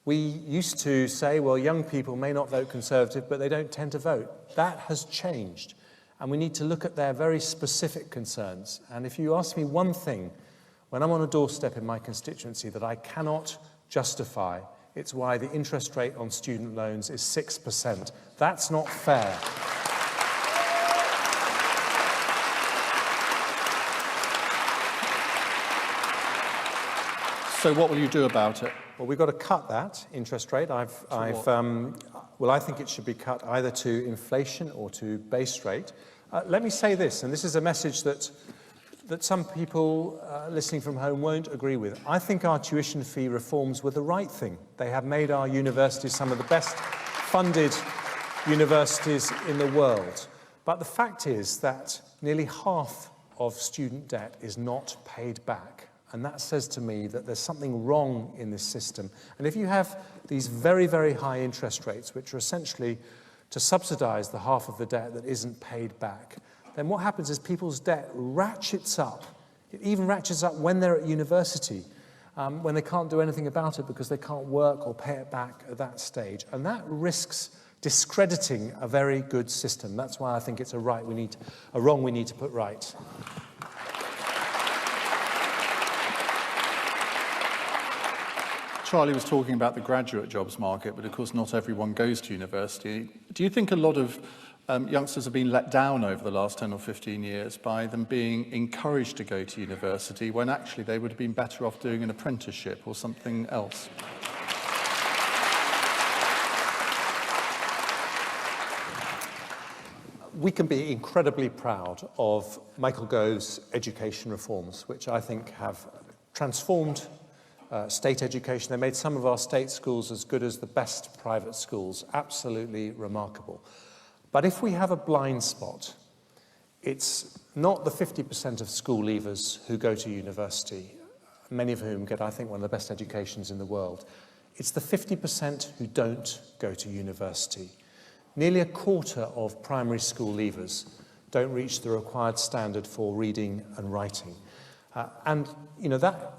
We used to say, well, young people may not vote Conservative, but they don't tend to vote. That has changed. And we need to look at their very specific concerns. And if you ask me one thing, when I'm on a doorstep in my constituency that I cannot justify, it's why the interest rate on student loans is 6%. That's not fair. So what will you do about it? Well, we've got to cut that interest rate. well, I think it should be cut either to inflation or to base rate. Let me say this, and this is a message that some people listening from home won't agree with. I think our tuition fee reforms were the right thing. They have made our universities some of the best funded universities in the world. But the fact is that nearly half of student debt is not paid back. And that says to me that there's something wrong in this system. And if you have these very, very high interest rates, which are essentially to subsidize the half of the debt that isn't paid back, then what happens is people's debt ratchets up. It even ratchets up when they're at university, when they can't do anything about it because they can't work or pay it back at that stage. And that risks discrediting a very good system. That's why I think it's a wrong we need to put right. Charlie was talking about the graduate jobs market, but of course not everyone goes to university. Do you think a lot of youngsters have been let down over the last 10 or 15 years by them being encouraged to go to university when actually they would have been better off doing an apprenticeship or something else? We can be incredibly proud of Michael Gove's education reforms, which I think have transformed state education. They made some of our state schools as good as the best private schools. Absolutely remarkable. But if we have a blind spot, it's not the 50% of school leavers who go to university, many of whom get, I think, one of the best educations in the world. It's the 50% who don't go to university. Nearly a quarter of primary school leavers don't reach the required standard for reading and writing. And, you know, that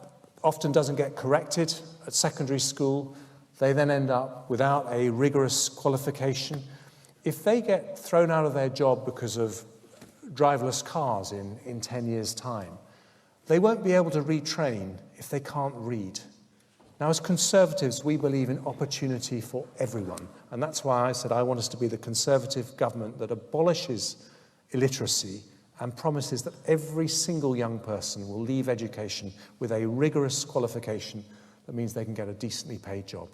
often doesn't get corrected at secondary school. They then end up without a rigorous qualification. If they get thrown out of their job because of driverless cars in 10 years' time, they won't be able to retrain if they can't read. Now, as Conservatives, we believe in opportunity for everyone. And that's why I said I want us to be the Conservative government that abolishes illiteracy and promises that every single young person will leave education with a rigorous qualification that means they can get a decently paid job.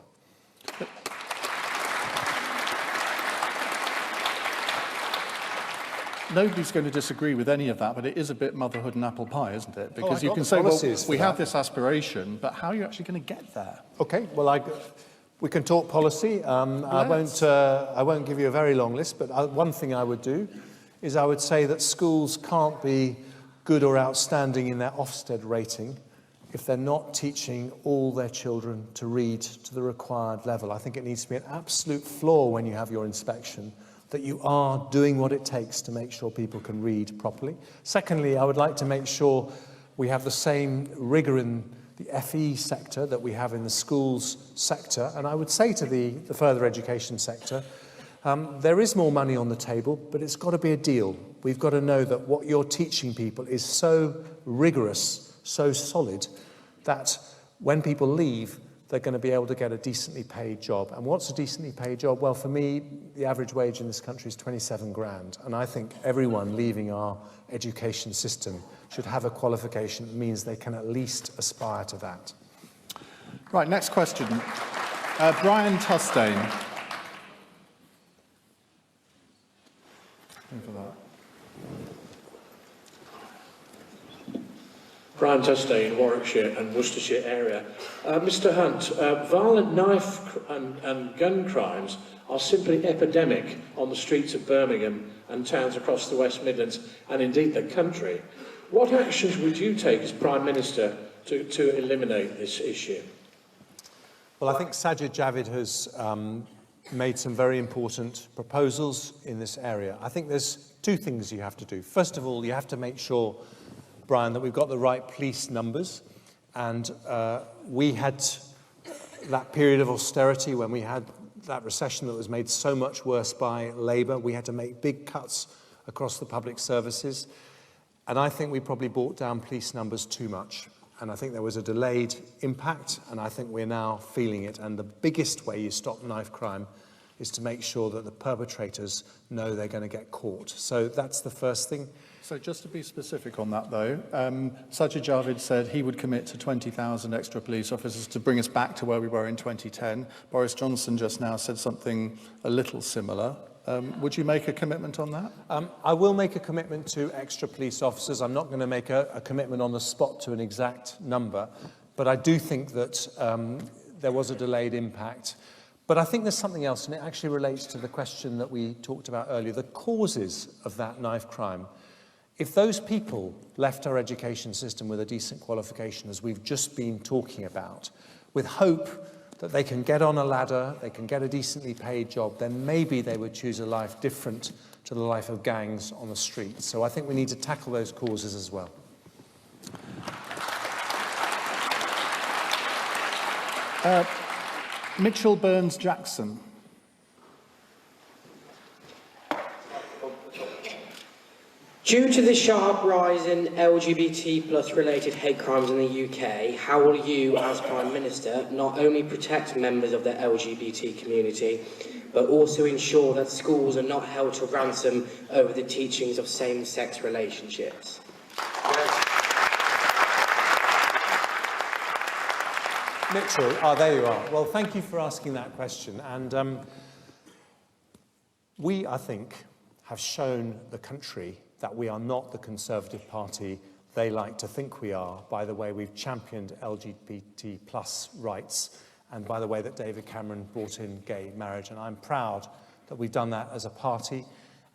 Nobody's going to disagree with any of that, but it is a bit motherhood and apple pie, isn't it? Because you can say, well, we have this aspiration, but how are you actually going to get there? Okay, well, we can talk policy. I won't give you a very long list, but one thing I would do is I would say that schools can't be good or outstanding in their Ofsted rating if they're not teaching all their children to read to the required level. I think it needs to be an absolute flaw when you have your inspection that you are doing what it takes to make sure people can read properly. Secondly, I would like to make sure we have the same rigour in the FE sector that we have in the schools sector. And I would say to the further education sector, there is more money on the table, but it's got to be a deal. We've got to know that what you're teaching people is so rigorous, so solid, that when people leave, they're going to be able to get a decently paid job. And what's a decently paid job? Well, for me, the average wage in this country is 27 grand. And I think everyone leaving our education system should have a qualification that means they can at least aspire to that. Right, next question. Brian Tustain. For that. Brian Tustain, Warwickshire and Worcestershire area. Mr Hunt, violent knife and gun crimes are simply epidemic on the streets of Birmingham and towns across the West Midlands and indeed the country. What actions would you take as Prime Minister to eliminate this issue? Well, I think Sajid Javid has made some very important proposals in this area. I think there's two things you have to do. First of all, you have to make sure, Brian, that we've got the right police numbers. And we had that period of austerity when we had that recession that was made so much worse by Labour. We had to make big cuts across the public services. And I think we probably brought down police numbers too much. And I think there was a delayed impact, and I think we're now feeling it. And the biggest way you stop knife crime is to make sure that the perpetrators know they're going to get caught. So that's the first thing. So just to be specific on that, though, Sajid Javid said he would commit to 20,000 extra police officers to bring us back to where we were in 2010. Boris Johnson just now said something a little similar. Would you make a commitment on that? I will make a commitment to extra police officers. I'm not going to make a commitment on the spot to an exact number, but I do think that there was a delayed impact. But I think there's something else, and it actually relates to the question that we talked about earlier, the causes of that knife crime. If those people left our education system with a decent qualification, as we've just been talking about, with hope that they can get on a ladder, they can get a decently paid job, then maybe they would choose a life different to the life of gangs on the streets. So I think we need to tackle those causes as well. Mitchell Burns-Jackson. Due to the sharp rise in LGBT+ related hate crimes in the UK, how will you, as Prime Minister, not only protect members of the LGBT community, but also ensure that schools are not held to ransom over the teachings of same-sex relationships? Mitchell, there you are. Well, thank you for asking that question. And we, I think, have shown the country that we are not the Conservative Party they like to think we are by the way we've championed LGBT+ rights and by the way that David Cameron brought in gay marriage. And I'm proud that we've done that as a party.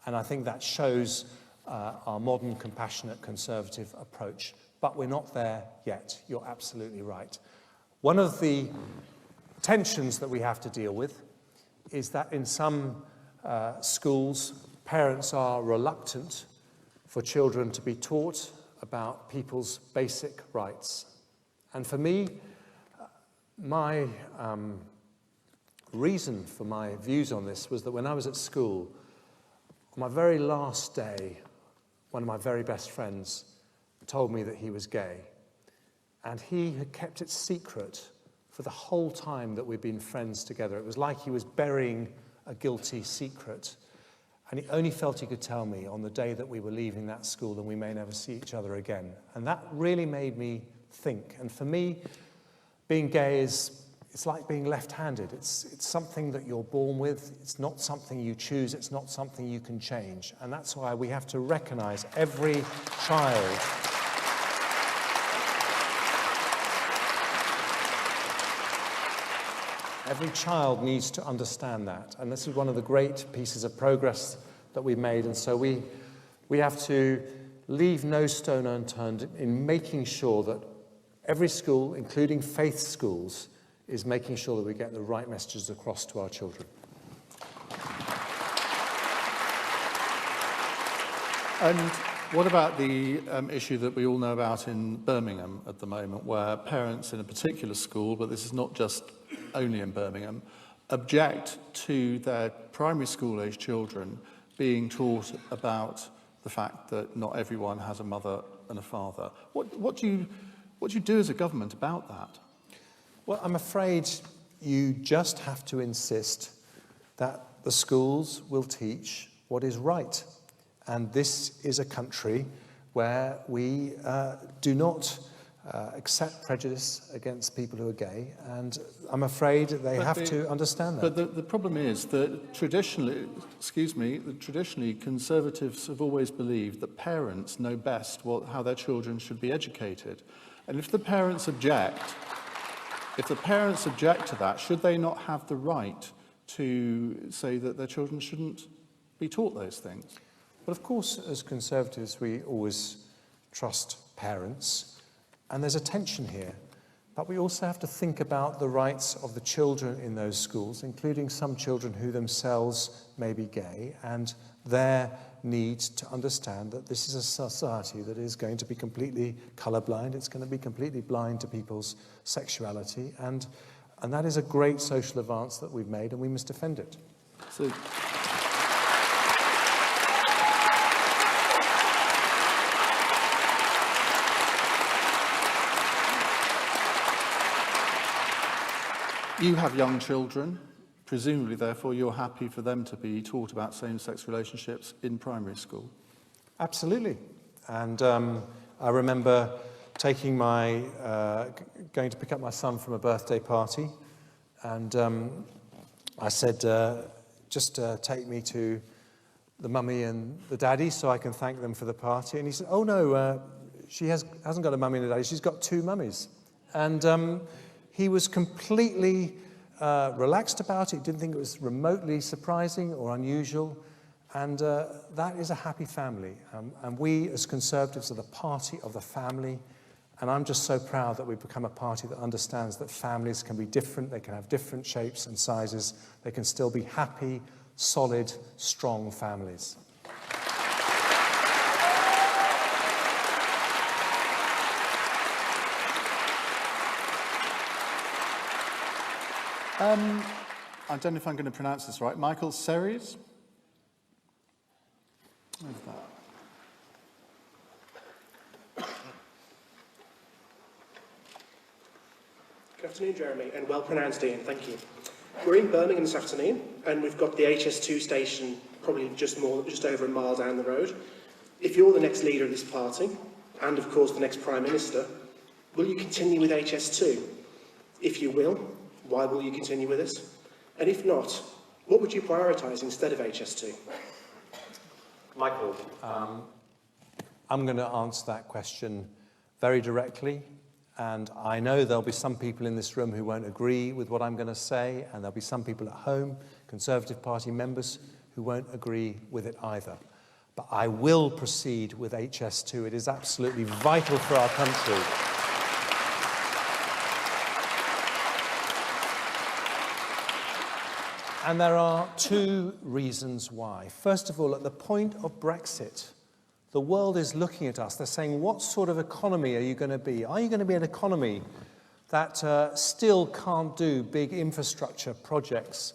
And I think that shows our modern, compassionate, Conservative approach. But we're not there yet. You're absolutely right. One of the tensions that we have to deal with is that in some schools, parents are reluctant for children to be taught about people's basic rights. And for me, my reason for my views on this was that when I was at school, on my very last day, one of my very best friends told me that he was gay. And he had kept it secret for the whole time that we'd been friends together. It was like he was burying a guilty secret. And he only felt he could tell me on the day that we were leaving that school and we may never see each other again. And that really made me think. And for me, being gay it's like being left-handed. It's something that you're born with. It's not something you choose. It's not something you can change. And that's why we have to recognize every child. Every child needs to understand that. And this is one of the great pieces of progress that we've made. And so we have to leave no stone unturned in making sure that every school, including faith schools, is making sure that we get the right messages across to our children. And what about the issue that we all know about in Birmingham at the moment, where parents in a particular school, but this is not just only in Birmingham, object to their primary school-age children being taught about the fact that not everyone has a mother and a father? What do you do as a government about that? Well, I'm afraid you just have to insist that the schools will teach what is right. And this is a country where we do not accept prejudice against people who are gay, and I'm afraid they have to understand that. But the problem is that traditionally, Conservatives have always believed that parents know best how their children should be educated. And if the parents object to that, should they not have the right to say that their children shouldn't be taught those things? But of course, as Conservatives, we always trust parents. And there's a tension here, but we also have to think about the rights of the children in those schools, including some children who themselves may be gay, and their need to understand that this is a society that is going to be completely colourblind. It's going to be completely blind to people's sexuality, and that is a great social advance that we've made, and we must defend it. So, you have young children. presumably, therefore, you're happy for them to be taught about same-sex relationships in primary school? Absolutely. And I remember taking my, going to pick up my son from a birthday party, and I said, just take me to the mummy and the daddy so I can thank them for the party. And he said, oh no, she hasn't got a mummy and a daddy, she's got two mummies. And he was completely relaxed about it, didn't think it was remotely surprising or unusual. And that is a happy family. And we as Conservatives are the party of the family. And I'm just so proud that we've become a party that understands that families can be different, they can have different shapes and sizes, they can still be happy, solid, strong families. I don't know if I'm going to pronounce this right. Michael Series? Where's that? Good afternoon, Jeremy, and well pronounced, Ian, thank you. We're in Birmingham this afternoon, and we've got the HS2 station probably just over a mile down the road. If you're the next leader of this party, and of course the next Prime Minister, will you continue with HS2? If you will, why will you continue with this? And if not, what would you prioritise instead of HS2? Michael, I'm going to answer that question very directly. And I know there'll be some people in this room who won't agree with what I'm going to say, and there'll be some people at home, Conservative Party members, who won't agree with it either. But I will proceed with HS2. It is absolutely vital for our country. And there are two reasons why. First of all, at the point of Brexit, the world is looking at us. They're saying, what sort of economy are you going to be? Are you going to be an economy that still can't do big infrastructure projects,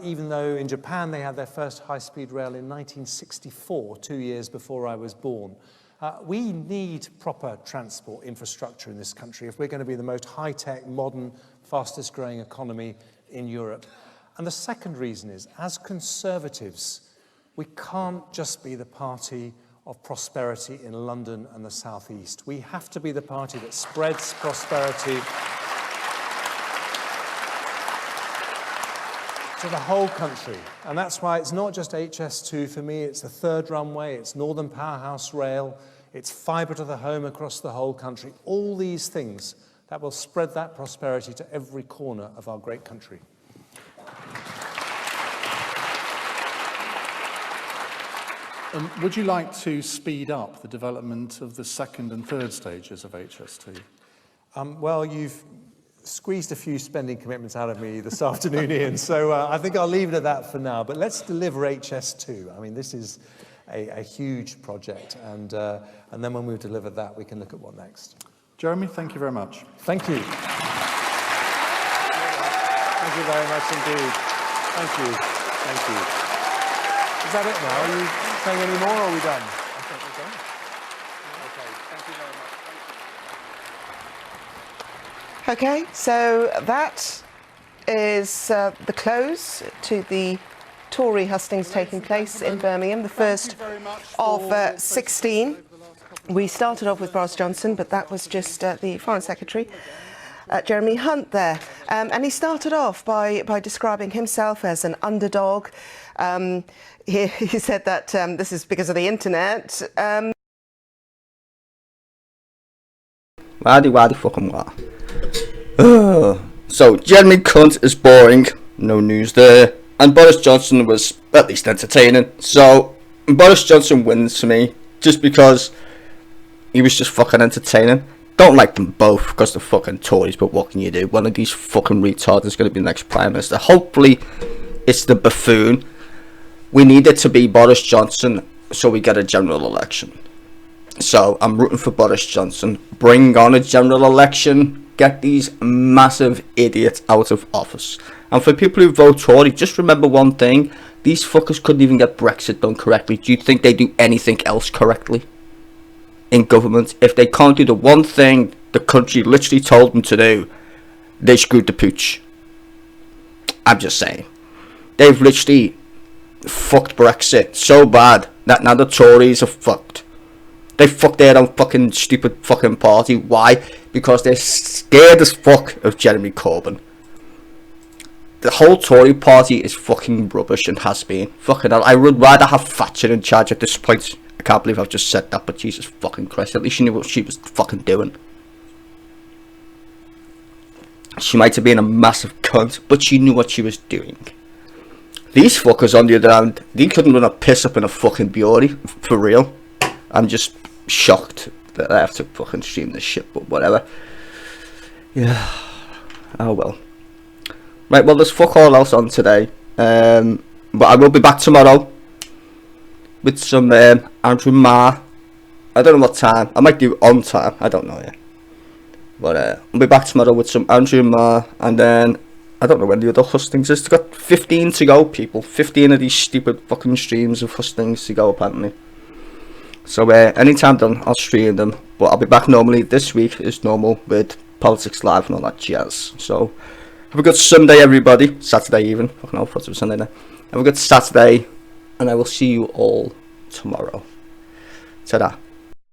even though in Japan they had their first high-speed rail in 1964, 2 years before I was born. We need proper transport infrastructure in this country if we're going to be the most high-tech, modern, fastest-growing economy in Europe. And the second reason is, as Conservatives, we can't just be the party of prosperity in London and the South East. We have to be the party that spreads prosperity to the whole country. And that's why it's not just HS2 for me, it's the third runway, it's Northern Powerhouse Rail, it's fibre to the home across the whole country. All these things that will spread that prosperity to every corner of our great country. Would you like to speed up the development of the second and third stages of HS2? Well, you've squeezed a few spending commitments out of me this afternoon, Ian, so I think I'll leave it at that for now. But let's deliver HS2. I mean, this is a huge project, and then when we've delivered that, we can look at what next. Jeremy, thank you very much. Thank you. Thank you very much indeed. Thank you. Thank you. Is that it now? Are you saying any more, or are we done? I think we're done. Okay, thank you very much. Okay, so that is the close to the Tory hustings taking place in Birmingham, the first of 16. We started off with Boris Johnson, but that was just the Foreign Secretary, Jeremy Hunt there. And he started off by describing himself as an underdog. He said that this is because of the internet. Why fucking what? So, Jeremy Cunt is boring, no news there. And Boris Johnson was at least entertaining. So, Boris Johnson wins for me, just because he was just fucking entertaining. Don't like them both, because they're fucking Tories, but what can you do? One of these fucking retards is going to be the next Prime Minister. Hopefully, it's the buffoon. We need it to be Boris Johnson, so we get a general election. So, I'm rooting for Boris Johnson. Bring on a general election. Get these massive idiots out of office. And for people who vote Tory, just remember one thing. These fuckers couldn't even get Brexit done correctly. Do you think they do anything else correctly in government? If they can't do the one thing the country literally told them to do, they screwed the pooch. I'm just saying. they've literally fucked Brexit so bad that now the Tories are fucked. They fucked their own fucking stupid fucking party. Why? Because they're scared as fuck of Jeremy Corbyn. The whole Tory party is fucking rubbish and has been. Fucking hell, I would rather have Thatcher in charge at this point. I can't believe I've just said that, but Jesus fucking Christ, at least she knew what she was fucking doing. She might have been a massive cunt, but she knew what she was doing. These fuckers, on the other hand, they couldn't run a piss up in a fucking brewery, for real. I'm just shocked that I have to fucking stream this shit, but whatever. Yeah, oh well. Right, well, there's fuck all else on today, but I will be back tomorrow with some Andrew Marr. I don't know what time. I might do on time. I don't know yet. But I'll be back tomorrow with some Andrew Marr, and then I don't know when the other hustings is. It's got 15 to go, people. 15 of these stupid fucking streams of hustings to go, apparently. So anytime done, I'll stream them. But I'll be back normally this week as normal with Politics Live and all that jazz. So have a good Sunday, everybody. Saturday even. Fucking hell, what's it Sunday now? Have a good Saturday, and I will see you all tomorrow. Ta-da.